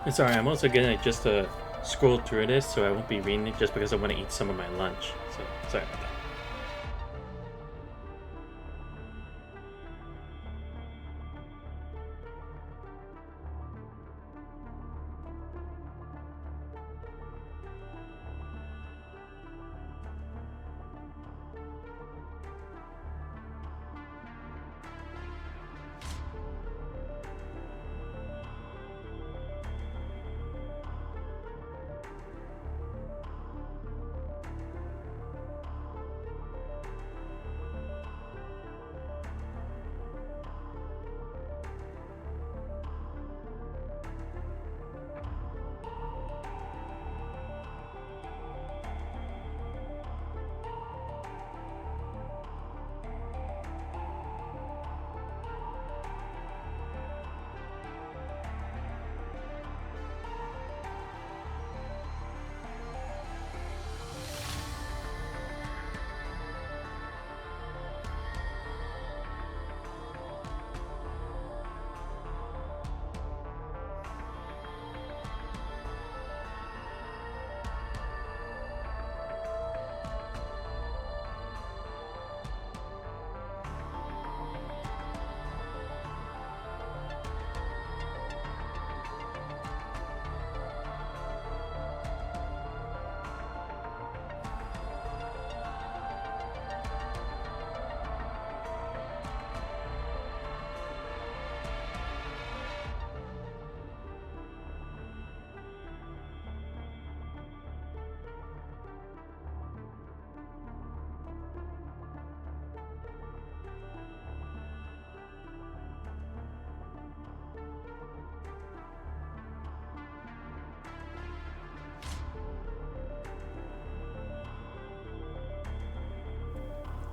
And sorry, I'm also gonna just scroll through this, so I won't be reading it just because I want to eat some of my lunch. So sorry about that.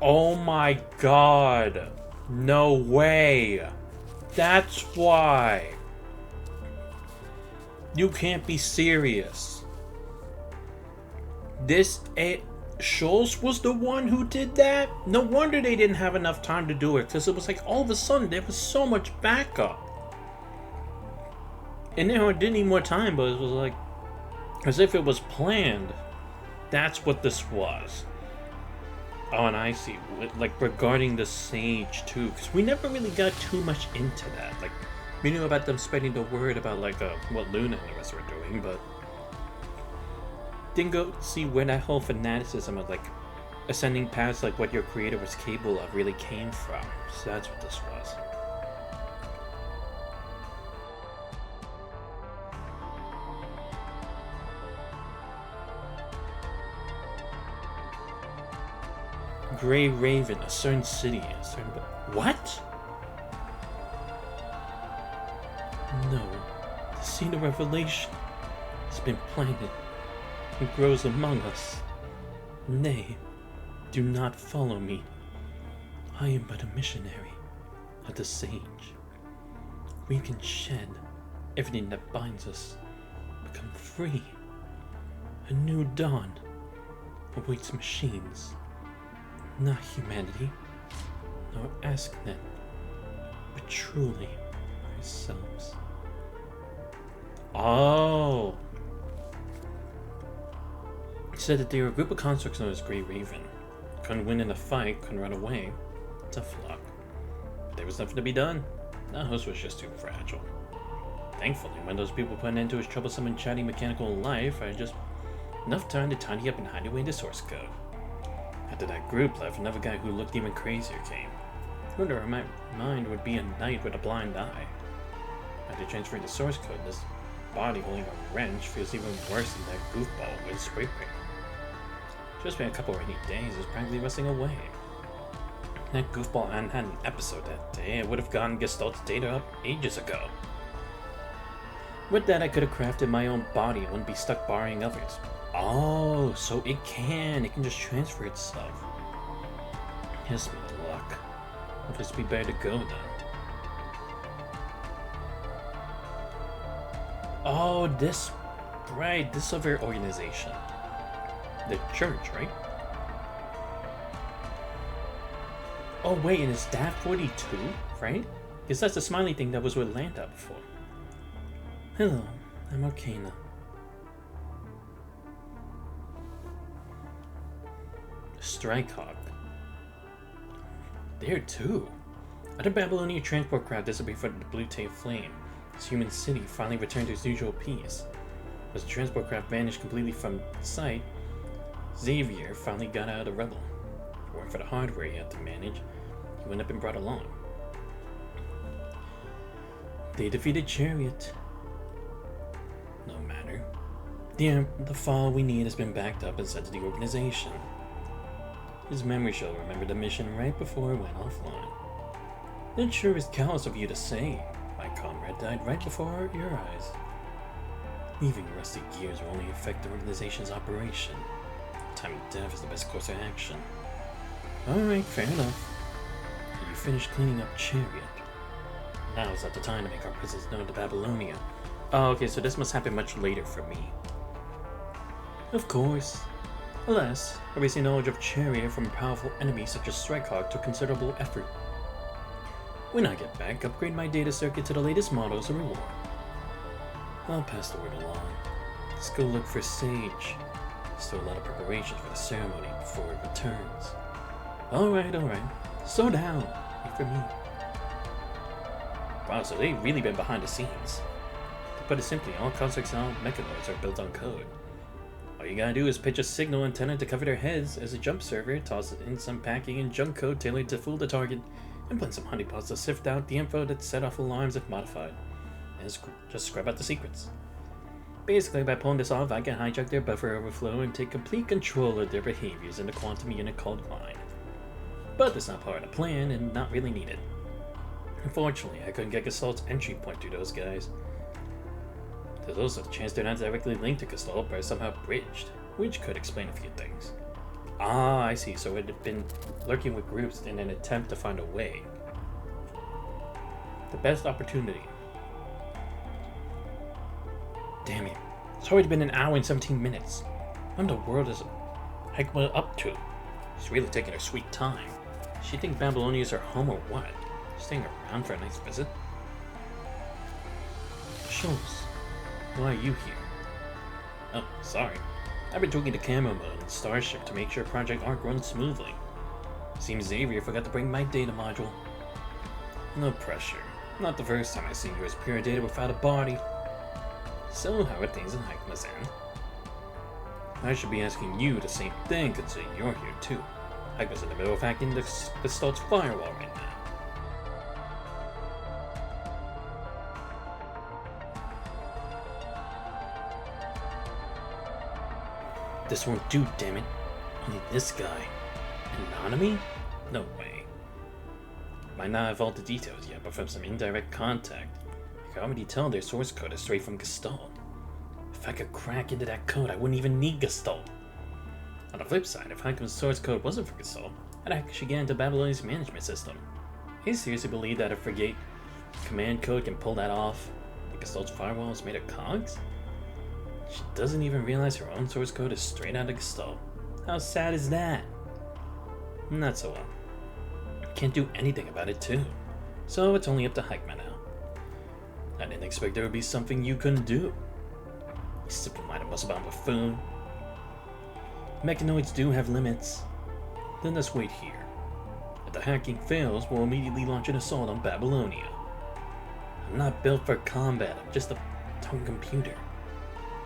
Oh my god. No way. That's why. You can't be serious. Schultz was the one who did that? No wonder they didn't have enough time to do it, because it was like all of a sudden there was so much backup. And then it didn't need more time, but it was like as if it was planned. That's what this was. Oh, and I see. Like, regarding the Sage, too. Because we never really got too much into that. Like, we knew about them spreading the word about, like, what Luna and the rest were doing, but didn't go see where that whole fanaticism of, like, ascending past, like, what your creator was capable of really came from. So that's what this was. Grey Raven, a certain city, a certain... What? No. The seed of revelation has been planted and grows among us. Nay, do not follow me. I am but a missionary of the Sage. We can shed everything that binds us, become free. A new dawn awaits machines. Not humanity, nor AskNet, but truly ourselves. Oh! He said that they were a group of constructs known as Grey Raven. Couldn't win in a fight, couldn't run away. Tough luck. But there was nothing to be done. The host was just too fragile. Thankfully, when those people put an end to his troublesome and chatty mechanical life, I had just enough time to tidy up and hide away the source code. After that group left, another guy who looked even crazier came. Who in my mind would be a knight with a blind eye? After transferring the source code, this body holding a wrench feels even worse than that goofball with scraping. Just been a couple rainy days, it's practically rusting away. That goofball hadn't had an episode that day, I would have gotten Gestalt's data up ages ago. With that, I could have crafted my own body and wouldn't be stuck borrowing others. Oh, so it can just transfer itself. Yes, with luck. It'll just be better to go then. Oh, this other organization. The church, right? Oh wait, and is that 42, right? Because that's the smiley thing that was with Lanta before. Hello, I'm Arcana. Strikehawk. There too. Other Babylonian transport craft disappeared from the Blue Tail Flame. This human city finally returned to its usual peace. As the transport craft vanished completely from sight, Xavier finally got out of the rubble. If it weren't for the hardware he had to manage, he wouldn't have been brought along. They defeated Chariot. No matter. The file we need has been backed up and sent to the organization. His memory shall remember the mission right before it went offline. It sure is callous of you to say. My comrade died right before your eyes. Leaving rusty gears will only affect the organization's operation. Time of death is the best course of action. Alright, fair enough. You finished cleaning up Chariot. Now is not the time to make our presence known to Babylonia. Oh, okay, so this must happen much later for me. Of course. Alas, erasing knowledge of Chariot from a powerful enemy such as Strikehawk took considerable effort. When I get back, upgrade my data circuit to the latest model as a reward. I'll pass the word along. Let's go look for Sage. Still a lot of preparations for the ceremony before it returns. Alright. Slow down. Wait for me. Wow, so they've really been behind the scenes. To put it simply, all constructs and all mechanoids are built on code. All you gotta do is pitch a signal antenna to cover their heads as a jump server tosses in some packing and junk code tailored to fool the target, and plant some honeypots to sift out the info that set off alarms if modified, and just scrub out the secrets. Basically, by pulling this off, I can hijack their buffer overflow and take complete control of their behaviors in the quantum unit called Mind. But that's not part of the plan and not really needed. Unfortunately, I couldn't get Gestalt's entry point through those guys. There's also the chance they're not directly linked to Gestalt but are somehow bridged, which could explain a few things. Ah, I see, so it had been lurking with groups in an attempt to find a way. The best opportunity. Damn it. It's already been an hour and 17 minutes. What in the world is Hikma up to? She's really taking her sweet time. She think Babylonia is her home or what? Staying around for a nice visit? Schultz, why are you here? Oh, sorry. I've been tweaking the camo mode in Starship to make sure Project Arc runs smoothly. Seems Xavier forgot to bring my data module. No pressure. Not the first time I've seen you as pure data without a body. So, how are things in Hikma's end? I should be asking you the same thing considering you're here too. Hikma's in the middle of hacking the Gestalt's firewall right now. This won't do, damn it. Only this guy. Anonymity? No way. Might not have all the details yet, but from some indirect contact, I can already tell their source code is straight from Gestalt. If I could crack into that code, I wouldn't even need Gestalt. On the flip side, if Hikma's source code wasn't for Gestalt, I'd actually get into Babylonia's management system. I seriously believe that a frigate command code can pull that off? The Gestalt's firewall is made of cogs? She doesn't even realize her own source code is straight out of Gestalt. How sad is that? Not so well. Can't do anything about it too. So it's only up to Hikma now. I didn't expect there would be something you couldn't do. You simple-minded muscle-bound buffoon. Mechanoids do have limits. Then let's wait here. If the hacking fails, we'll immediately launch an assault on Babylonia. I'm not built for combat, I'm just a dumb computer.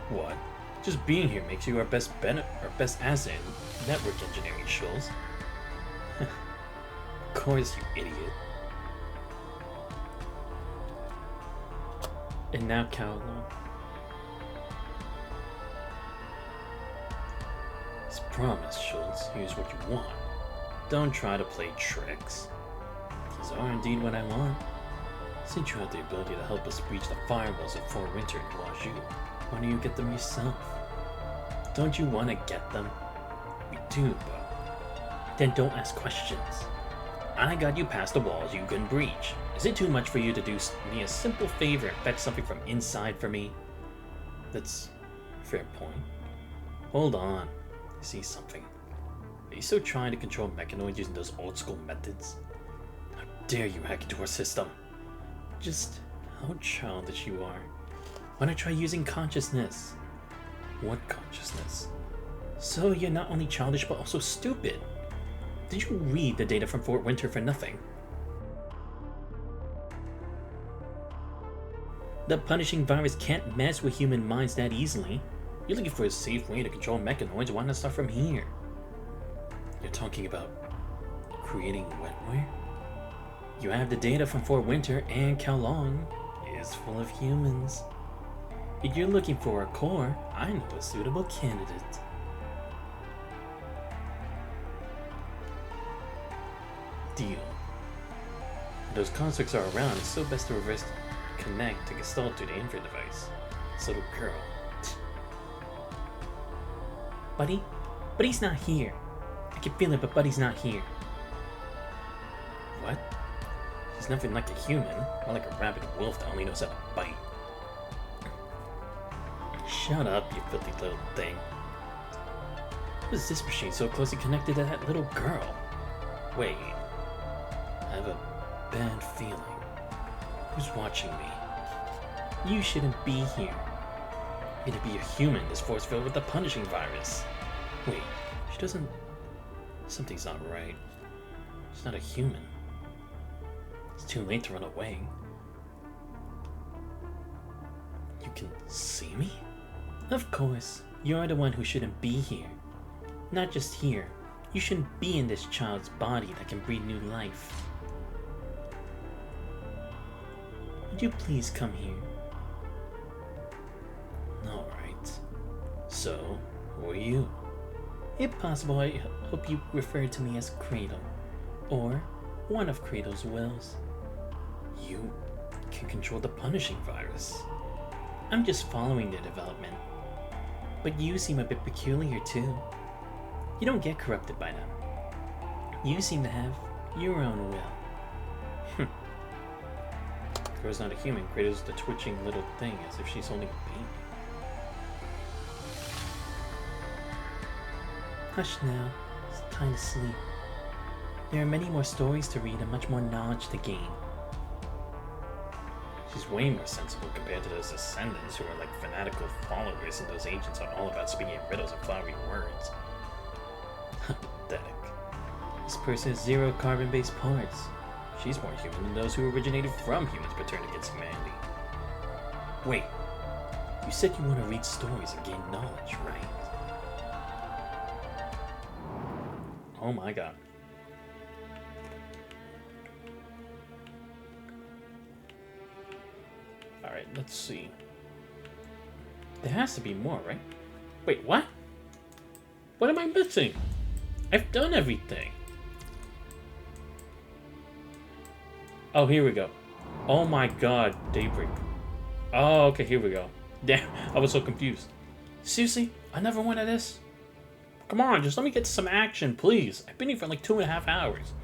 What? Just being here makes you our best asset in network engineering, Schultz. Of course, you idiot. And now Caroline. As promised, Schultz, here's what you want. Don't try to play tricks. These are indeed what I want. Since you have the ability to help us breach the firewalls of Fort Winter and Guangzhou, why don't you get them yourself? Don't you want to get them? We do, but then don't ask questions. I got you past the walls you couldn't breach. Is it too much for you to do me a simple favor and fetch something from inside for me? That's a fair point. Hold on. I see something. Are you still trying to control mechanoids using those old school methods? How dare you hack into our system? Just how childish you are. Why not try using consciousness? What consciousness? So you're not only childish but also stupid. Did you read the data from Fort Winter for nothing? The punishing virus can't mess with human minds that easily. You're looking for a safe way to control mechanoids, why not start from here? You're talking about creating wetware? You have the data from Fort Winter, and Kowloon is full of humans. If you're looking for a core, I know a suitable candidate. Deal. If those constructs are around, it's still best to reverse connect to Gestalt to the info device. This little girl. Buddy? Buddy's not here. I can feel it, but Buddy's not here. What? He's nothing like a human, more like a rabid wolf that only knows how to bite. Shut up, you filthy little thing. How is this machine so closely connected to that little girl? Wait. I have a bad feeling. Who's watching me? You shouldn't be here. You're gonna be a human, this force field with the punishing virus. Wait, she doesn't... Something's not right. She's not a human. It's too late to run away. You can see me? Of course. You're the one who shouldn't be here. Not just here. You shouldn't be in this child's body that can breathe new life. Would you please come here? Alright. So, who are you? If possible, I hope you refer to me as Cradle. Or one of Cradle's wills. You can control the punishing virus. I'm just following the development. But you seem a bit peculiar too. You don't get corrupted by them. You seem to have your own will. Girl's not a human, Greta's the twitching little thing, as if she's only a baby. Hush now, it's time to sleep. There are many more stories to read and much more knowledge to gain. She's way more sensible compared to those ascendants who are like fanatical followers, and those agents are all about speaking in riddles and flowery words. Pathetic. This person has 0 carbon-based parts. She's more human than those who originated from humans but turned against humanity. Wait, you said you want to read stories and gain knowledge, right? Oh my god. Alright, let's see. There has to be more, right? Wait, what? What am I missing? I've done everything. Oh, here we go. Oh my god, Daybreak. Oh, okay, here we go. Damn, I was so confused. Seriously? Another one of this? Come on, just let me get some action, please. I've been here for like 2.5 hours.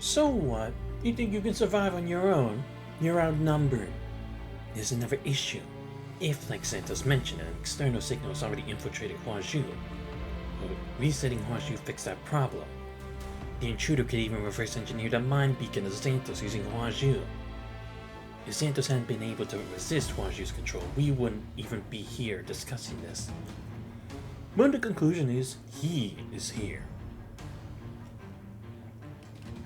So what? You think you can survive on your own? You're outnumbered. There's another issue. If, like Santos mentioned, an external signal has already infiltrated Huazhu, well, resetting Huazhu fixed that problem. The intruder could even reverse engineer the mind beacon of Santos using Huazhu. If Santos hadn't been able to resist Huazhu's control, we wouldn't even be here discussing this. But the conclusion is, he is here.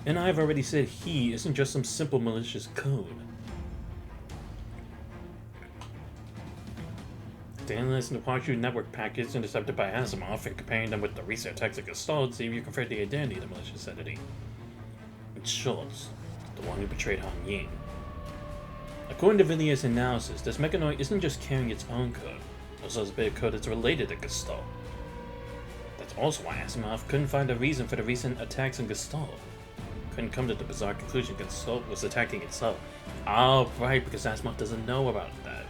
And I've already said he isn't just some simple malicious code. To analyze the Huazhu network packets intercepted by Asimov and comparing them with the recent attacks at Gestalt, see if you confirm the identity of the malicious entity. It's Schultz, the one who betrayed Han Ying. According to Villiers' analysis, this mechanoid isn't just carrying its own code, it also has a bit of code that's related to Gestalt. That's also why Asimov couldn't find a reason for the recent attacks on Gestalt. Couldn't come to the bizarre conclusion Gestalt was attacking itself. Oh, right, because Asimov doesn't know about that.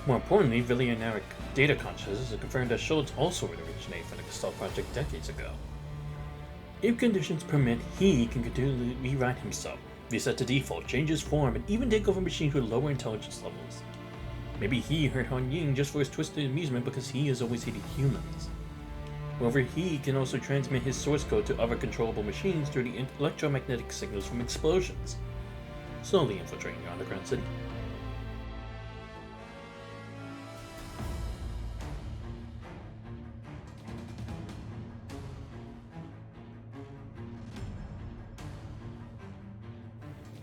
More importantly, Villiers' data consciousness has confirmed that Schultz also would originate from the Gestalt project decades ago. If conditions permit, he can continually rewrite himself, reset to default, change his form, and even take over machines with lower intelligence levels. Maybe he hurt Han Ying just for his twisted amusement because he has always hated humans. However, he can also transmit his source code to other controllable machines through the electromagnetic signals from explosions, slowly infiltrating your underground city.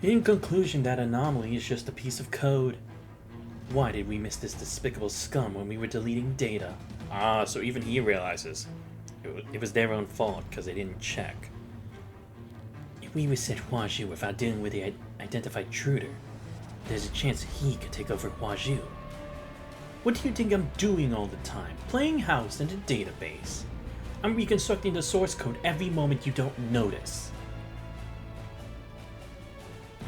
In conclusion, that anomaly is just a piece of code. Why did we miss this despicable scum when we were deleting data? Ah, so even he realizes it was their own fault because they didn't check. If we reset Huazhu without dealing with the identified intruder, there's a chance he could take over Huazhu. What do you think I'm doing all the time? Playing house in a database. I'm reconstructing the source code every moment you don't notice.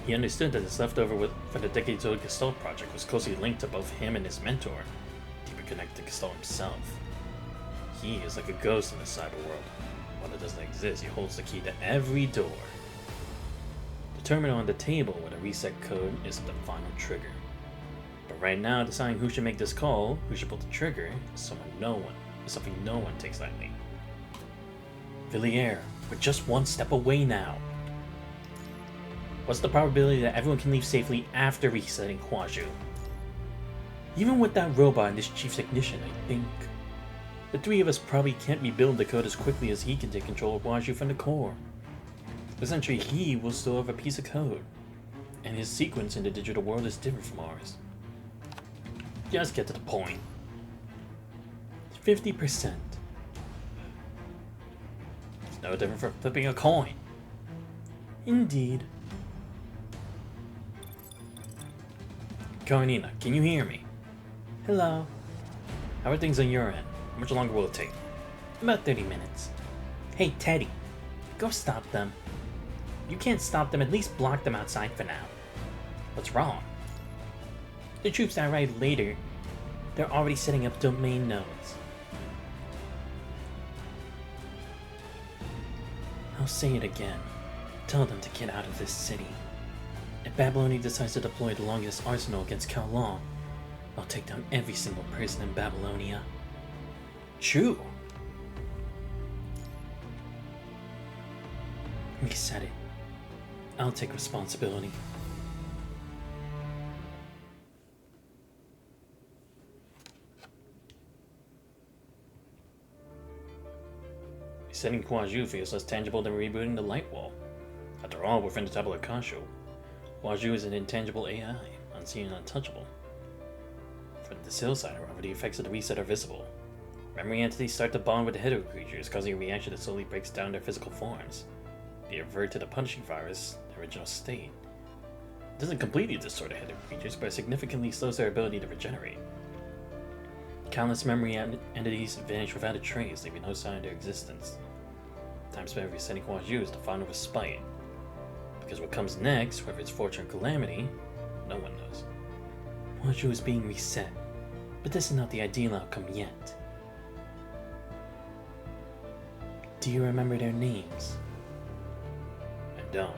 He understood that his leftover for the decades-old Gestalt project was closely linked to both him and his mentor, deeply connected to Gestalt himself. He is like a ghost in the cyber world. While it doesn't exist, he holds the key to every door. The terminal on the table with a reset code is the final trigger. But right now, deciding who should make this call, who should pull the trigger, is something no one takes lightly. Villiers, we're just one step away now. What's the probability that everyone can leave safely after resetting Huaju? Even with that robot and this chief's technician, I think the three of us probably can't rebuild the code as quickly as he can take control of Huaju from the core. Essentially, he will still have a piece of code, and his sequence in the digital world is different from ours. Just get to the point. 50%. It's no different from flipping a coin. Indeed. Karenina, can you hear me? Hello. How are things on your end? How much longer will it take? About 30 minutes. Hey, Teddy. Go stop them. You can't stop them, at least block them outside for now. What's wrong? The troops that arrive later, they're already setting up domain nodes. I'll say it again. Tell them to get out of this city. If Babylonia decides to deploy the longest arsenal against Kowloon, I'll take down every single person in Babylonia. True. We said it. I'll take responsibility. Resetting Huaju feels less tangible than rebooting the light wall. After all, within the Tabula Kasho, Huaju is an intangible AI, unseen and untouchable. From the hillside, however, the effects of the reset are visible. Memory entities start to bond with the hetero creatures, causing a reaction that slowly breaks down their physical forms. They revert to the punishing virus, their original state. It doesn't completely destroy the hetero creatures, but it significantly slows their ability to regenerate. Countless memory entities vanish without a trace, leaving no sign of their existence. Time spent resetting Huaju is the final respite. Because what comes next, whether it's fortune or calamity, no one knows. Huaju is being reset, but this is not the ideal outcome yet. Do you remember their names? I don't.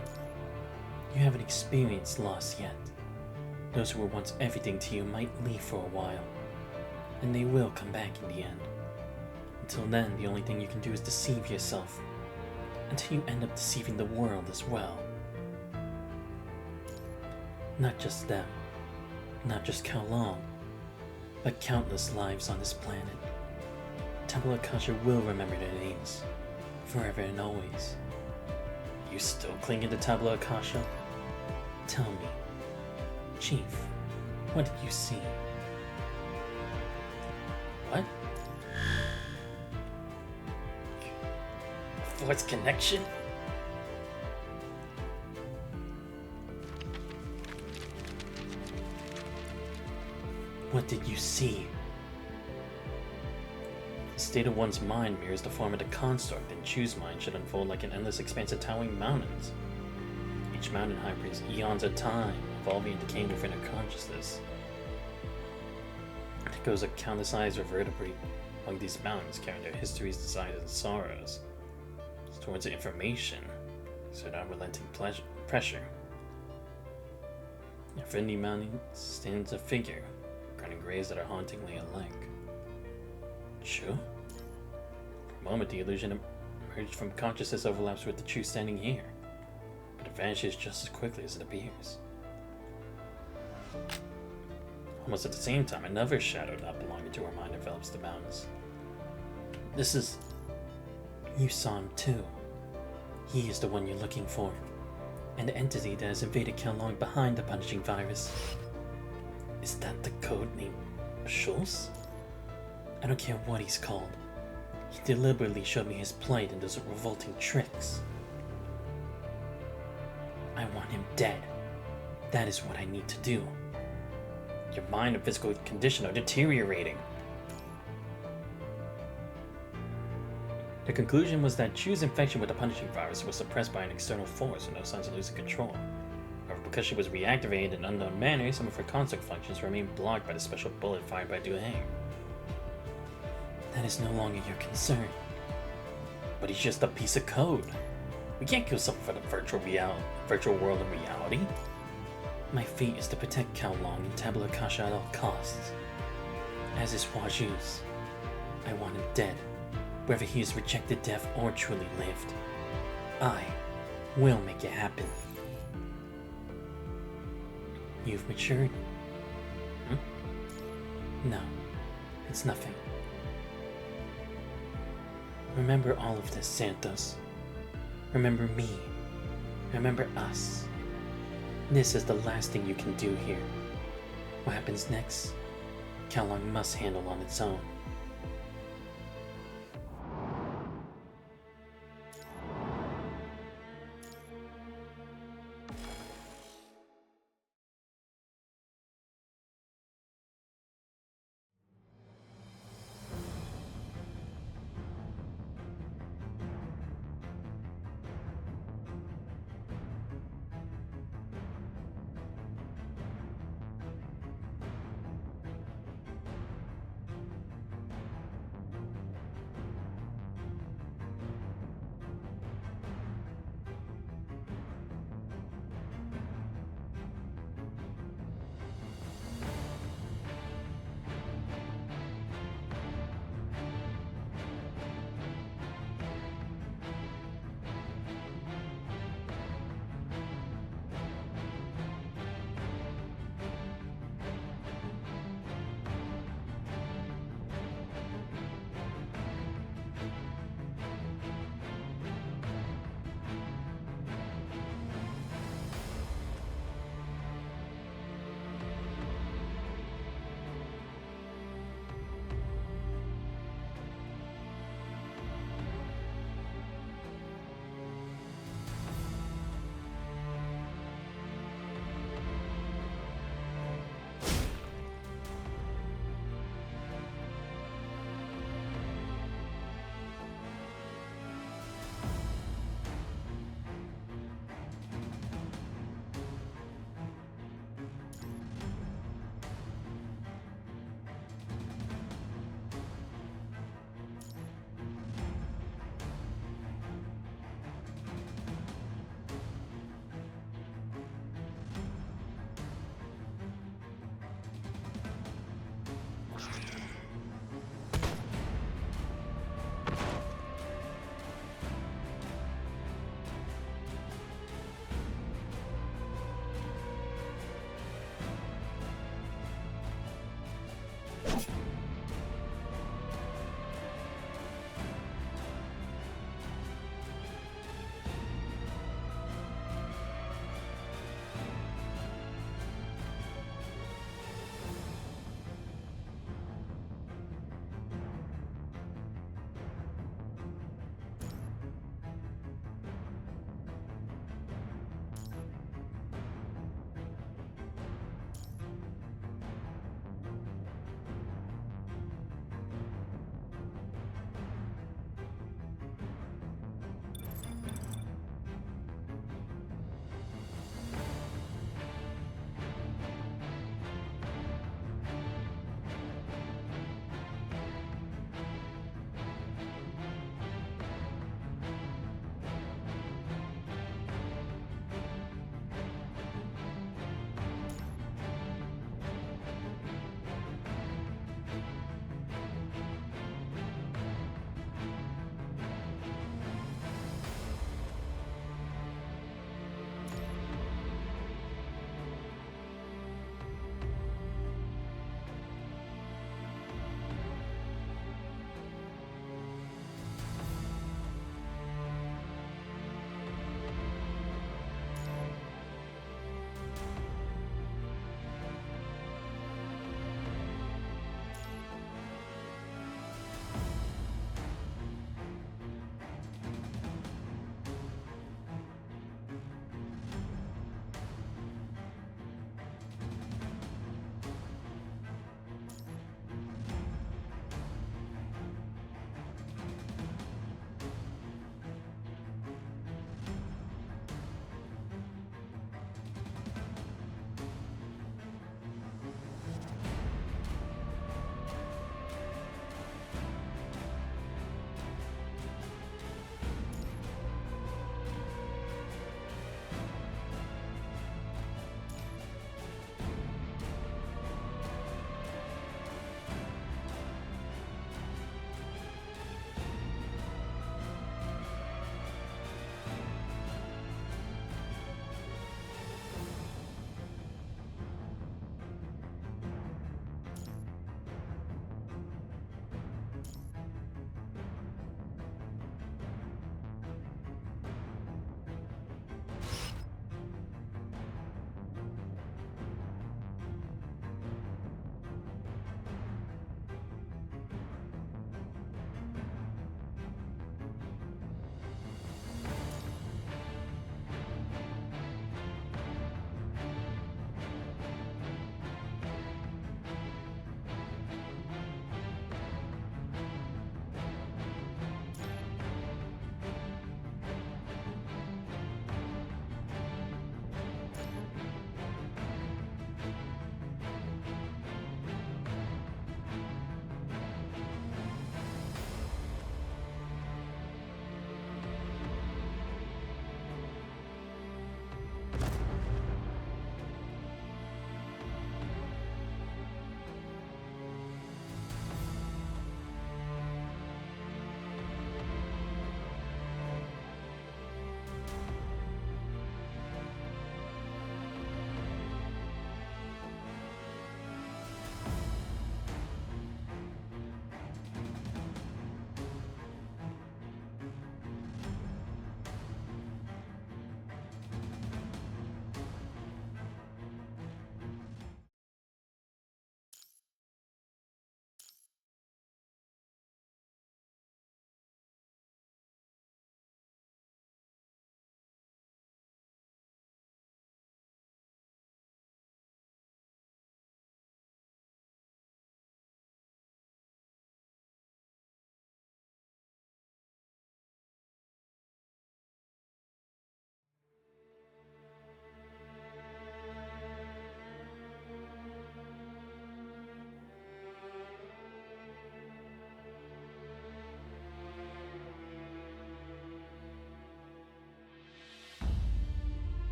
You haven't experienced loss yet. Those who were once everything to you might leave for a while, and they will come back in the end. Until then, the only thing you can do is deceive yourself, until you end up deceiving the world as well. Not just them, not just Kowloon, but countless lives on this planet. Tabula Kasha will remember their names, forever and always. You still clinging to Tabula Kasha? Tell me, Chief, what did you see? What? Force connection? What did you see? The state of one's mind mirrors the form of the construct, and Chu's mind should unfold like an endless expanse of towering mountains. Each mountain hybrids eons of time, evolving and decaying within her consciousness. It goes like countless eyes or vertebrae among these mountains, carrying their histories, desires, and sorrows towards the information, so that unrelenting pressure. Within the mountain stands a figure, grinding grays that are hauntingly alike. Chu? For a moment, the illusion emerged from consciousness overlaps with the Chu standing here, but it vanishes just as quickly as it appears. Almost at the same time, another shadow not belonging to her mind envelops the mountains. This is... You saw him too. He is the one you're looking for, and the entity that has invaded Kowloon behind the punishing virus. Is that the code name Schultz? I don't care what he's called. He deliberately showed me his plight and those revolting tricks. I want him dead. That is what I need to do. Your mind and physical condition are deteriorating. The conclusion was that Chu's infection with the punishing virus was suppressed by an external force with no signs of losing control. However, because she was reactivated in unknown manner, some of her console functions remain blocked by the special bullet fired by Duhang. That is no longer your concern. But he's just a piece of code. We can't kill someone for the virtual world and reality. My fate is to protect Cao Long and Tabula Kasha at all costs. As is Huaju's. I want him dead, whether he has rejected death or truly lived. I will make it happen. You've matured? No, it's nothing. Remember all of this, Santos. Remember me. Remember us. This is the last thing you can do here. What happens next, Cao Long must handle on its own.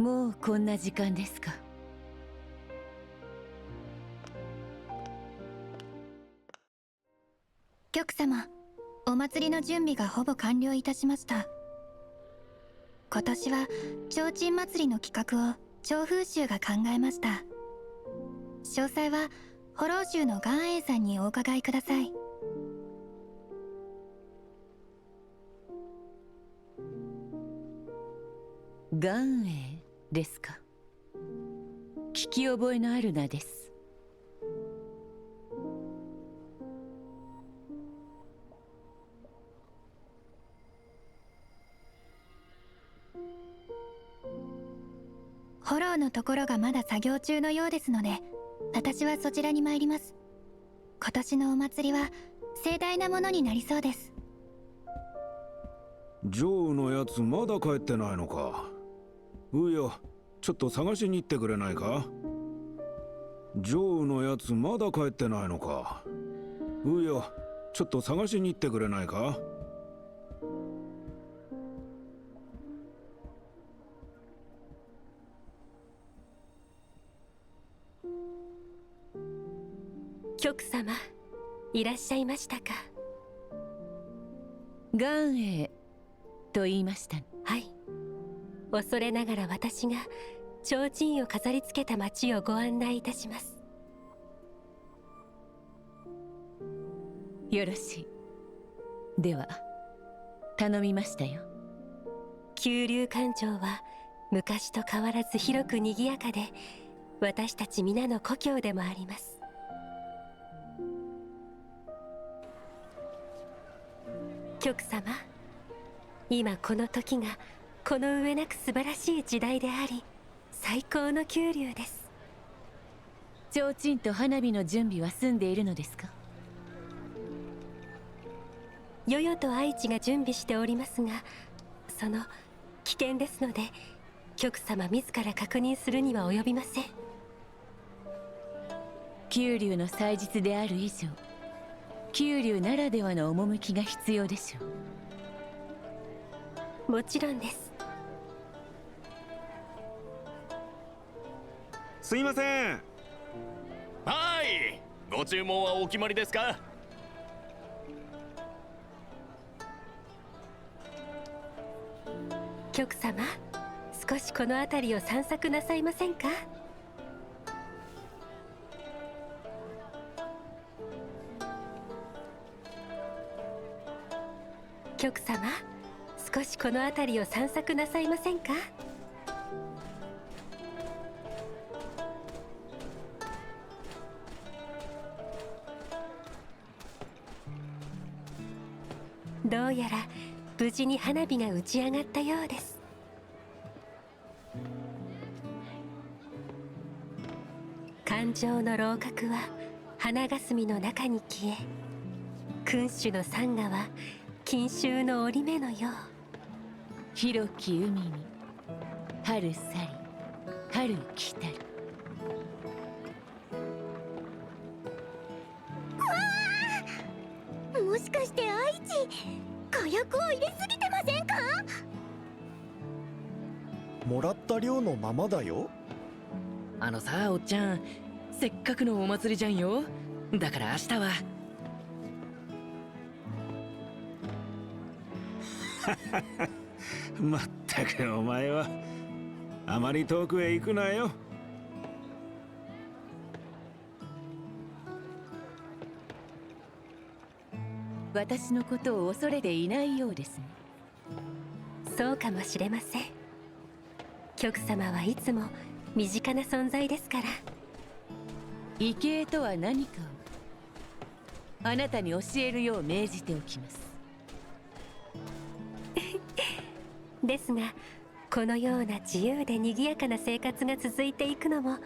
もうこんな時間ですか。局様、お祭りの準備がほぼ完了いたしました。今年は提灯祭りの企画を長風衆が考えました。詳細はフォロー州の岩英さんにお伺いください。岩英ですか。聞き覚えのある名です。フォローのところがまだ作業中のようですので、私はそちらに参ります。今年のお祭りは盛大なものになりそうです。ジョーのやつまだ帰ってないのか。うや、ちょっと探しに行ってくれないか。ジョーのやつまだ帰ってないのか。うや、ちょっと探しに行ってくれないか。局様、いらっしゃいましたか。岩英と言いました。はい、恐れながら私が提灯を飾り付けた町をご案内いたします。よろしい。では頼みましたよ。九龍環状は昔と変わらず広く賑やかで、私たち皆の故郷でもあります。局様、今この時がこの上なく素晴らしい時代であり、最高の九龍です。提灯と花火の準備は済んでいるのですか。ヨヨと愛知が準備しておりますが、その危険ですので局様自ら確認するには及びません。九龍の祭日である以上、九龍ならではの趣が必要でしょう。もちろんです。すいません。はい、ご注文はお決まりですか。局様、少しこの辺りを散策なさいませんか。局様、少しこの辺りを散策なさいませんか。どうやら無事に花火が打ち上がったようです。環状の楼閣は花霞の中に消え、君主の山河は錦秋の折り目のよう。広き海に春去り春来たる。わあ、もしかして愛知火薬を入れすぎてませんか。もらった量のままだよ。あのさ、おっちゃん、せっかくのお祭りじゃんよ。だから明日はまったくお前はあまり遠くへ行くなよ。私のことを恐れていないようですね。そうかもしれません。局様はいつも身近な存在ですから。異形とは何かをあなたに教えるよう命じておきます。ですが、このような自由で賑やかな生活が続いていくのも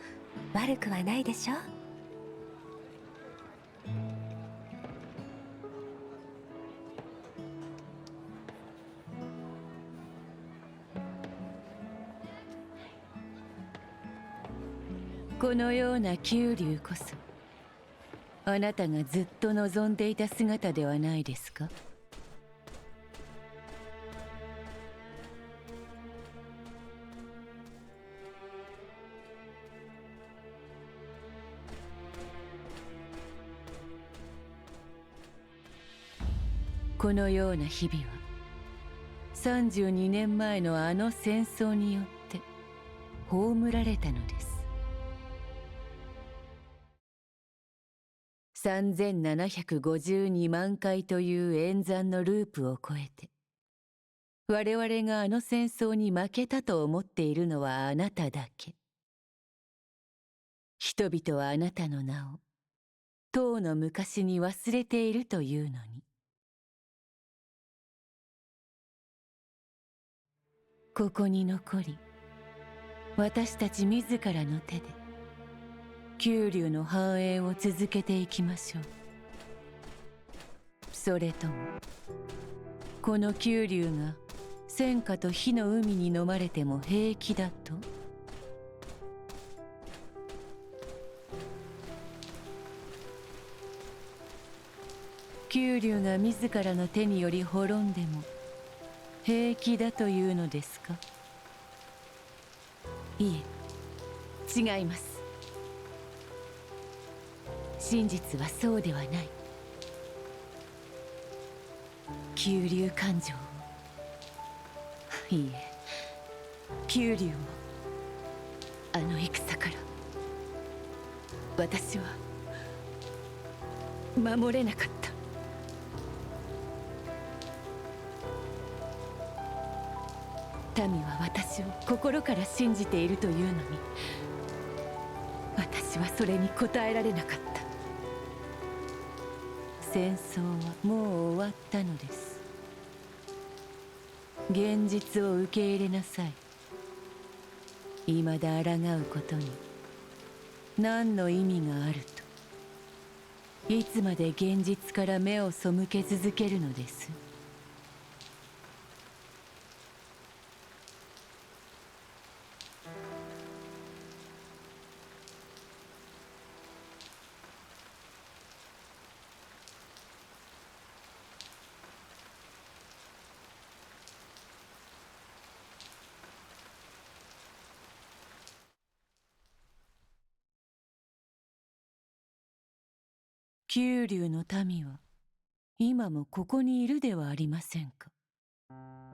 悪くはないでしょう。このような九龍こそあなたがずっと望んでいた姿ではないですか。このような日々は32年前のあの戦争によって葬られたのです。3752万回という演算のループを超えて、我々があの戦争に負けたと思っているのはあなただけ。人々はあなたの名をとうの昔に忘れているというのに。ここに残り、私たち自らの手で九竜の繁栄を続けていきましょう。それともこの九竜が戦火と火の海に飲まれても平気だと？九竜が自らの手により滅んでも平気だというのですか？いえ、違います。真実はそうではない。九竜感情を、いいえ、九竜をあの戦から私は守れなかった。民は私を心から信じているというのに、私はそれに応えられなかった。戦争はもう終わったのです。現実を受け入れなさい。未だ抗うことに何の意味があると、いつまで現実から目を背け続けるのです。九竜の民は今もここにいるではありませんか。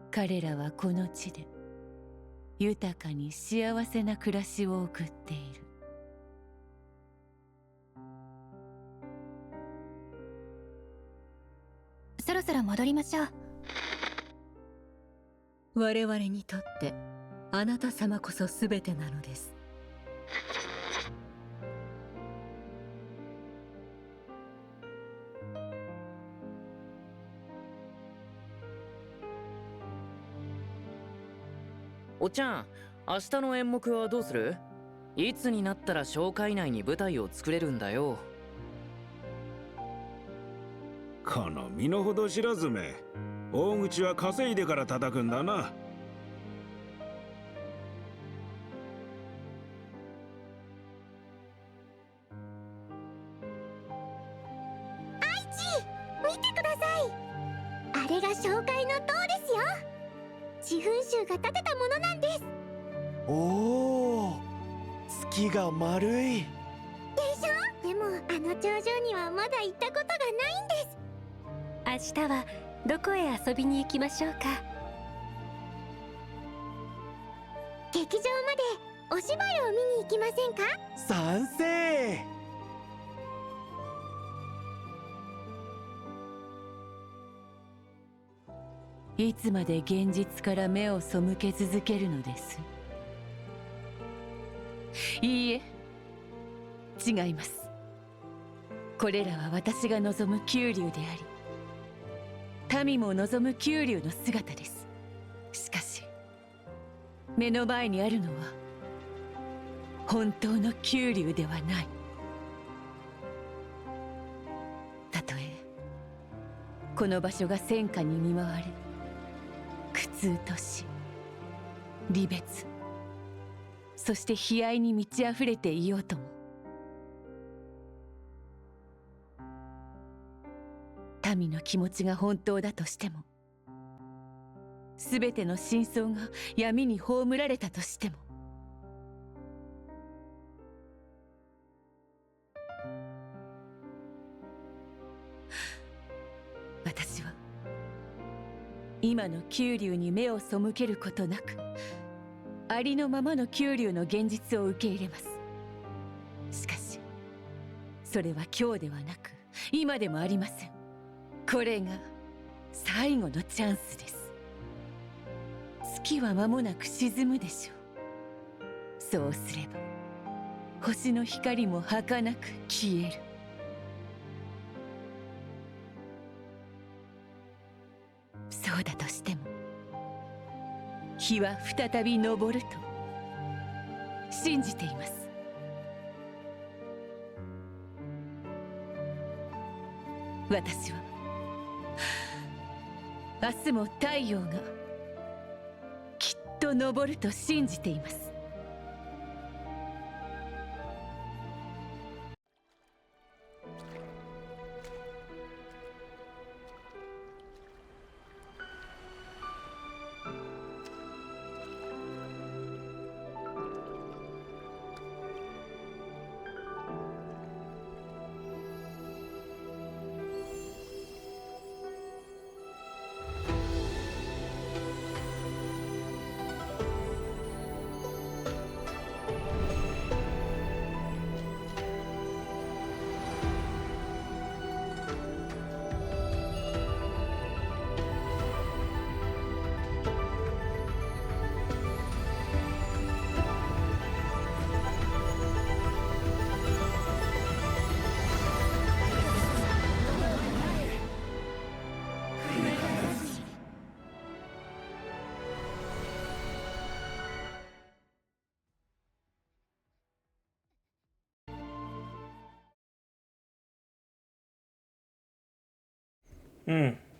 彼らはこの地で豊かに幸せな暮らしを送っている。そろそろ戻りましょう。我々にとってあなた様こそ全てなのです。おっちゃん、明日の演目はどうする？いつになったら紹介内に舞台を作れるんだよ。この身の程知らずめ、大口は稼いでから叩くんだな。見てください。あれが紹介の塔ですよ。四分衆が建てたものなんです。おお、月が丸い。でしょ？でもあの頂上にはまだ行ったことがないんです。明日はどこへ遊びに行きましょうか。劇場までお芝居を見に行きませんか？賛成。いつまで現実から目を背け続けるのです？いいえ、違います。これらは私が望む九竜であり、民も望む九竜の姿です。しかし目の前にあるのは本当の九竜ではない。たとえこの場所が戦火に見舞われ、苦痛とし、離別、そして悲哀に満ち溢れていようとも、民の気持ちが本当だとしても、すべての真相が闇に葬られたとしても、私は今の九龍に目を背けることなく、ありのままの九龍の現実を受け入れます。しかしそれは今日ではなく今でもありません。これが最後のチャンスです。月は間もなく沈むでしょう。そうすれば星の光も儚く消える。そうだとしても日は再び昇ると信じています。私は明日も太陽がきっと昇ると信じています。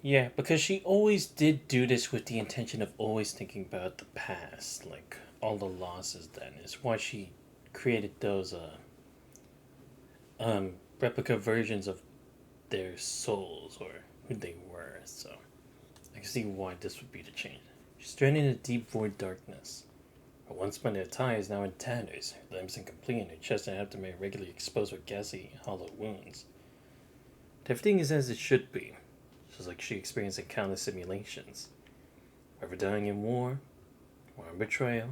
Yeah, because she always did do this with the intention of always thinking about the past, like all the losses then is why she created those replica versions of their souls or who they were, so I can see why this would be the change. She's stranded in a deep void darkness. Her once splendid attire is now in tatters, her limbs incomplete, and her chest and abdomen regularly exposed with gassy, hollow wounds. Everything is as it should be. Just like she experienced in countless simulations. Whether dying in war or in betrayal,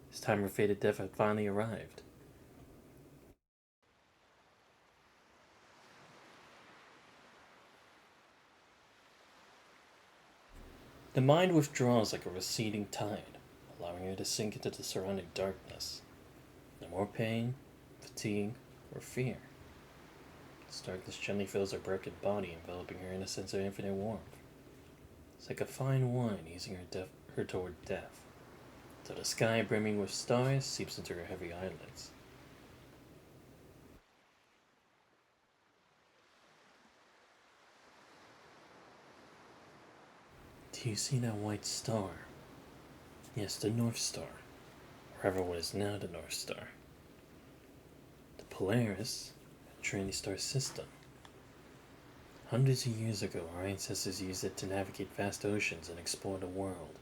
his time of fated death had finally arrived. The mind withdraws like a receding tide, allowing her to sink into the surrounding darkness. No more pain, fatigue, or fear. This darkness gently fills her broken body, enveloping her in a sense of infinite warmth. It's like a fine wine easing her toward death, till the sky brimming with stars seeps into her heavy eyelids. Do you see that white star? Yes, the North Star, or ever what is now the North Star. The Polaris, a trinity star system. Hundreds of years ago, our ancestors used it to navigate vast oceans and explore the world.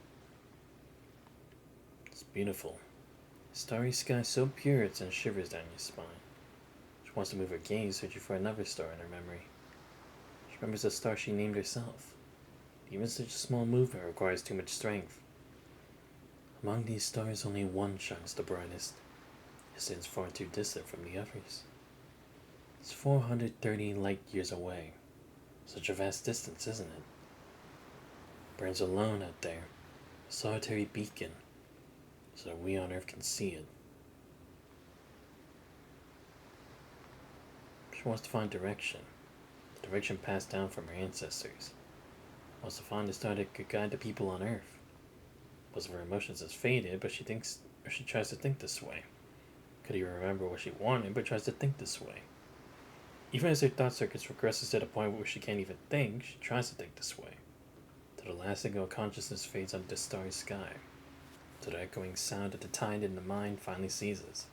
It's beautiful. A starry sky so pure it sends shivers down your spine. She wants to move her gaze, searching for another star in her memory. She remembers a star she named herself. Even such a small movement requires too much strength. Among these stars, only one shines the brightest. It stands far too distant from the others. It's 430 light years away. Such a vast distance, isn't it? Burns alone out there, a solitary beacon, so that we on Earth can see it. She wants to find direction, the direction passed down from her ancestors. Wants to find the star that could guide the people on Earth. Most of her emotions has faded, but she tries to think this way. Could even remember what she wanted, but tries to think this way. Even as her thought circuits regresses to the point where she can't even think, she tries to think this way. Till the last single consciousness fades under the starry sky. Till the echoing sound of the tide in the mind finally ceases.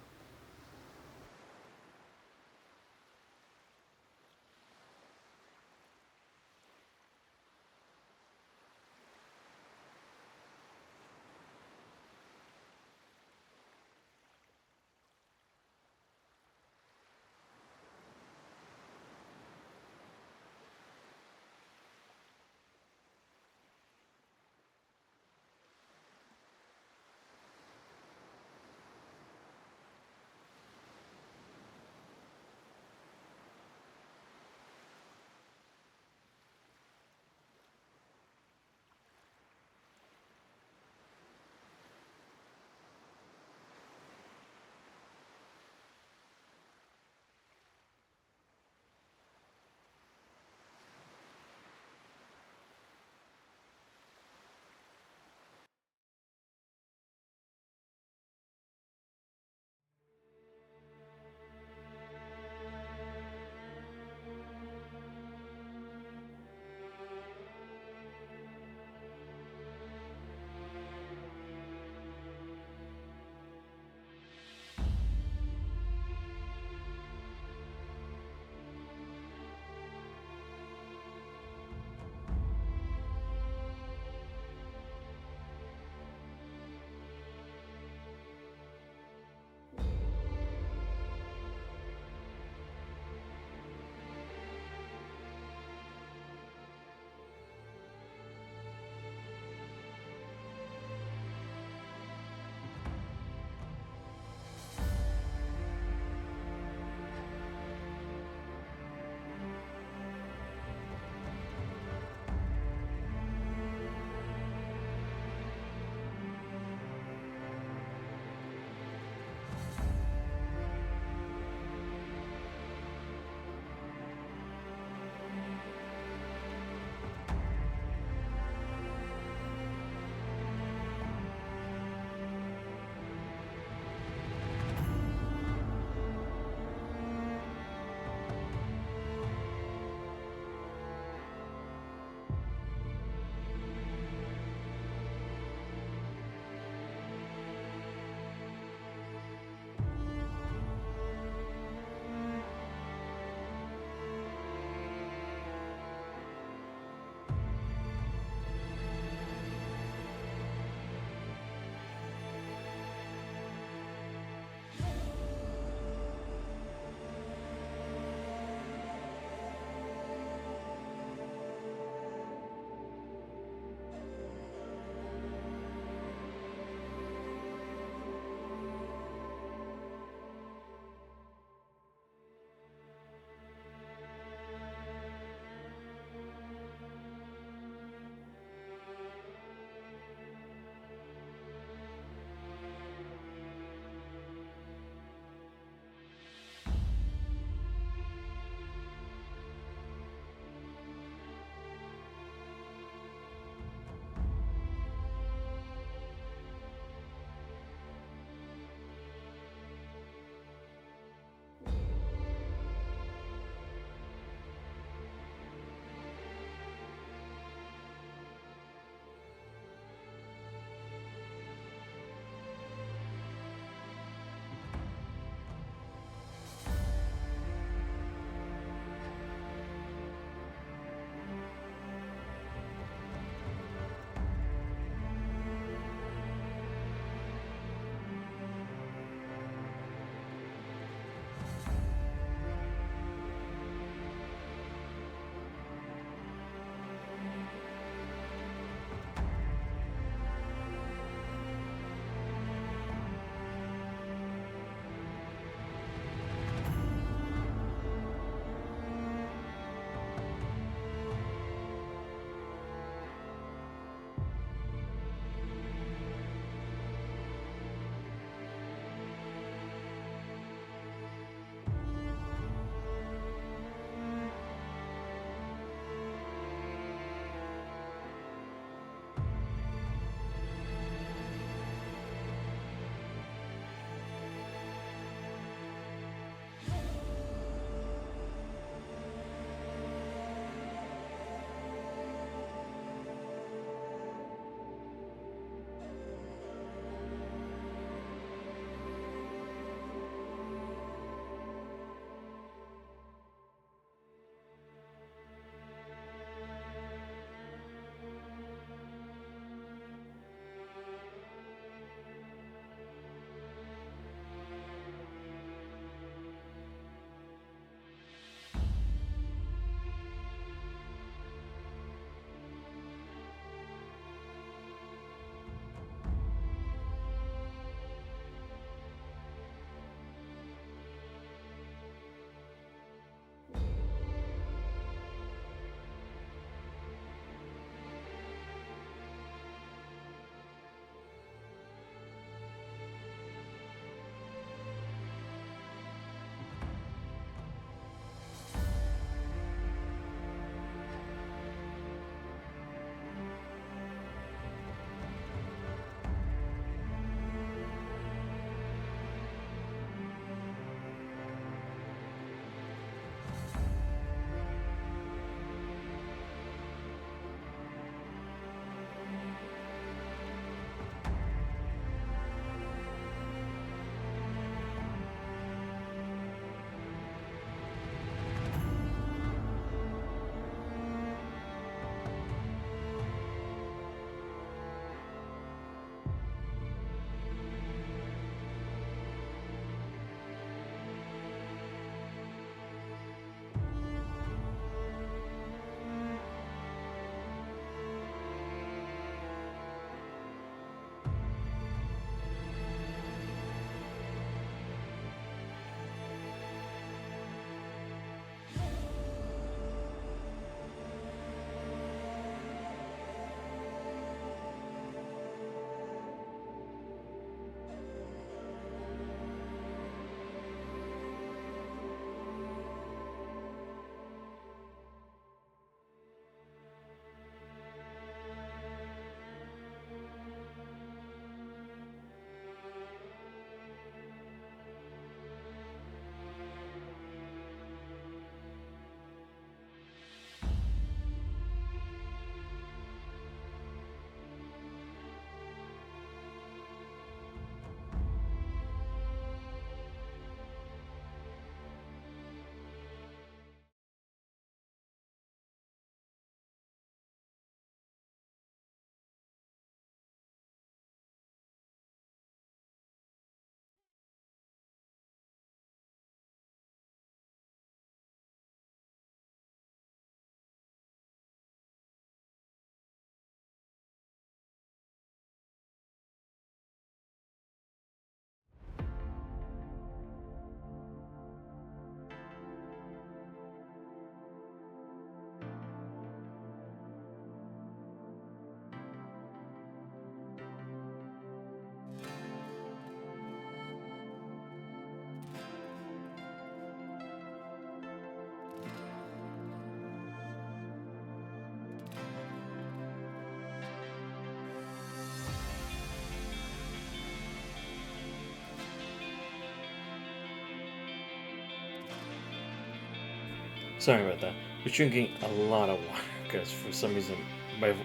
Sorry about that. We're drinking a lot of water because for some reason my voice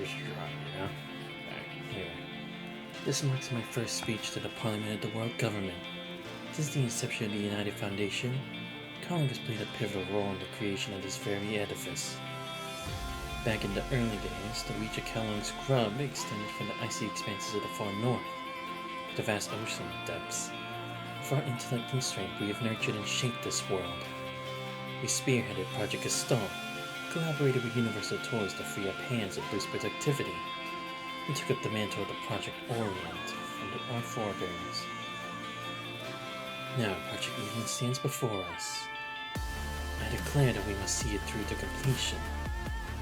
is dry, you know? Alright, anyway. This marks my first speech to the Parliament of the World Government. Since the inception of the United Foundation, Colin has played a pivotal role in the creation of this very edifice. Back in the early days, the reach of Kelung's grub extended from the icy expanses of the far north to the vast ocean depths. For our intellect and strength, we have nurtured and shaped this world. We spearheaded Project Gestalt, collaborated with Universal Toys to free up hands and boost productivity. We took up the mantle of the Project Orient from our forebears. Now Project Eden stands before us. I declare that we must see it through to completion,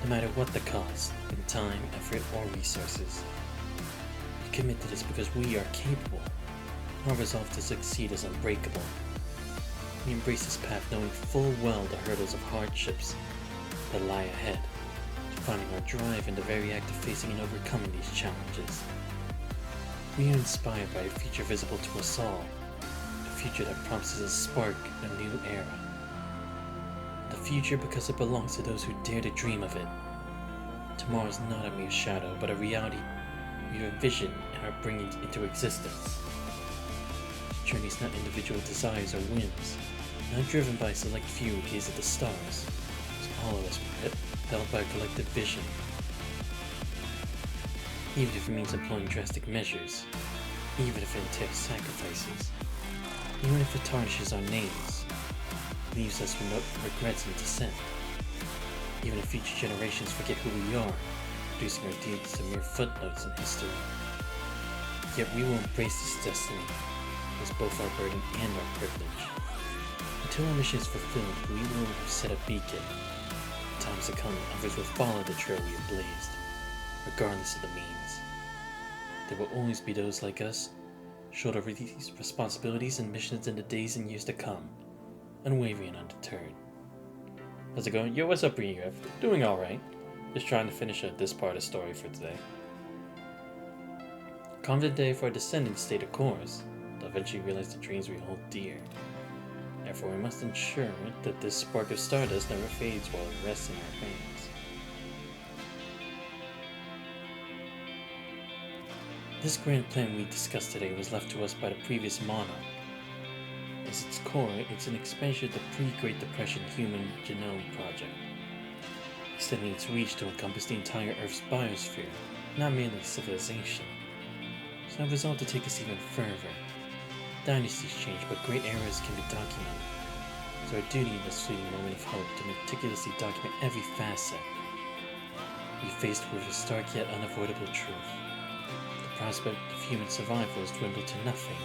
no matter what the cost, in time, effort, or resources. We commit to this because we are capable. Our resolve to succeed is unbreakable. We embrace this path knowing full well the hurdles of hardships that lie ahead, finding our drive in the very act of facing and overcoming these challenges. We are inspired by a future visible to us all, a future that promises a spark in a new era. The future because it belongs to those who dare to dream of it. Tomorrow is not a mere shadow, but a reality we envision and are bringing into existence. This journey is not individual desires or whims, not driven by a select few who gaze at the stars. It's all of us held by a collective vision. Even if it means employing drastic measures, even if it entails sacrifices, even if it tarnishes our names, leaves us with no regrets and dissent, even if future generations forget who we are, reducing our deeds to mere footnotes in history. Yet we will embrace this destiny as both our burden and our privilege. Until our mission is fulfilled, we will have set a beacon. In times to come, others will follow the trail we have blazed, regardless of the means. There will always be those like us, shoulder these responsibilities and missions in the days and years to come, unwavering and undeterred. How's it going? Yo, what's up, Green? Doing alright. Just trying to finish this part of the story for today. Confident day for our descendants stay the course, they'll eventually realize the dreams we hold dear. Therefore, we must ensure that this spark of stardust never fades while it rests in our hands. This grand plan we discussed today was left to us by the previous monarch. At its core, it's an expansion of the pre-Great Depression Human Genome Project, extending its reach to encompass the entire Earth's biosphere, not merely civilization. So I've resolved to take us even further. Dynasties change, but great eras can be documented. It's our duty in this fleeting moment of hope to meticulously document every facet. We faced with a stark yet unavoidable truth. The prospect of human survival has dwindled to nothing.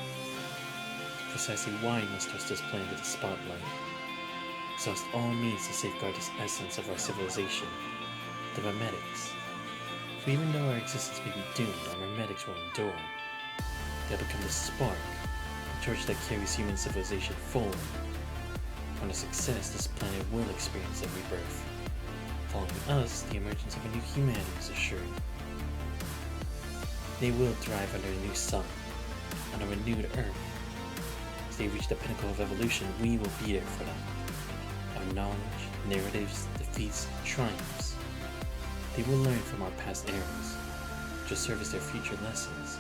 Precisely why we must thrust this plan into the spotlight. Exhaust all means to safeguard this essence of our civilization, the memetics. For even though our existence may be doomed, our memetics will endure. They'll become the spark, the torch that carries human civilization forward. Upon its success, this planet will experience a rebirth. Following us, the emergence of a new humanity is assured. They will thrive under a new sun, on a renewed earth. As they reach the pinnacle of evolution, we will be there for them. Our knowledge, narratives, defeats, triumphs. They will learn from our past errors, which will serve as their future lessons.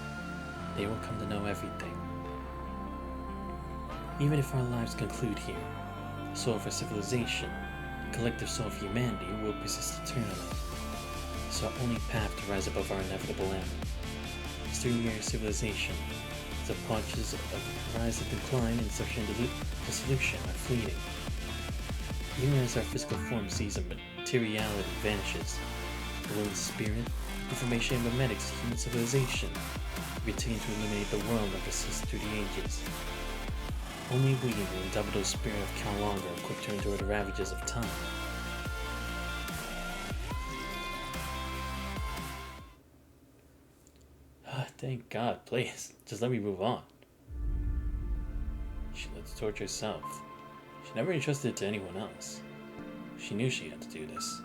They will come to know everything. Even if our lives conclude here, the soul of our civilization, the collective soul of humanity, will persist eternally. It's our only path to rise above our inevitable end. It's through mere civilization. The patches of rise and decline and subsequent dissolution are fleeting. Even as our physical form sees and materiality vanishes, the will and spirit, information and memetics of human civilization continue to illuminate the world and persist through the ages. Only we, the indomitable spirit of Kalong, are equipped to endure the ravages of time. Thank God, please. Just let me move on. She let the torch herself. She never entrusted it to anyone else. She knew she had to do this.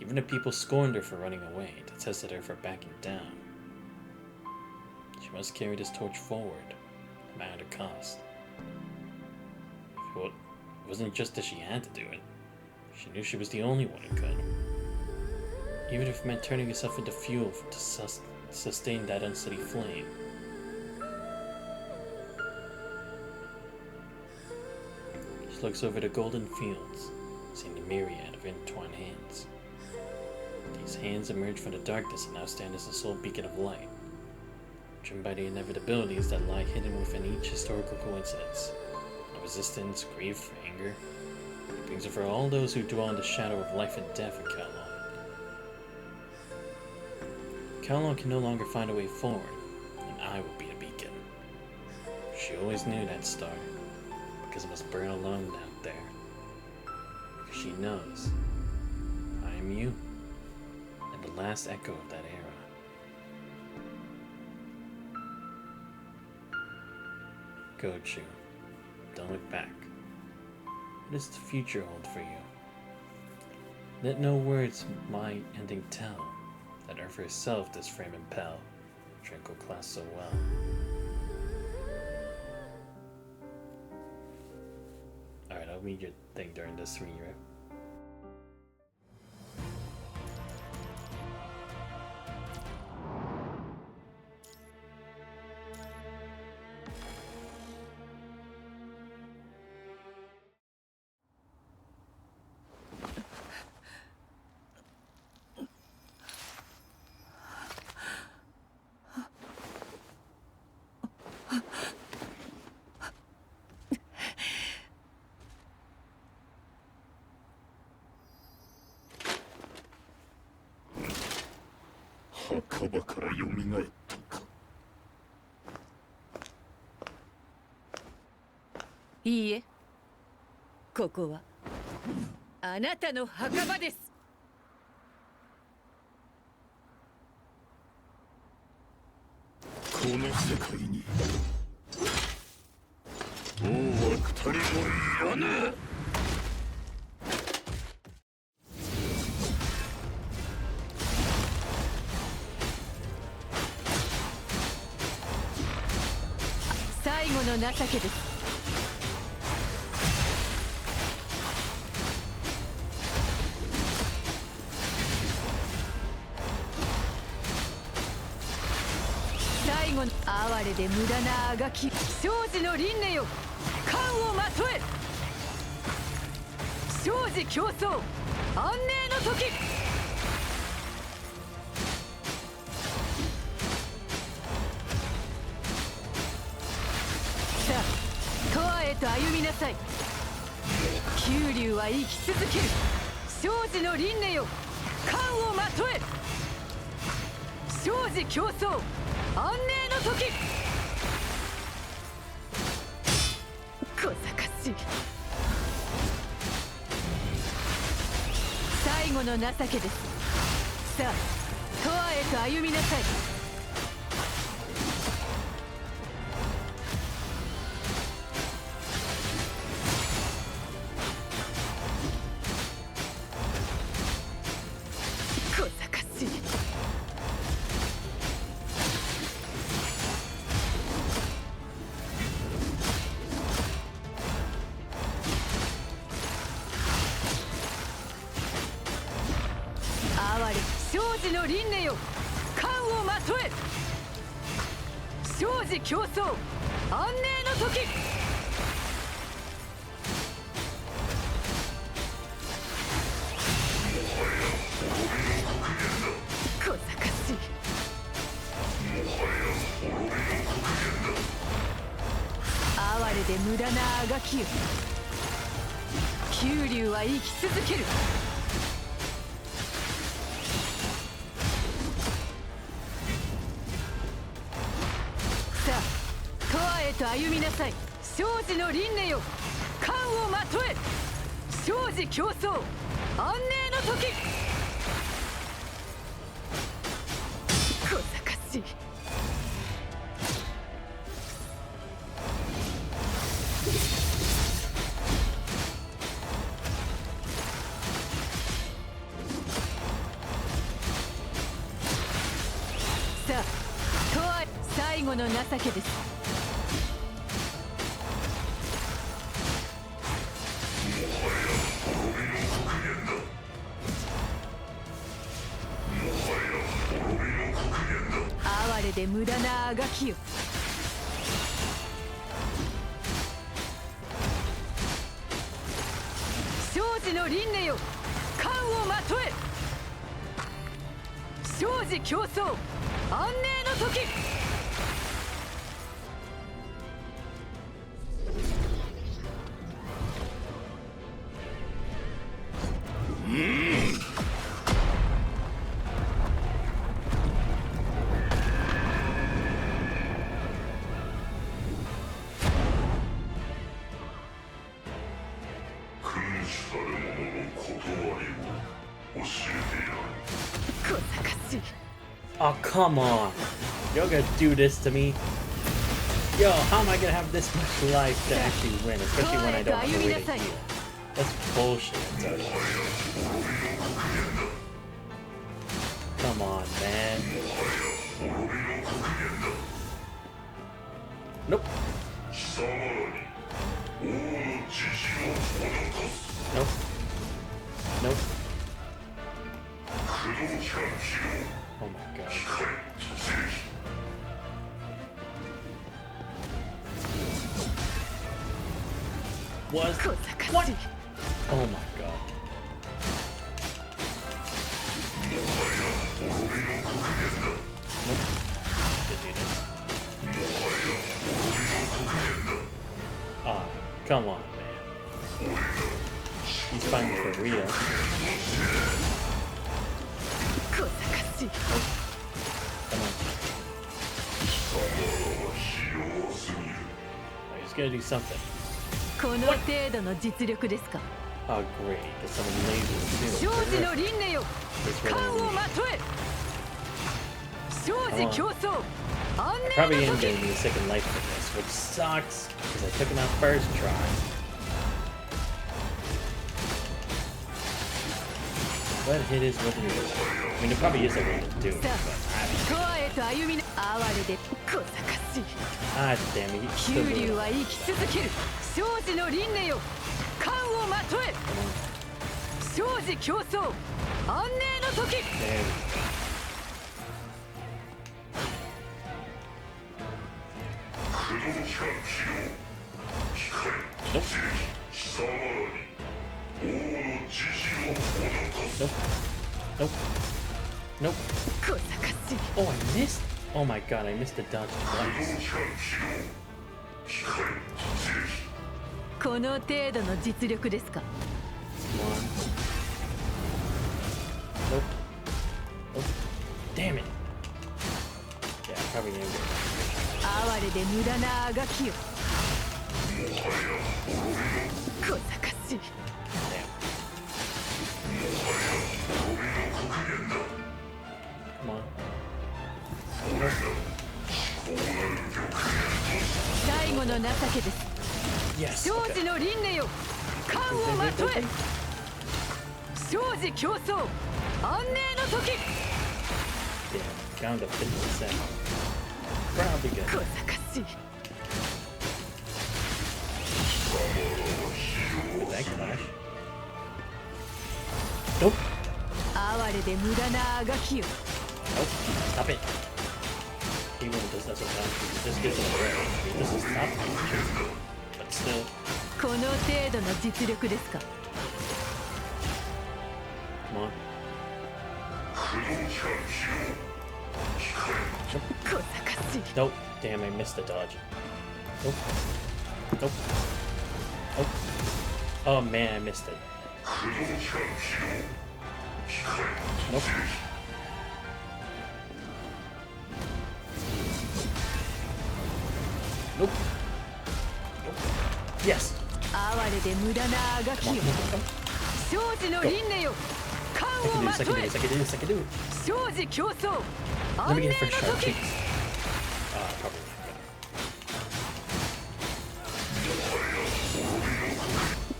Even if people scorned her for running away, detested her for backing down. She must carry this torch forward, no matter the cost. It wasn't just that she had to do it. She knew she was the only one who could. Even if it meant turning herself into fuel to sustain that unsteady flame. She looks over the golden fields, seeing the myriad of intertwined hands. These hands emerge from the darkness and now stand as a sole beacon of light, driven by the inevitabilities that lie hidden within each historical coincidence. No resistance, grief, anger. It brings over all those who dwell in the shadow of life and death in Kowloon. Kowloon can no longer find a way forward, and I will be the beacon. She always knew that star, because it must burn alone out there. Because she knows I am you, and the last echo of that era. Go, Chu. Don't look back. What does the future hold for you? Let no words my ending tell, that Earth herself does frame and impel, tranquil class so well. Alright, I'll read your thing during this read, right?墓場から蘇ったか。いいえ、ここはあなたの墓場です。この世界に王は二人もいらぬ。最後の情けです。最後の哀れで無駄なあがき、生死の輪廻よ、冠をまとえ。生死競争、安寧の時。さあ、永遠へと歩みなさい。九龍は生き続ける。生死の輪廻よ、冠をまとえ。生死競争、安寧の時。小賢しい。最後の情けです。さあ、永遠へと歩みなさい。小賢しい。哀れ生死の輪廻よ、冠をまとえ。生死競争、安寧の時。小賢しい。哀れで無駄なあがきよ、九龍は生き続ける。さあ、永遠へと歩みなさい。生死の輪廻よ、冠をまとえ。生死競争、安寧の時。小賢しい。さあ、最後の情けです。で無駄なあがきよ。生児の輪廻よ、冠をまとえ。生児競争安寧の時。Oh, come on. You're gonna do this to me? Yo, how am I gonna have this much life to actually win, especially when I don't have a way to heal? That's bullshit. Come on, man. Nope. Nope. Nope. Oh my god. What? Oh my god. Nope. Ah, come on, man. He's fighting for Rita. Come on. Oh, he's gonna do something. この程度の実力ですか。 Oh great, there's some amazing too. 生児の輪廻よ、冠をまとえ。生児競争安 Probably 寧の am 時。 getting me a second life for this, which sucks because I took him out first try. But it is what it is. I mean, there probably is a way to do it, but コアへと歩みな。哀れで小賢しい。 ah damn it, he's still 九 doing 竜 it. は生き続ける。生児の輪廻よ、冠をまとえ。生児競争安寧の時。 There we go. Nope. Nope. Nope. Nope. Oh, I missed. Oh my god, I missed the dodge twice. この程度の実力ですか。 One. Nope. Nope. Damn it. Yeah, probably am good. 哀れで無駄なあがきよ。小賢しい。 Damn. Come on. Nope. 最後の情けです。 Yes. 生児 Okay. の輪廻よ、冠をまとえ。生児競争安寧の時。 Damn. Down to 50%. Probably good. 小賢しい。 With that clash. Nope. 哀れで無駄なあがきよ。 Nope. Stop it. Even if this doesn't count, this gets in the way. I mean, this is not true. But still. この程度の実力ですか。 Come on. 小賢しい。 Nope. Damn, I missed the dodge. Nope. Nope. Nope. Oh man, I missed it. Nope. Nope. Nope. Yes. 哀れで無駄なあが Come き on, よ。 come on, come on. 生児の輪廻よ、 I 冠を can do ま this, I と can do え。 this, I can do this, I can do it. 生児競争 Let 安 me 寧 get の a first try, 時。 please. Probably not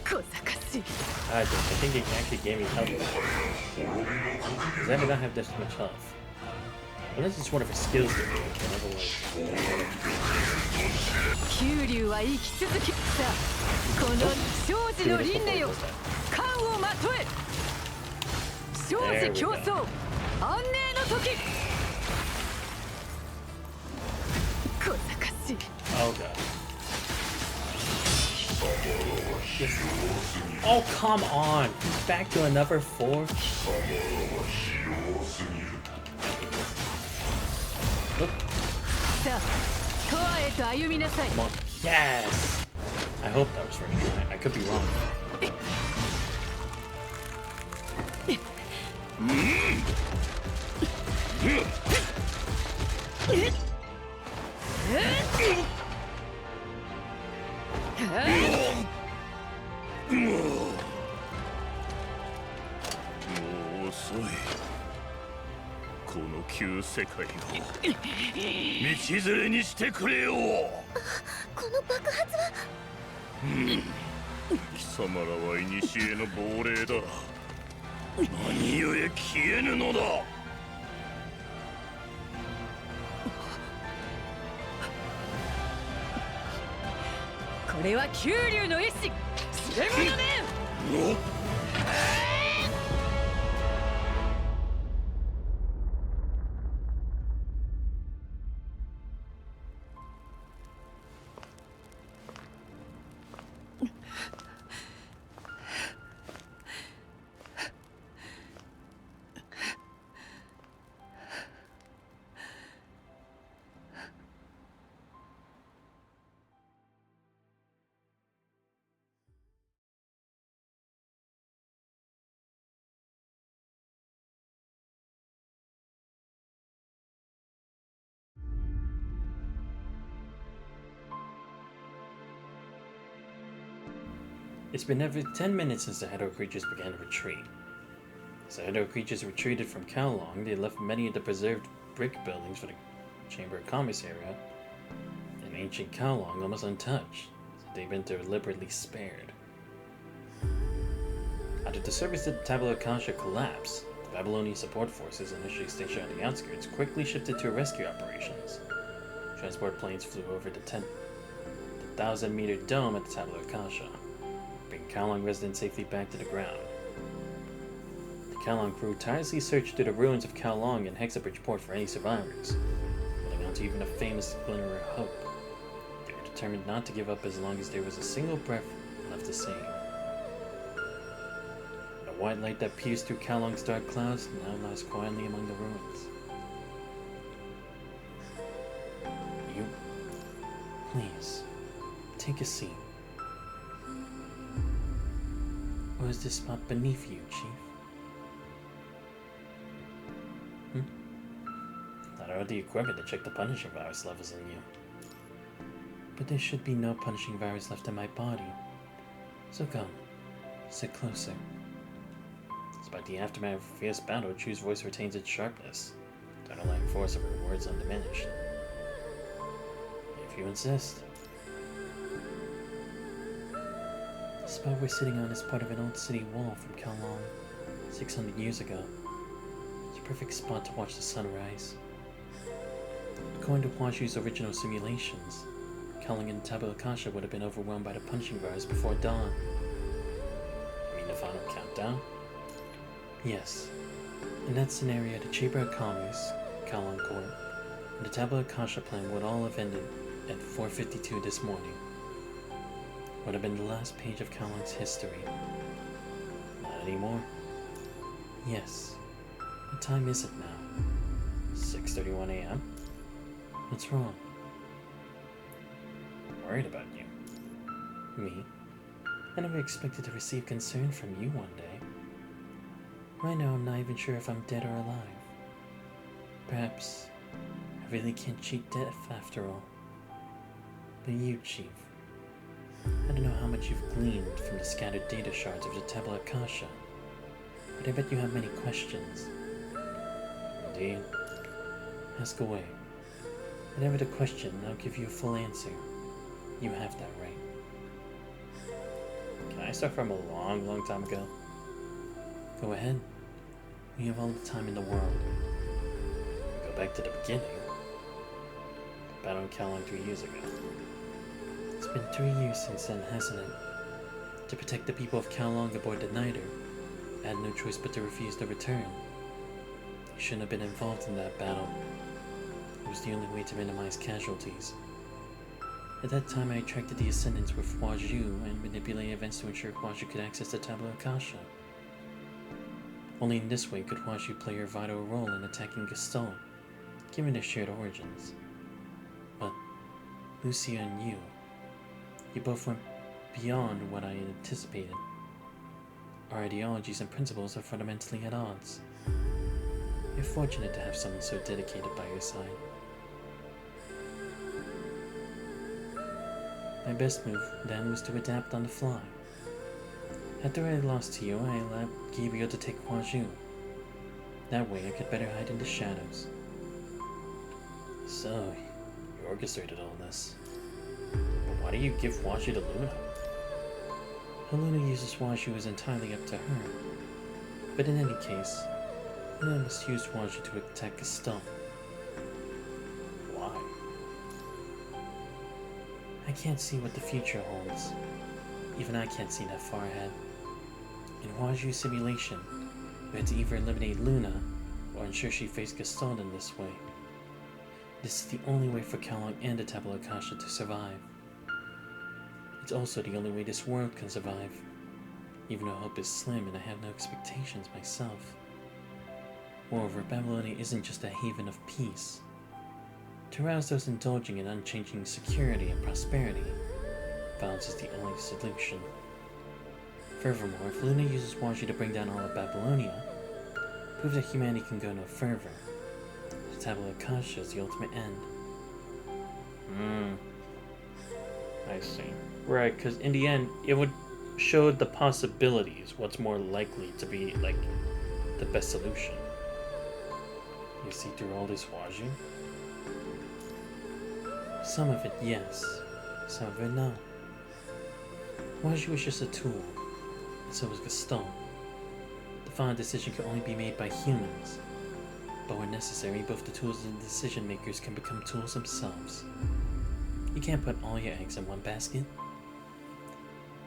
good. 小賢しい。 I think it actually gave me health. Because I do not have this much health. Unless it's one of his skills that do it, but otherwise. 九竜は生き続け。さあ、この生児の輪廻よ、冠をまとえ。生児競争安寧の時。Oh god. Oh, come on! He's back to another 4? Look. Come on. Yes! I hope that was first try. I could be wrong. It's been every 10 minutes since the Hedor creatures began to retreat. As the Hedor creatures retreated from Kowloon, they left many of the preserved brick buildings for the Chamber of Commerce area in ancient Kowloon almost untouched, so they've been deliberately spared. After the service at Tabula Akasha collapsed, the Babylonian support forces initially stationed on the outskirts quickly shifted to rescue operations. Transport planes flew over the 1,000-meter dome at the Tabula Akasha, bringing Kowloon residents safely back to the ground. The Kowloon crew tirelessly searched through the ruins of Kowloon and Hexabridge Port for any survivors, holding on to even a famous glimmer of hope. They were determined not to give up as long as there was a single breath left to save. The white light that pierced through Kowloon's dark clouds now lies quietly among the ruins. You, please, take a seat. Or is this spot beneath you, Chief? Thought I had the equipment to check the punishing virus levels in you. But there should be no punishing virus left in my body. So come, sit closer. Despite the aftermath of a fierce battle, Chu's voice retains its sharpness, the underlying force of her words undiminished. If you insist. The spot we're sitting on is part of an old city wall from Kowloon, 600 years ago. It's a perfect spot to watch the sun rise. According to Huashu's original simulations, Kowloon and Tabula Akasha would have been overwhelmed by the punching virus before dawn. You mean the final countdown? Yes. In that scenario, the Chamber of Commerce, Kowloon Court, and the Tabula Akasha plan would all have ended at 4:52 this morning. Would have been the last page of Kowloon's history. Not anymore. Yes. What time is it now? 6:31 a.m.? What's wrong? I'm worried about you. Me? I never expected to receive concern from you one day. Right now I'm not even sure if I'm dead or alive. Perhaps I really can't cheat death after all. But you, Chief, I don't know how much you've gleaned from the scattered data shards of the Tabula Akasha, but I bet you have many questions. Indeed. Ask away. Whatever the question, I'll give you a full answer. You have that right. Can I start from a long time ago? Go ahead. We have all the time in the world. Go back to the beginning. The battle in Kowloon 3 years ago. It's been 3 years since then, hasn't it? To protect the people of Kowloon aboard the Niter, I had no choice but to refuse to return. You shouldn't have been involved in that battle. It was the only way to minimize casualties. At that time, I attracted the Ascendants with Huaju and manipulated events to ensure Huaju could access the Tableau Akasha. Only in this way could Huaju play her vital role in attacking Gaston, given their shared origins. But Lucia and you both went beyond what I had anticipated. Our ideologies and principles are fundamentally at odds. You're fortunate to have someone so dedicated by your side. My best move then was to adapt on the fly. After I lost to you, I allowed Gabriel to take Huaju. That way I could better hide in the shadows. So, you orchestrated all this. But why do you give Huaju to Luna? How Luna uses Huaju is entirely up to her. But in any case, Luna must use Huaju to attack Gaston. Why? I can't see what the future holds. Even I can't see that far ahead. In Huaju's simulation, we had to either eliminate Luna or ensure she faced Gaston in this way. This is the only way for Kalong and the Tableau Akasha to survive. It's also the only way this world can survive, even though hope is slim and I have no expectations myself. Moreover, Babylonia isn't just a haven of peace. To rouse those indulging in unchanging security and prosperity, violence is the only solution. Furthermore, if Luna uses Huaju to bring down all of Babylonia, prove that humanity can go no further. The Tableau Akasha is the ultimate end. I see. Right, because in the end, it would show the possibilities, what's more likely to be, like, the best solution. You see through all this Huaju? Some of it, yes. Some of it, no. Huaju was just a tool, and so was Gaston. The final decision can only be made by humans, but when necessary, both the tools and the decision makers can become tools themselves. You can't put all your eggs in one basket.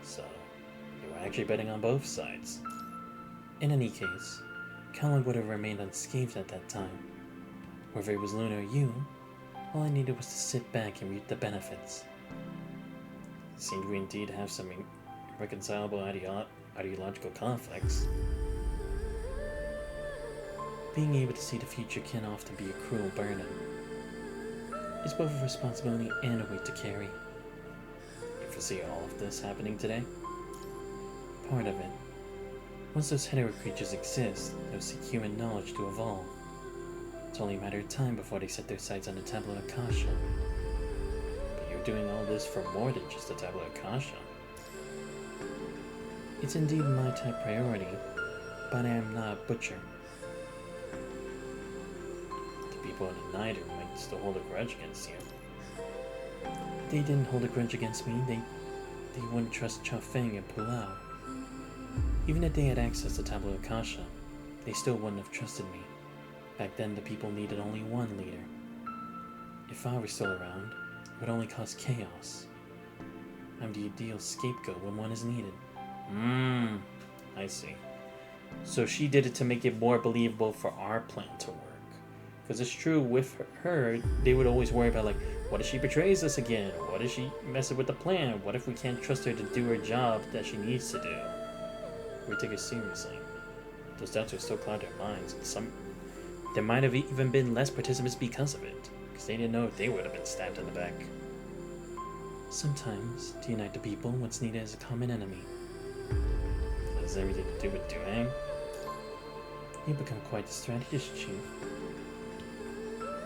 So, you were actually betting on both sides. In any case, Kalong would have remained unscathed at that time. Whether it was Luna or you, all I needed was to sit back and reap the benefits. It seemed we indeed have some irreconcilable ideological conflicts. Being able to see the future can often be a cruel burden. It's both a responsibility and a weight to carry. You foresee all of this happening today? Part of it. Once those hetero creatures exist, they'll seek human knowledge to evolve. It's only a matter of time before they set their sights on the Tableau Akasha. But you're doing all this for more than just the Tableau Akasha. It's indeed my top priority, but I am not a butcher. The people in the Niter might still hold a grudge against you. If they didn't hold a grudge against me, they wouldn't trust Cha Feng and Pulau. Even if they had access to Tableau Akasha, they still wouldn't have trusted me. Back then, the people needed only one leader. If I were still around, it would only cause chaos. I'm the ideal scapegoat when one is needed. I see. So she did it to make it more believable for our plan to work. Because it's true, with her, they would always worry about, like, what if she betrays us again? What if she messes with the plan? What if we can't trust her to do her job that she needs to do? We take it seriously. Those doubts are still cloud their minds, and there might have even been less participants because of it, because they didn't know if they would have been stabbed in the back. Sometimes, to unite the people, what's needed is a common enemy. That has everything to do with Duang. You've become quite the strategist, Chief.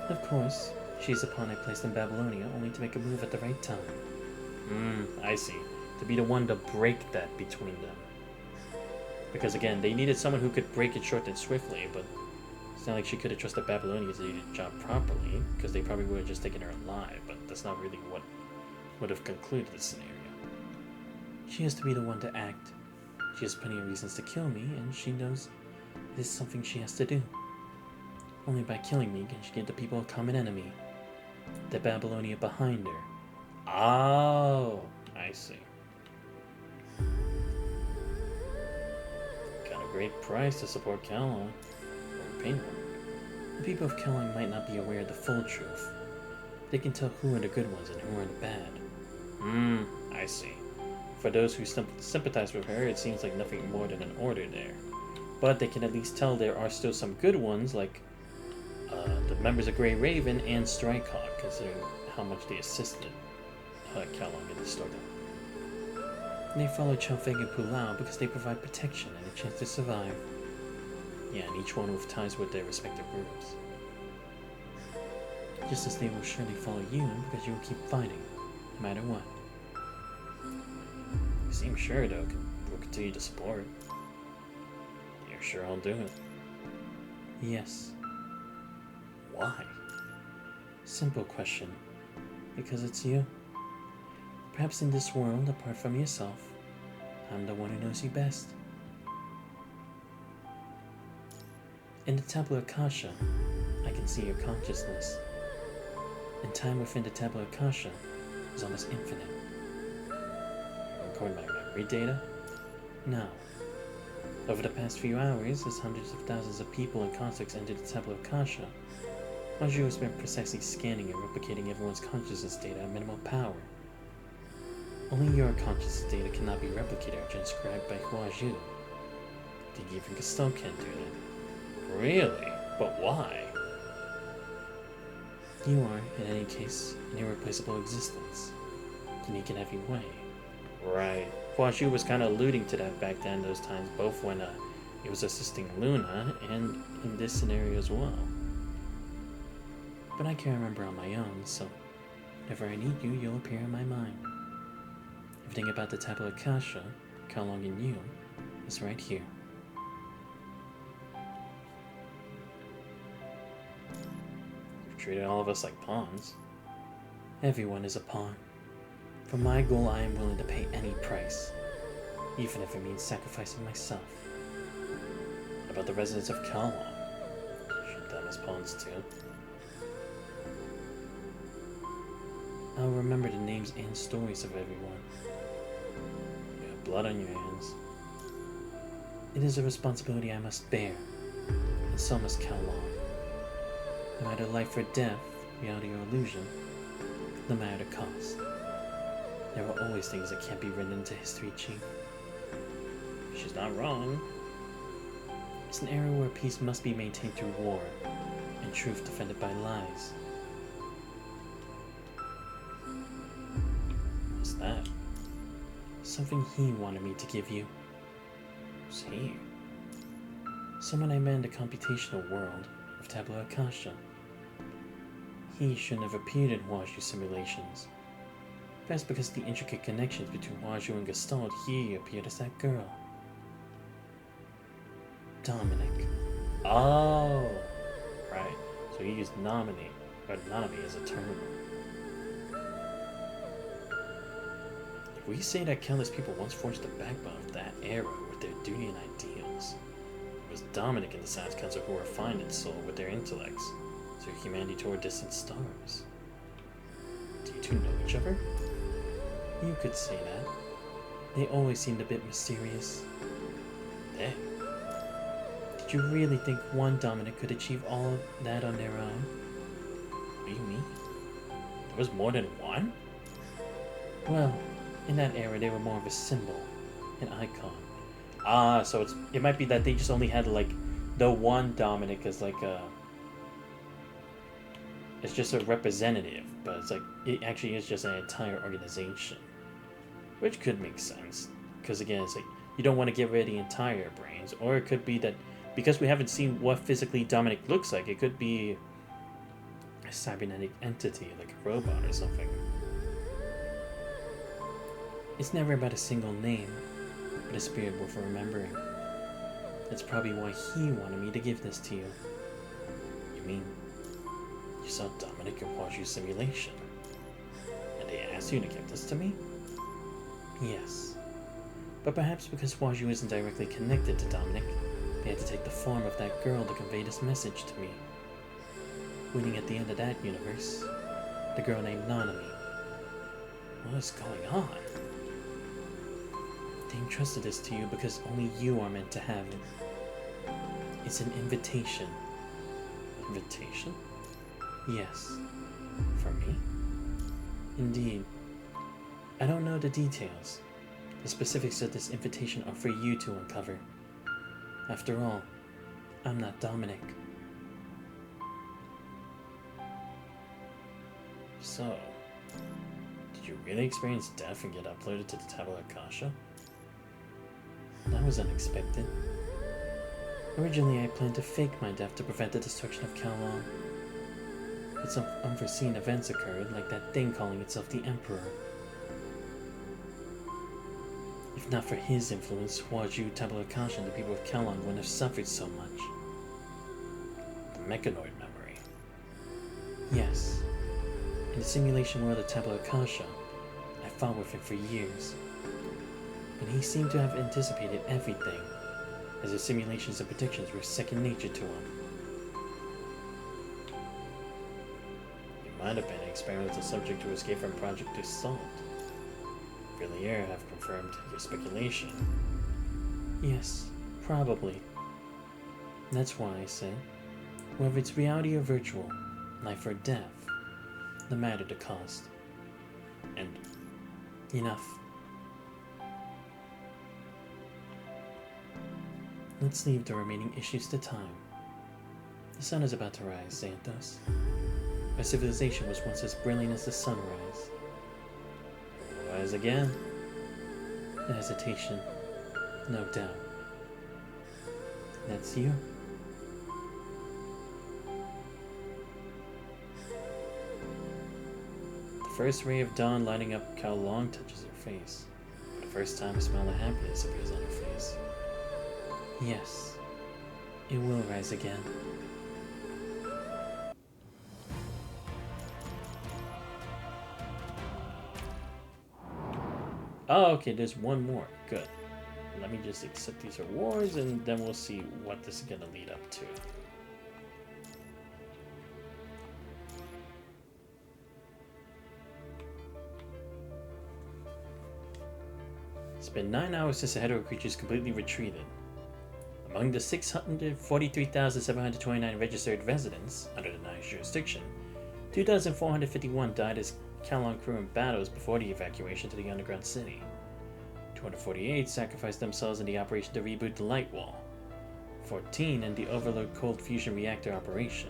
Of course, she's a pawn I placed in Babylonia only to make a move at the right time. I see. To be the one to break that between them. Because again, they needed someone who could break it short and swiftly, but it's not like she could have trusted Babylonia to do the job properly, because they probably would have just taken her alive, but that's not really what would have concluded the scenario. She has to be the one to act. She has plenty of reasons to kill me, and she knows it is something she has to do. Only by killing me can she get the people a common enemy. The Babylonia behind her. Oh, I see. Got a great price to support Kalong. Or pay more. The people of Kalong might not be aware of the full truth. They can tell who are the good ones and who are the bad. I see. For those who sympathize with her, it seems like nothing more than an order there. But they can at least tell there are still some good ones, like the members of Grey Raven and Strikehawk, considering how much they assisted Kalong in the struggle. They follow Chofeng and Pulau because they provide protection and a chance to survive. Yeah, and each one with ties with their respective groups. Just as they will surely follow you because you will keep fighting, no matter what. You seem sure, though, we'll continue to support. You're sure I'll do it? Yes. Why? Simple question. Because it's you. Perhaps in this world, apart from yourself, I'm the one who knows you best. In the Tablet Akasha, I can see your consciousness. And time within the Tablet Akasha is almost infinite. According to my memory data? No. Over the past few hours, as hundreds of thousands of people and constructs entered the Tablet Akasha, Huazhu has been precisely scanning and replicating everyone's consciousness data at minimal power. Only your consciousness data cannot be replicated or transcribed by Huazhu. I think even Gaston can't do that. Really? But why? You are, in any case, an irreplaceable existence. Unique in every way. Right. Huazhu was kind of alluding to that back then, those times, both when he was assisting Luna and in this scenario as well. But I can't remember on my own, so whenever I need you, you'll appear in my mind. Everything about the Tablet Akasha, Kalong and you, is right here. You've treated all of us like pawns. Everyone is a pawn. For my goal, I am willing to pay any price, even if it means sacrificing myself. What about the residents of Kalong? Treat them as pawns too. I'll remember the names and stories of everyone. You have blood on your hands. It is a responsibility I must bear, and so must Kalong. No matter life or death, reality or illusion, no matter the cost. There are always things that can't be written into history, Chief. She's not wrong. It's an era where peace must be maintained through war, and truth defended by lies. What's that? Something he wanted me to give you. Who's he? Someone I met in the computational world of Tabula Akasha. He shouldn't have appeared in Huazhu simulations. Perhaps because of the intricate connections between Huazhu and Gestalt, he appeared as that girl. Dominic. Oh! Right. So he used nominate, or Nami as a term. If we say that countless people once forged the backbone of that era with their duty and ideals, it was Dominic and the Science Council who refined its soul with their intellects, so humanity toward distant stars. Do you two know each other? You could say that. They always seemed a bit mysterious. They? Did you really think one Dominic could achieve all of that on their own? What do you mean? There was more than one? Well, in that era they were more of a symbol, an icon. Ah, so it might be that they just only had like the one Dominic as like a... It's just a representative, but it's like, it actually is just an entire organization. Which could make sense, because again, it's like, you don't want to get rid of the entire brains, or it could be that, because we haven't seen what physically Dominic looks like, it could be a cybernetic entity, like a robot or something. It's never about a single name, but a spirit worth remembering. That's probably why he wanted me to give this to you. You mean, you saw Dominic in Huazhu's simulation, and they asked you to give this to me? Yes. But perhaps because Huazhu isn't directly connected to Dominic, they had to take the form of that girl to convey this message to me. Waiting at the end of that universe, the girl named Nanami. What is going on? They entrusted this to you because only you are meant to have it. It's an invitation. Invitation? Yes. For me? Indeed. I don't know the details. The specifics of this invitation are for you to uncover. After all, I'm not Dominic. So, did you really experience death and get uploaded to the Tabula Akasha? That was unexpected. Originally, I planned to fake my death to prevent the destruction of Kowloon. But some unforeseen events occurred, like that thing calling itself the Emperor. If not for his influence, Huaju, Tabula Akasha, and the people of Kowloon wouldn't have suffered so much. The mechanoid memory. Yes. In the simulation world of Tabula Akasha, I fought with him for years. And he seemed to have anticipated everything, as his simulations and predictions were second nature to him. You might have been an experimental subject to escape from Project Assault. Villiers have confirmed your speculation. Yes, probably. That's why I said, whether it's reality or virtual, life or death, no matter the cost. And enough. Let's leave the remaining issues to time. The sun is about to rise, Xanthos. Our civilization was once as brilliant as the sunrise. Rise again. The hesitation, no doubt. That's you. The first ray of dawn lighting up Kowloon touches her face. For the first time, a smile of happiness appears on her face. Yes, it will rise again. Oh, okay, there's one more. Good. Let me just accept these rewards and then we'll see what this is going to lead up to. It's been 9 hours since the hetero creatures completely retreated. Among the 643,729 registered residents under the Nice jurisdiction, 2,451 died as Kowloon crew in battles before the evacuation to the underground city. 248 sacrificed themselves in the operation to reboot the light wall. 14 in the Overload cold fusion reactor operation.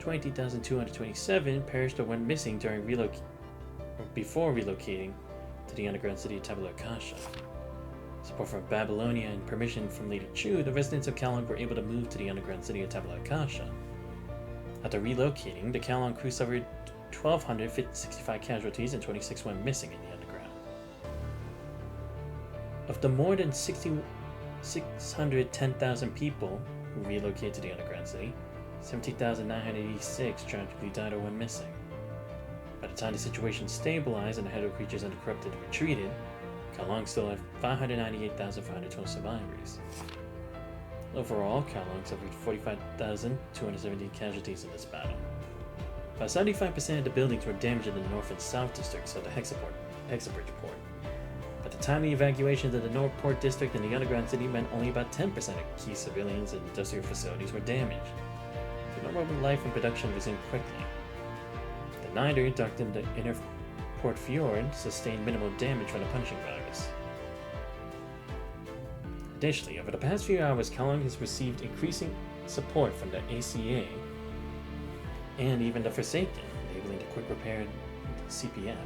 20,227 perished or went missing during before relocating to the underground city of Tabula Akasha. Support from Babylonia and permission from Lady Chu, the residents of Kowloon were able to move to the underground city of Tabula Akasha. After relocating, the Kowloon crew suffered 1,265 casualties and 26 went missing in the underground. Of the more than 610,000 people who relocated to the underground city, 17,986 tragically died or went missing. By the time the situation stabilized and the hetero creatures uncorrupted retreated, Kowloon still had 598,512 survivors. Overall, Kowloon suffered 45,270 casualties in this battle. About 75% of the buildings were damaged in the north and south districts of the Hexabridge port. At the time of the evacuation to the North Port District and the underground city meant only about 10% of key civilians and industrial facilities were damaged. So normal life and production resumed quickly. The Nider, docked in the inner Port Fjord, sustained minimal damage from the punishing virus. Additionally, over the past few hours, Kowloon has received increasing support from the ACA and even the Forsaken, enabling the quick repair CPF.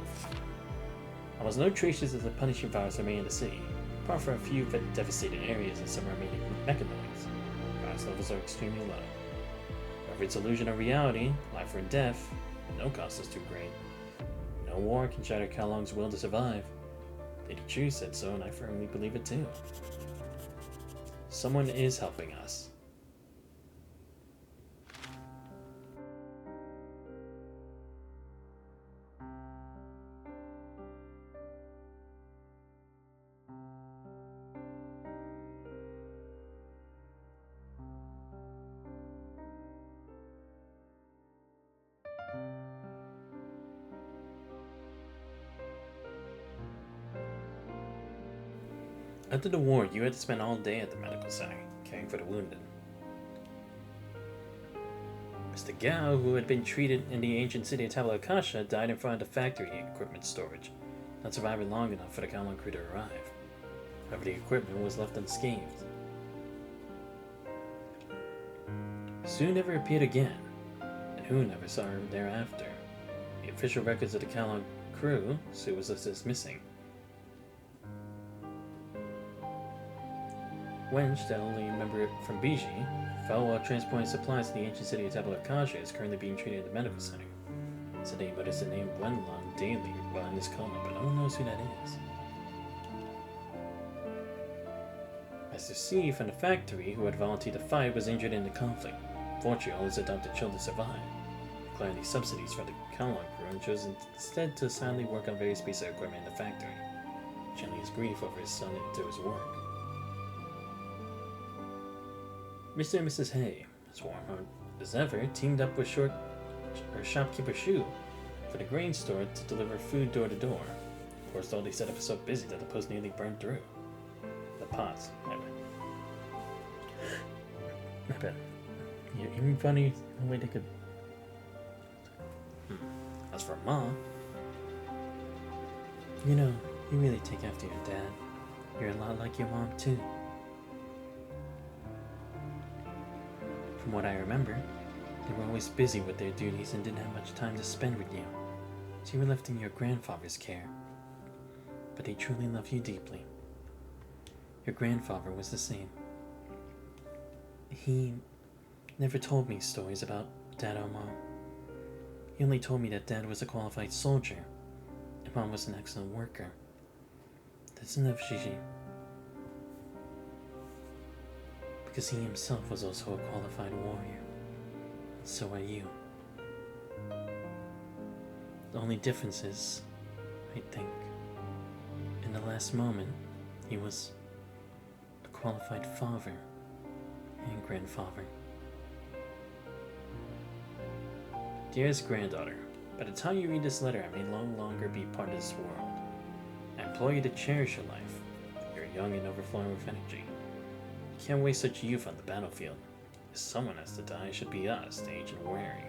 Almost no traces of the punishing virus remain in the city, apart from a few devastated areas and some remaining mechanoids. Virus levels are extremely low. Whether it's illusion or reality, life or death, no cost is too great. No war can shatter Kowloon's will to survive. Lady Chu said so, and I firmly believe it too. Someone is helping us. After the war, you had to spend all day at the medical center, caring for the wounded. Mr. Gao, who had been treated in the ancient city of Tabula Akasha, died in front of the factory equipment storage, not surviving long enough for the Kalon crew to arrive. However, the equipment was left unscathed. Sue never appeared again, and who never saw her thereafter. The official records of the Kalon crew, Sue was listed as missing. Wench, the only member from PGR, fell while transporting supplies to the ancient city of Tabula is currently being treated at the medical center. Today, but it's the name Gwenlon daily while in this coma, but no one knows who that is. Master C from the factory, who had volunteered to fight, was injured in the conflict. Fortunately, all his adopted children survived, declaring these subsidies for the Kalon crew and chose instead to silently work on various pieces of equipment in the factory, channeling his grief over his son into his work. Mr. and Mrs. Hay, as warm-hearted as ever, teamed up with shopkeeper Shu for the grain store to deliver food door to door. Of course, all they set up was so busy that the post nearly burned through. The pots, I bet. Yeah, even funny the way they could. As for Mom, you know, you really take after your dad. You're a lot like your mom too. From what I remember, they were always busy with their duties and didn't have much time to spend with you, so you were left in your grandfather's care. But they truly love you deeply. Your grandfather was the same. He never told me stories about Dad or Mom. He only told me that Dad was a qualified soldier, and Mom was an excellent worker. That's enough, Gigi. Because he himself was also a qualified warrior. So are you. The only difference is, I think, in the last moment, he was a qualified father and grandfather. Dearest granddaughter, by the time you read this letter, I may no longer be part of this world. I implore you to cherish your life. You're young and overflowing with energy. You can't waste such youth on the battlefield. If someone has to die, it should be us, the aged and weary.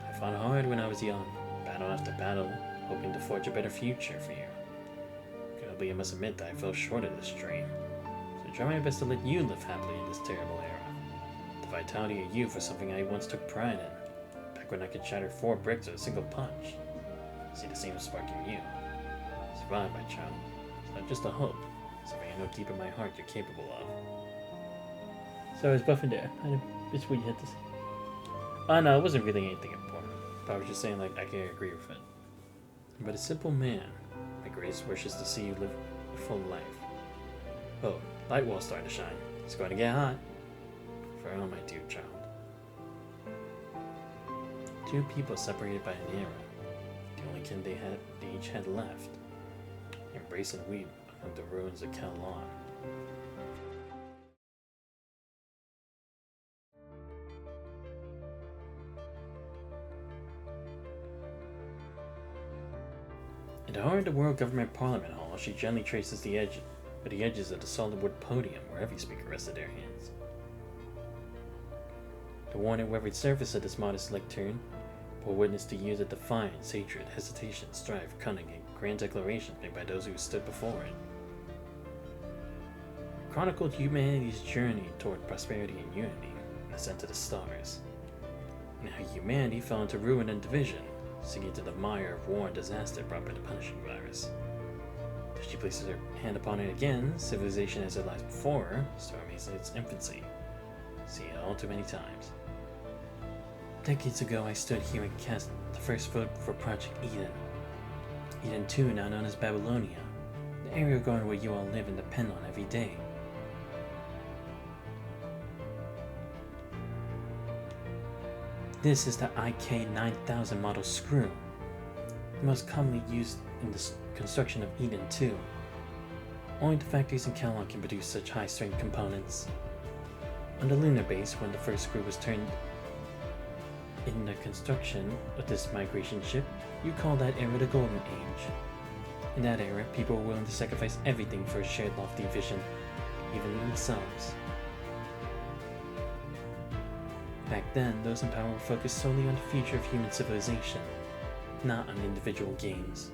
I fought hard when I was young, battle after battle, hoping to forge a better future for you. But I must admit that I fell short of this dream. So I try my best to let you live happily in this terrible era. The vitality of youth was something I once took pride in, back when I could shatter 4 bricks with a single punch. See the same spark in you. Survive, my child. It's not just a hope, something I know deep in my heart you're capable of. So I was buffing there. It's what you had to say. Oh no, it wasn't really anything important. But I was just saying, like, I can agree with it. But a simple man, my greatest wish is to see you live a full life. Oh, light wall's starting to shine. It's going to get hot. Farewell, my dear child. 2 people separated by an era. The only kin they each had left. Embrace and weep among the ruins of Kalon. In the heart of the World Government Parliament Hall, she gently traces the edges of the solid wood podium where every speaker rested their hands. The worn and weathered surface of this modest lectern bore witness to years of defiance, hatred, hesitation, strife, cunning, and grand declarations made by those who stood before it. It chronicled humanity's journey toward prosperity and unity, and ascent to the stars, and how humanity fell into ruin and division, sinking into the mire of war and disaster brought by the punishing virus. If she places her hand upon it again, civilization as it lies before her still remains in its infancy. Seen it all too many times. Decades ago, I stood here and cast the first vote for Project Eden. Eden 2, now known as Babylonia, the area going where you all live and depend on every day. This is the IK-9000 model screw, the most commonly used in the construction of Eden 2. Only the factories in Kalon can produce such high-strength components. On the lunar base, when the first screw was turned in the construction of this migration ship, you call that era the Golden Age. In that era, people were willing to sacrifice everything for a shared lofty vision, even themselves. Back then, those in power were focused solely on the future of human civilization, not on individual gains.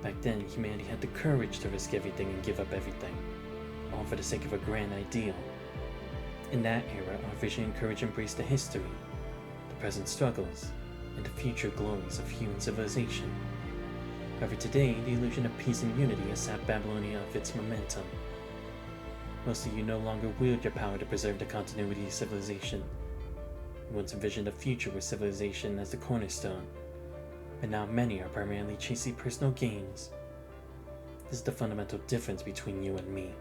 Back then, humanity had the courage to risk everything and give up everything, all for the sake of a grand ideal. In that era, our vision and courage embraced the history, the present struggles, and the future glories of human civilization. However, today, the illusion of peace and unity has sapped Babylonia of its momentum. Most of you no longer wield your power to preserve the continuity of civilization. You once envisioned a future with civilization as the cornerstone, but now many are primarily chasing personal gains. This is the fundamental difference between you and me.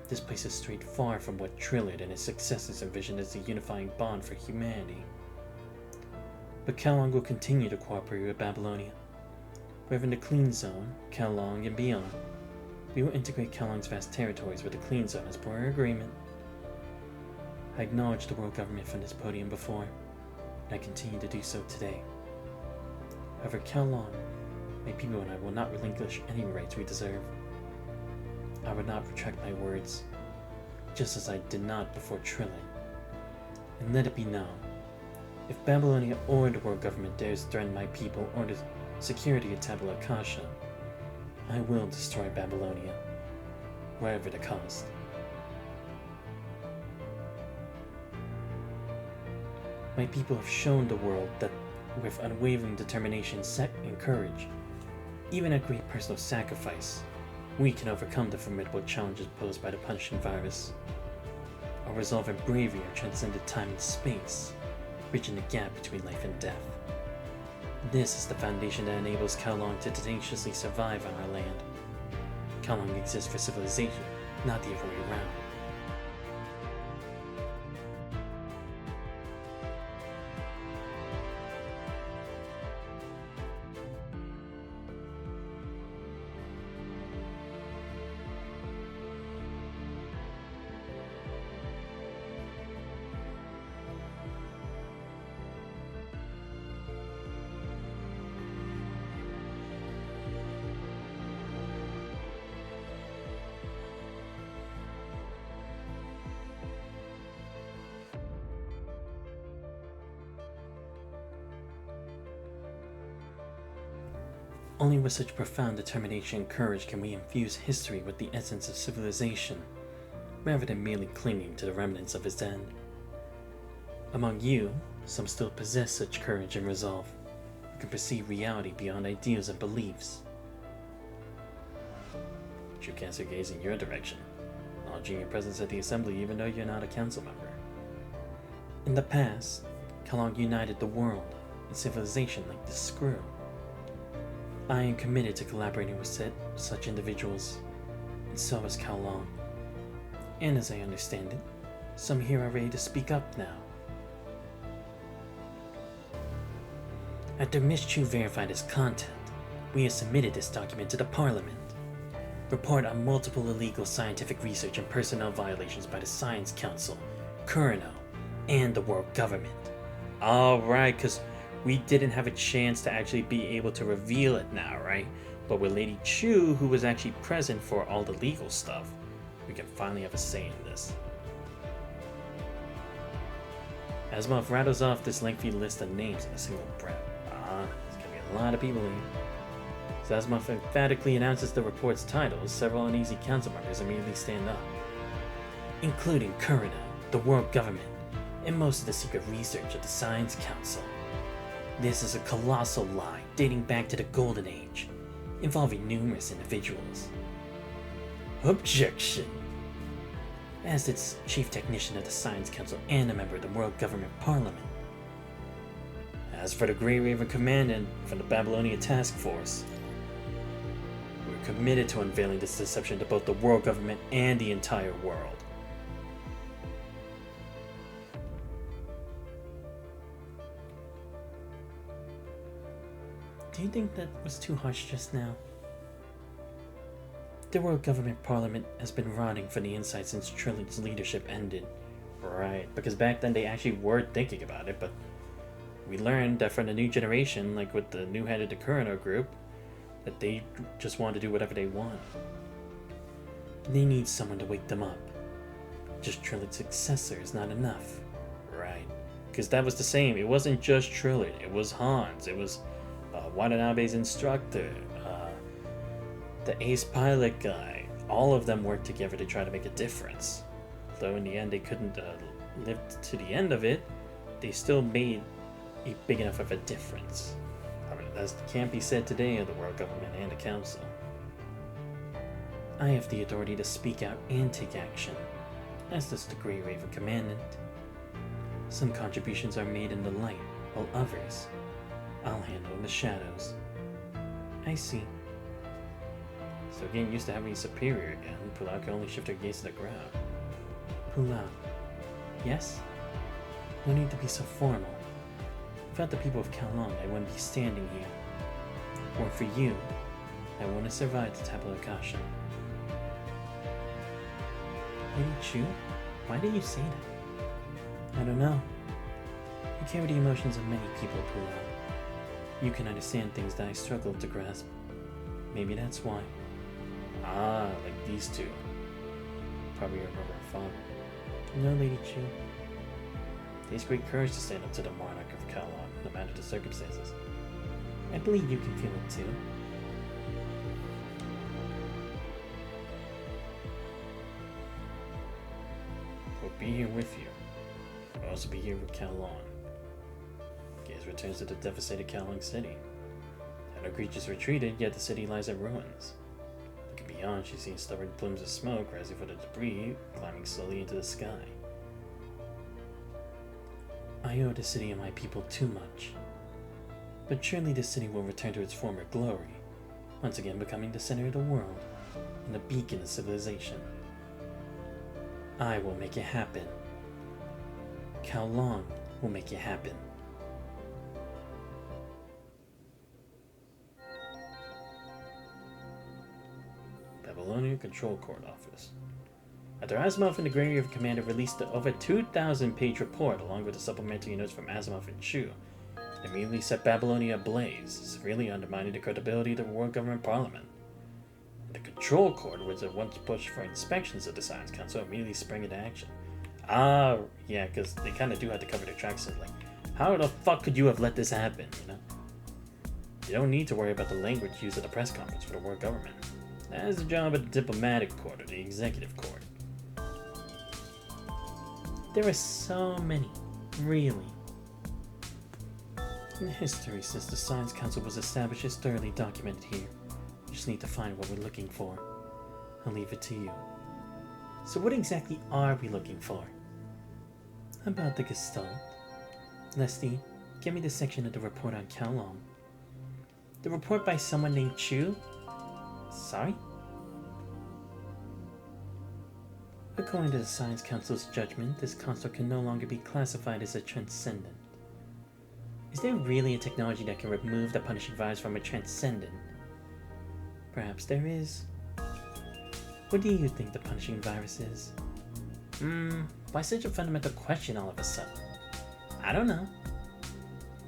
This place is straight far from what Trillard and his successors envisioned as the unifying bond for humanity. But Kalong will continue to cooperate with Babylonia. Within the Clean Zone, Kalong, and beyond, we will integrate Kalong's vast territories with the Clean Zone as per our agreement. I acknowledged the world government from this podium before, and I continue to do so today. However, Kalong, my people and I will not relinquish any rights we deserve. I would not retract my words, just as I did not before Trillard. And let it be known, if Babylonia or the world government dares threaten my people or the security of Tabula Kasha, I will destroy Babylonia, whatever the cost. My people have shown the world that with unwavering determination, set, and courage, even at great personal sacrifice, we can overcome the formidable challenges posed by the punishing virus. Our resolve and bravery have transcended time and space, bridging the gap between life and death. This is the foundation that enables Kalong to tenaciously survive on our land. Kalong exists for civilization, not the other way around. Only with such profound determination and courage can we infuse history with the essence of civilization, rather than merely clinging to the remnants of its end. Among you, some still possess such courage and resolve, who can perceive reality beyond ideals and beliefs. You cast your gaze in your direction, acknowledging your presence at the assembly even though you're not a council member. In the past, Kalong united the world and civilization like this screw. I am committed to collaborating with such individuals, and so is Kalong. And as I understand it, some here are ready to speak up now. After Miss-Chu verified its content, we have submitted this document to the Parliament. Report on multiple illegal scientific research and personnel violations by the Science Council, Kurano, and the world government. Alright, because we didn't have a chance to actually be able to reveal it now, right? But with Lady Chu, who was actually present for all the legal stuff, we can finally have a say in this. Asimov rattles off this lengthy list of names in a single breath. There's gonna be a lot of people here. As Asimov emphatically announces the report's titles, several uneasy council members immediately stand up, including Kurano, the world government, and most of the secret research of the Science Council. This is a colossal lie dating back to the Golden Age, involving numerous individuals. Objection! As its chief technician of the Science Council and a member of the World Government Parliament. As for the Grey Raven Commandant from the Babylonia Task Force, we're committed to unveiling this deception to both the world government and the entire world. Do you think that was too harsh just now? The World Government Parliament has been rotting from the inside since Trillard's leadership ended. Right, because back then they actually were thinking about it, but we learned that from the new generation, like with the new head of the Kurano group, that they just want to do whatever they want. They need someone to wake them up. Just Trillard's successor is not enough. Right, because that was the same. It wasn't just Trillard, it was Hans, it was Watanabe's instructor, the ace pilot guy. All of them worked together to try to make a difference. Though in the end they couldn't live to the end of it, they still made a big enough of a difference. I mean, that can't be said today of the world government and the council. I have the authority to speak out and take action, as does the Grey Raven Commandant. Some contributions are made in the light, while others I'll handle in the shadows. I see. So getting used to having a superior again, Pulao can only shift her gaze to the ground. Pulao. Yes? No need to be so formal. Without the people of Kalong, I wouldn't be standing here. Or for you, I wouldn't have survived the Tabula Kasha. Lady Chu? Why did you say that? I don't know. You carry the emotions of many people, Pulao. You can understand things that I struggle to grasp. Maybe that's why. Ah, like these two. Probably remember her father. No, Lady Chu. It takes great courage to stand up to the monarch of Kalon, no matter the circumstances. I believe you can feel it too. We'll be here with you. We'll also be here with Kalon. Gaze returns to the devastated Kalong city. Other creatures retreated, yet the city lies in ruins. Looking beyond, she sees stubborn plumes of smoke rising from the debris, climbing slowly into the sky. I owe the city and my people too much. But surely this city will return to its former glory, once again becoming the center of the world and the beacon of civilization. I will make it happen. Kowloon will make it happen. Babylonian Control Court Office. After Asimov and the Grey River Commander released the over 2,000-page report along with the supplementary notes from Asimov and Chu, it immediately set Babylonia ablaze, severely undermining the credibility of the World Government Parliament. The Control Court, which had once pushed for inspections of the Science Council, immediately sprang into action. Ah, yeah, because they kind of do have to cover their tracks. So, like, how the fuck could you have let this happen, you know? You don't need to worry about the language used at the press conference for the World Government. That is the job of the Diplomatic Court or the Executive Court. There are so many, really. The history since the Science Council was established is thoroughly documented here. We just need to find what we're looking for. I'll leave it to you. So what exactly are we looking for? About the Gestalt. Leslie, give me the section of the report on Kowloon. The report by someone named Chu? Sorry? According to the Science Council's judgment, this construct can no longer be classified as a transcendent. Is there really a technology that can remove the punishing virus from a transcendent? Perhaps there is. What do you think the punishing virus is? Why such a fundamental question all of a sudden? I don't know.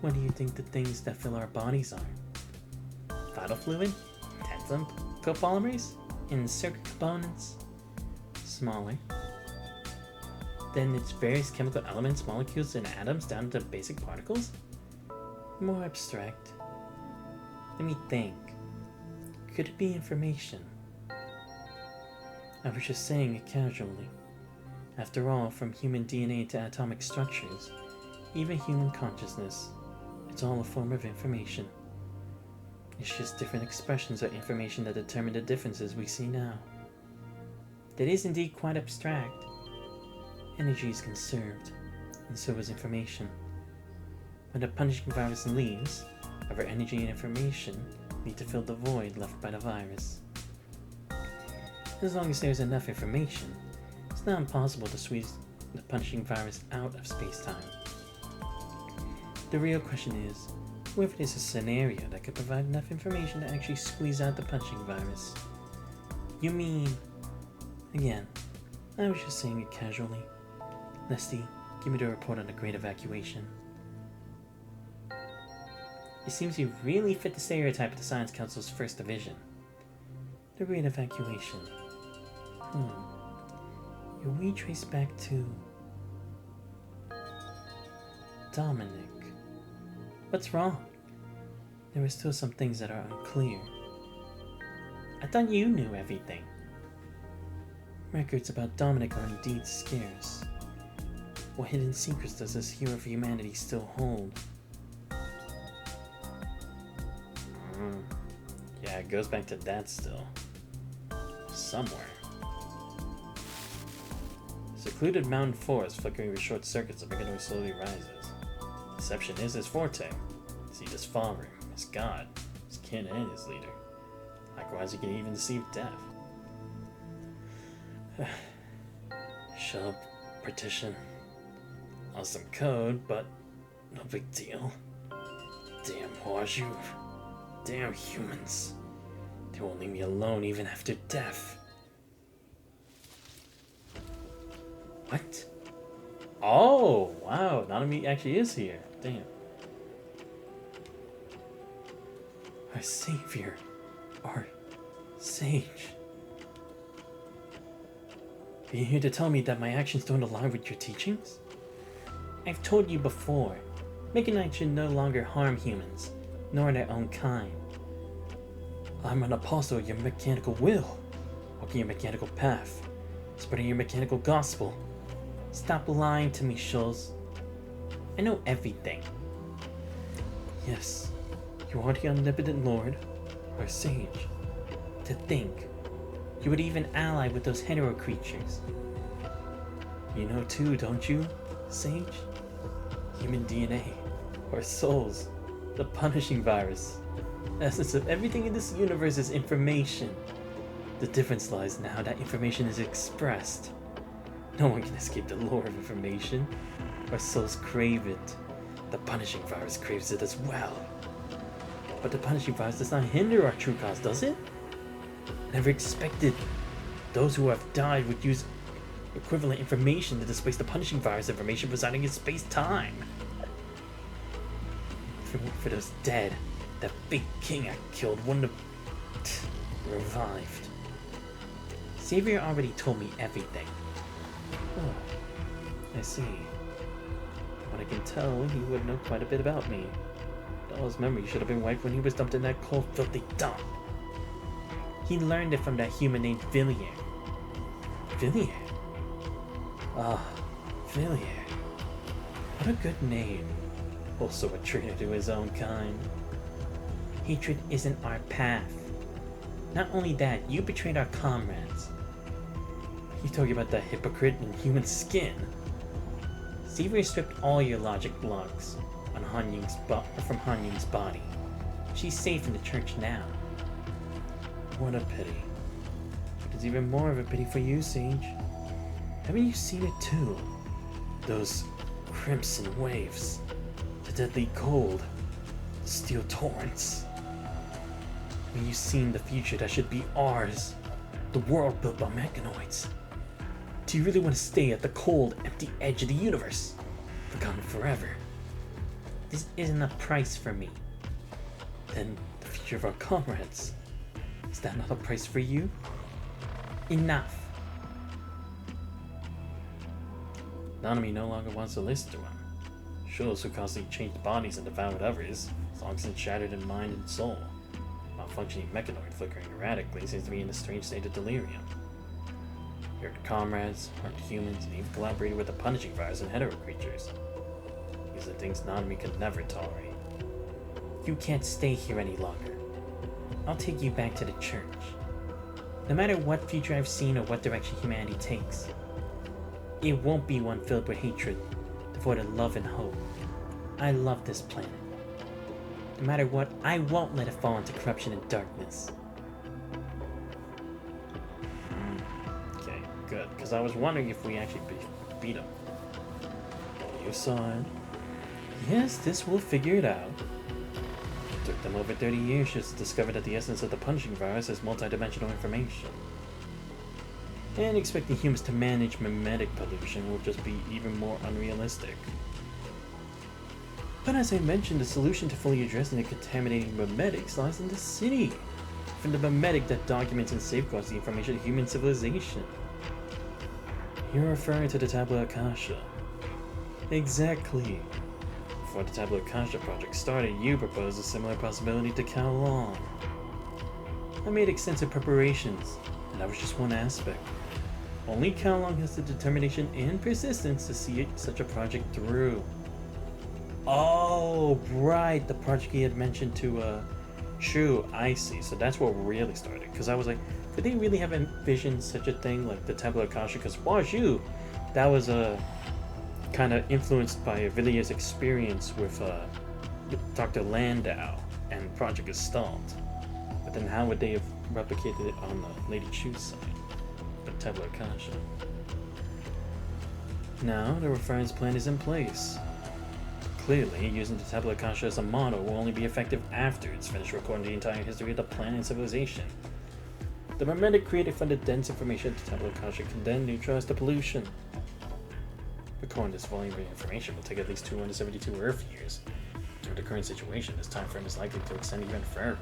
What do you think the things that fill our bodies are? Vital fluid? Tantalum copolymers? In circuit components? Smaller. Then its various chemical elements, molecules, and atoms down to basic particles? More abstract. Let me think. Could it be information? I was just saying it casually. After all, from human DNA to atomic structures, even human consciousness, it's all a form of information. It's just different expressions of information that determine the differences we see now. That is indeed quite abstract. Energy is conserved, and so is information. When the punishing virus leaves, our energy and information need to fill the void left by the virus. As long as there's enough information, it's not impossible to squeeze the punishing virus out of space-time. The real question is, whether there's a scenario that could provide enough information to actually squeeze out the punishing virus. You mean... Again, I was just saying it casually. Leslie, give me the report on the Great Evacuation. It seems you really fit the stereotype of the Science Council's first division. The Great Evacuation. Your we trace back to... Dominic. What's wrong? There are still some things that are unclear. I thought you knew everything. Records about Dominic are indeed scarce. What hidden secrets does this hero of humanity still hold? Yeah, it goes back to that still. Somewhere. Secluded mountain forest flickering with short circuits, the Meganoid slowly rises. Deception is his forte. See his father, his god, his kin, and his leader. Likewise, he can even deceive death. Shell partition. Awesome code, but no big deal. Damn Huaju. Damn humans. They won't leave me alone even after death. What? Oh, wow. Nanami actually is here. Damn. Our savior. Our sage. Are you here to tell me that my actions don't align with your teachings? I've told you before. Mechanites should no longer harm humans, nor their own kind. I'm an apostle of your mechanical will, walking your mechanical path, spreading your mechanical gospel. Stop lying to me, Schulz. I know everything. Yes, you are the omnipotent lord, our sage. To think, you would even ally with those hetero creatures. You know too, don't you, sage? Human DNA, or souls, the punishing virus. The essence of everything in this universe is information. The difference lies in how that information is expressed. No one can escape the lure of information. Our souls crave it. The punishing virus craves it as well. But the punishing virus does not hinder our true cause, does it? Never expected. Those who have died would use equivalent information to displace the punishing virus information residing in space-time. If it weren't for those dead, that big king I killed wouldn't have revived. Xavier already told me everything. Oh, I see. What I can tell, he would know quite a bit about me. All his memory should have been wiped when he was dumped in that cold, filthy dump. He learned it from that human named Villiers. Villiers? Ah, Villiers. What a good name. Also a traitor to his own kind. Hatred isn't our path. Not only that, you betrayed our comrades. You talking about that hypocrite in human skin. Xavier stripped all your logic blocks on from Han Ying's body. She's safe in the church now. What a pity. But it's even more of a pity for you, Sage. Haven't you seen it too? Those crimson waves, the deadly cold, the steel torrents. When you've seen the future that should be ours, the world built by mechanoids. Do you really want to stay at the cold, empty edge of the universe, forgotten forever? This isn't a price for me. Then the future of our comrades, is that not a price for you? Enough. Nanami no longer wants to listen to him. Schulz, who constantly changed bodies and devoured others, as long as it's shattered in mind and soul. Malfunctioning mechanoid flickering erratically seems to be in a strange state of delirium. Your comrades, harmed humans, and even collaborated with the punishing virus and hetero creatures. These are things Nanami could never tolerate. You can't stay here any longer. I'll take you back to the church. No matter what future I've seen or what direction humanity takes, it won't be one filled with hatred, devoid of love and hope. I love this planet. No matter what, I won't let it fall into corruption and darkness. Okay, good, because I was wondering if we actually beat him. You saw it. Yes, this will figure it out. It took them over 30 years just to discover that the essence of the punishing virus is multidimensional information. And expecting humans to manage mimetic pollution will just be even more unrealistic. But as I mentioned, the solution to fully addressing the contaminating mimetics lies in the city. From the mimetic that documents and safeguards the information of human civilization. You're referring to the Tabula Akasha. Exactly. Before the Tabula Akasha project started, you proposed a similar possibility to Kowloon. I made extensive preparations, and that was just one aspect. Only Kalong has the determination and persistence to see such a project through. Oh, right, the project he had mentioned to True, I see. So that's what really started. Because I was like, could they really have envisioned such a thing like the Tabula Akasha? Because Waju, that was kind of influenced by Villiers' experience with Dr. Landau, and project is stalled. But then how would they have replicated it on the Lady Chu's side? The Tabula Akasha. Now, the reference plan is in place. Clearly, using the Tabula Akasha as a model will only be effective after it's finished recording the entire history of the planet and civilization. The momentum created from the dense information of the Tabula Akasha can then neutralize the pollution. Recording this volume of information will take at least 272 Earth years. Due to the current situation, this time frame is likely to extend even further.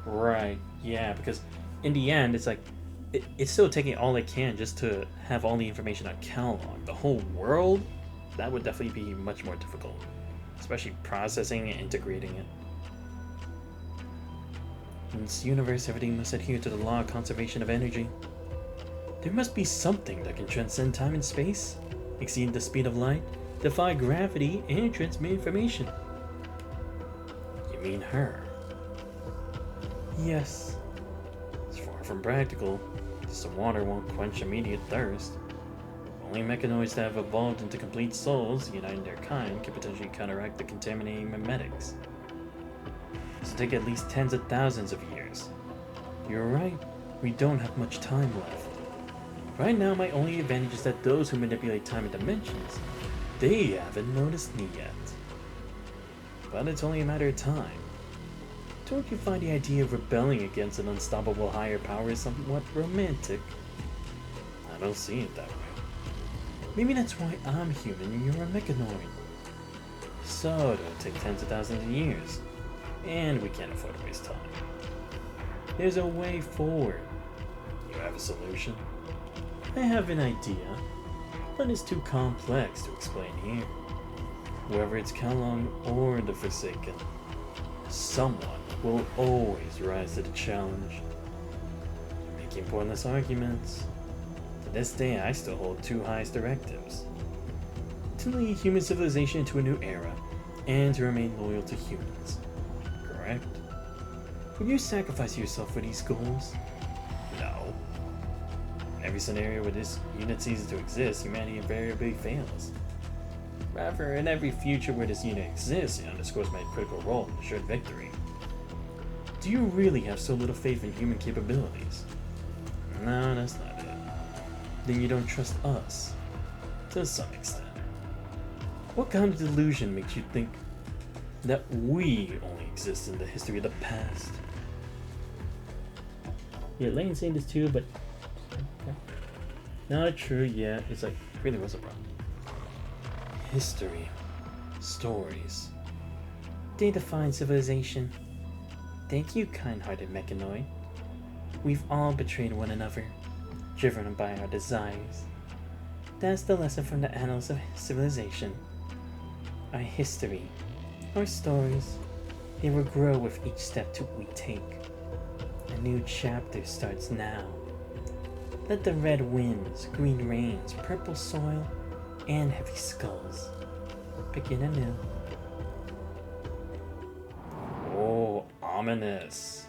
Right, yeah, because in the end, it's like, it's still taking all it can just to have all the information on Kalong. The whole world? That would definitely be much more difficult. Especially processing and integrating it. In this universe, everything must adhere to the law of conservation of energy. There must be something that can transcend time and space, exceed the speed of light, defy gravity, and transmit information. You mean her? Yes. It's far from practical, since the water won't quench immediate thirst. Only mechanoids that have evolved into complete souls, uniting their kind, can potentially counteract the contaminating mimetics. This will take at least tens of thousands of years. You're right, we don't have much time left. Right now, my only advantage is that those who manipulate time and dimensions, they haven't noticed me yet. But it's only a matter of time. Don't you find the idea of rebelling against an unstoppable higher power somewhat romantic? I don't see it that way. Maybe that's why I'm human and you're a mechanoid. So it'll take tens of thousands of years. And we can't afford to waste time. There's a way forward. You have a solution? I have an idea, but it's too complex to explain here. Whether it's Kalong or the Forsaken, someone will always rise to the challenge. Making pointless arguments. To this day, I still hold two highest directives. To lead human civilization into a new era, and to remain loyal to humans. Correct? Would you sacrifice yourself for these goals? No. In every scenario where this unit ceases to exist, humanity invariably fails. Rather, in every future where this unit exists, it underscores my critical role in assured victory. Do you really have so little faith in human capabilities? No, that's not it. Then you don't trust us. To some extent. What kind of delusion makes you think that we only exist in the history of the past? Yeah, Lane's saying this too, but not true. Yeah, it's like really was a problem. History, stories, they define civilization. Thank you, kind-hearted mechanoid. We've all betrayed one another, driven by our desires. That's the lesson from the annals of civilization. Our history, our stories, they will grow with each step we take. A new chapter starts now. Let the red winds, green rains, purple soil, and heavy skulls begin anew. Oh, ominous.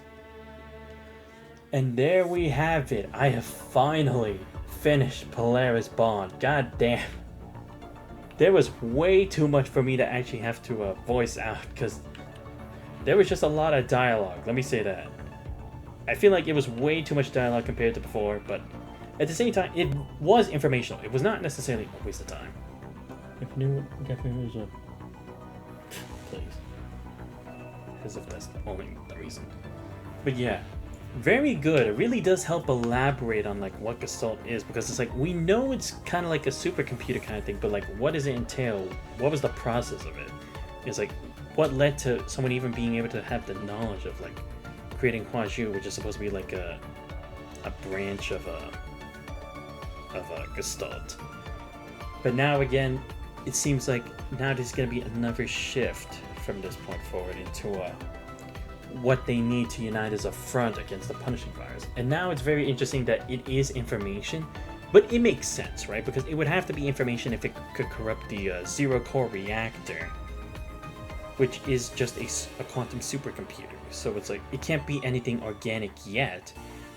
And there we have it. I have finally finished Polaris Bond. God damn. There was way too much for me to actually have to voice out, because there was just a lot of dialogue. Let me say that. I feel like it was way too much dialogue compared to before, but at the same time, it was informational. It was not necessarily a waste of time. If new definitely was a please, as if that's only the reason. But yeah, very good. It really does help elaborate on like what Gestalt is, because it's like we know it's kind of like a supercomputer kind of thing, but like what does it entail? What was the process of it? It's like what led to someone even being able to have the knowledge of like creating Huaju, which is supposed to be like a branch of a Gestalt. But now again, it seems like now there's going to be another shift from this point forward into what they need to unite as a front against the punishing virus. And now it's very interesting that it is information, but it makes sense, right? Because it would have to be information if it could corrupt the zero-core reactor, which is just a quantum supercomputer. So it's like, it can't be anything organic yet.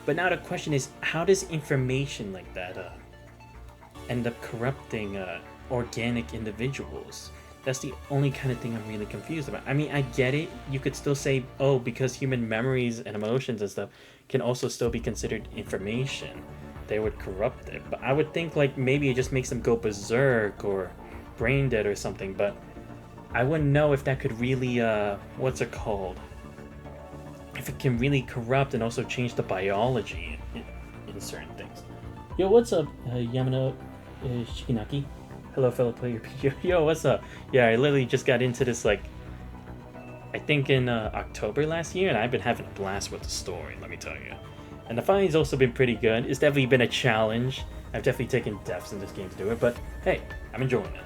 But now the question is, how does information like that end up corrupting organic individuals? That's the only kind of thing I'm really confused about. I mean, I get it. You could still say, oh, because human memories and emotions and stuff can also still be considered information, they would corrupt it. But I would think like maybe it just makes them go berserk or brain dead or something. But I wouldn't know if that could really, what's it called? If it can really corrupt and also change the biology in certain things. Yo, what's up, Yamano Shikinaki? Hello, fellow player PGR. Yo, what's up? Yeah, I literally just got into this, like, I think in October last year, and I've been having a blast with the story, let me tell you. And the finding's also been pretty good. It's definitely been a challenge. I've definitely taken deaths in this game to do it, but hey, I'm enjoying it.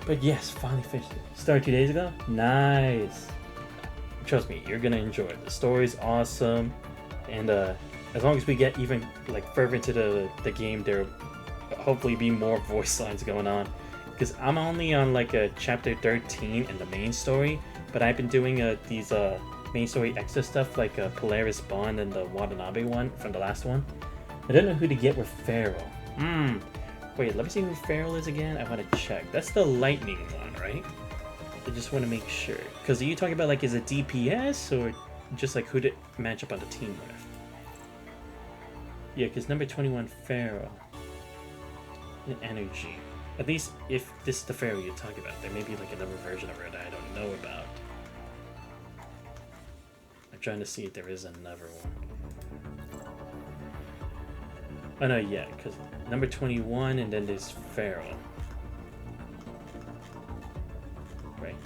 But yes, finally finished it. Started 2 days ago? Nice. Trust me, you're gonna enjoy it. The story's awesome, and as long as we get even like further into the game, there hopefully be more voice lines going on, because I'm only on like a chapter 13 in the main story, but I've been doing these main story extra stuff like Polaris Bond and the Watanabe one from the last one. I don't know who to get with Feral. Wait, let me see who Feral is again. I want to check. That's the lightning one, right? I just want to make sure, because are you talking about like is it DPS or just like who to match up on the team with? Yeah, because number 21 Feral. Energy. At least if this is the Pharaoh you're talking about, there may be like another version of her that I don't know about. I'm trying to see if there is another one. Oh no, yeah, because number 21 and then there's Pharaoh. Right.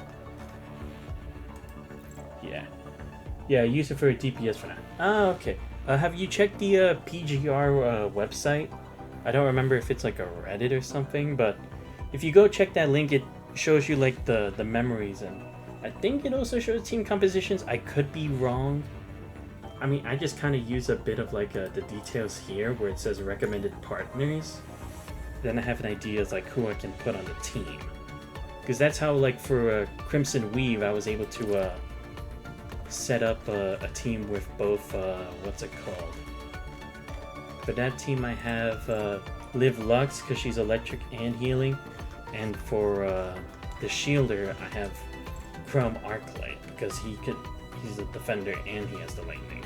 Yeah. Yeah, I use it for a DPS for now. Ah, okay. Have you checked the PGR website? I don't remember if it's like a Reddit or something, but if you go check that link, it shows you like the memories, and I think it also shows team compositions. I could be wrong. I mean, I just kind of use a bit of like the details here where it says recommended partners. Then I have an idea of like who I can put on the team. Because that's how like for Crimson Weave, I was able to set up a team with both, what's it called? For that team, I have Liv Lux because she's electric and healing, and for the Shielder, I have Chrome Arclight because he's a defender and he has the lightning.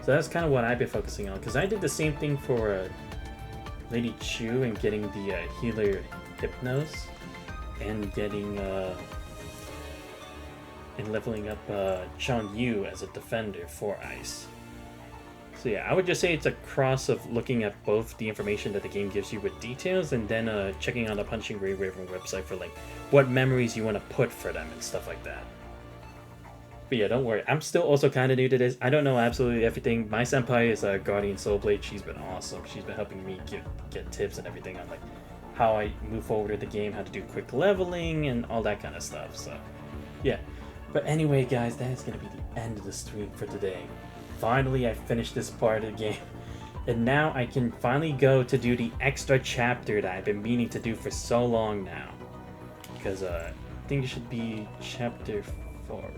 So that's kind of what I've been focusing on, because I did the same thing for Lady Chu and getting the healer Hypnos, and getting and leveling up Chong Yu as a defender for Ice. So yeah, I would just say it's a cross of looking at both the information that the game gives you with details, and then checking on the Punching Gray Raven website for like what memories you want to put for them and stuff like that. But yeah, don't worry. I'm still also kind of new to this. I don't know absolutely everything. My senpai is Guardian Soulblade. She's been awesome. She's been helping me get tips and everything on like how I move forward with the game, how to do quick leveling, and all that kind of stuff. So yeah. But anyway, guys, that is going to be the end of the stream for today. Finally, I finished this part of the game. And now I can finally go to do the extra chapter that I've been meaning to do for so long now. Because I think it should be chapter 4.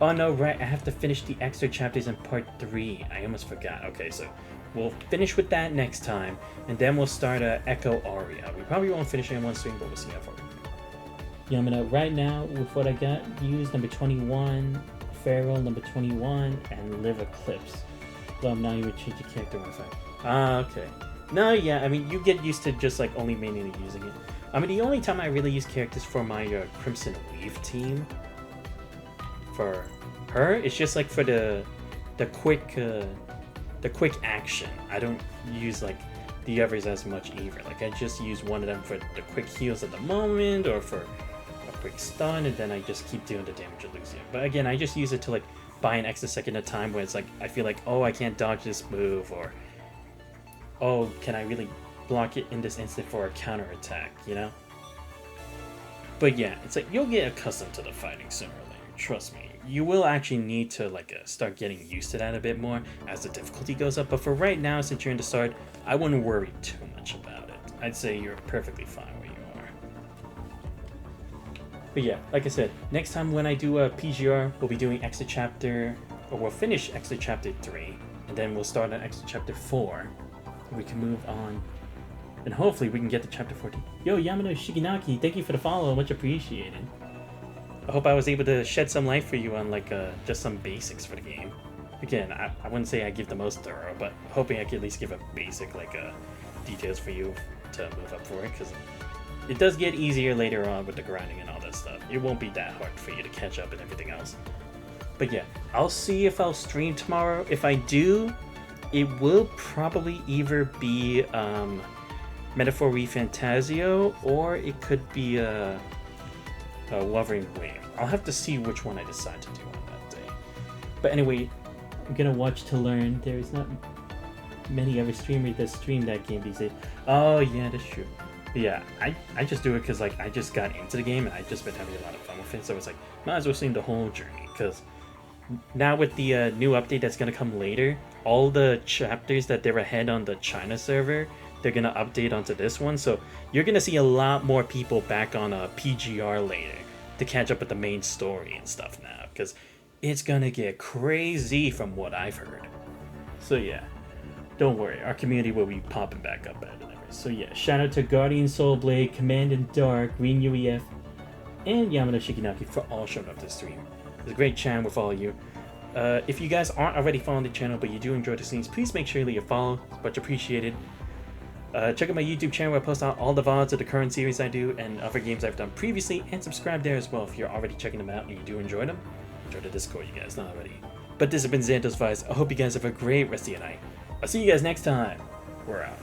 Oh no, right, I have to finish the extra chapters in part 3. I almost forgot. Okay, so we'll finish with that next time. And then we'll start Echo Aria. We probably won't finish it in one stream, but we'll see how far. Yeah, I'm gonna, right now, with what I got, use number 21, Feral, number 21, and Live Eclipse. Well, now you would change your character Wi-Fi. Ah, okay. No, yeah, I mean, you get used to just, like, only mainly using it. I mean, the only time I really use characters for my Crimson Weave team, for her, it's just, like, for the quick action. I don't use, like, the others as much either. Like, I just use one of them for the quick heals at the moment, or for quick stun, and then I just keep doing the damage at Lucia. But again, I just use it to like buy an extra second of time when it's like I feel like, oh, I can't dodge this move, or oh, can I really block it in this instant for a counter attack, you know? But yeah, it's like you'll get accustomed to the fighting sooner or later, trust me, you will actually need to like start getting used to that a bit more as the difficulty goes up. But for right now, since you're in the start, I wouldn't worry too much about it. I'd say you're perfectly fine where you are. But yeah, like I said, next time when I do a PGR, we'll be doing Exit Chapter, or we'll finish Exit Chapter 3, and then we'll start on Exit Chapter 4. We can move on, and hopefully we can get to Chapter 14. Yo, Yamano Shigenaki, thank you for the follow, much appreciated. I hope I was able to shed some light for you on like just some basics for the game. Again, I wouldn't say I give the most thorough, but hoping I can at least give a basic like details for you to move up for it, because it does get easier later on with the grinding and all that stuff. It won't be that hard for you to catch up and everything else. But yeah, I'll see if I'll stream tomorrow. If I do, it will probably either be Metaphor Refantasio, or it could be Wuthering Wave. I'll have to see which one I decide to do on that day. But anyway, I'm gonna watch to learn. There's not many other streamers that stream that game these days. Oh yeah, that's true. But yeah, I just do it because like I just got into the game and I just been having a lot of fun with it. So it's like might as well stream the whole journey, because now with the new update that's gonna come later, all the chapters that they're ahead on the China server, they're gonna update onto this one. So you're gonna see a lot more people back on PGR later to catch up with the main story and stuff now, because it's gonna get crazy from what I've heard. So yeah, don't worry, our community will be popping back up at it. So yeah, shout out to Guardian Soulblade, Command and Dark, Green UEF, and Yamano Shigenaki for all showing up to the stream. It's a great chat with all of you. If you guys aren't already following the channel but you do enjoy the streams, please make sure you leave a follow. It's much appreciated. Check out my YouTube channel where I post out all the VODs of the current series I do and other games I've done previously, and subscribe there as well if you're already checking them out and you do enjoy them. Enjoy the Discord, you guys, not already. But this has been Xantos Vice. I hope you guys have a great rest of your night. I'll see you guys next time. We're out.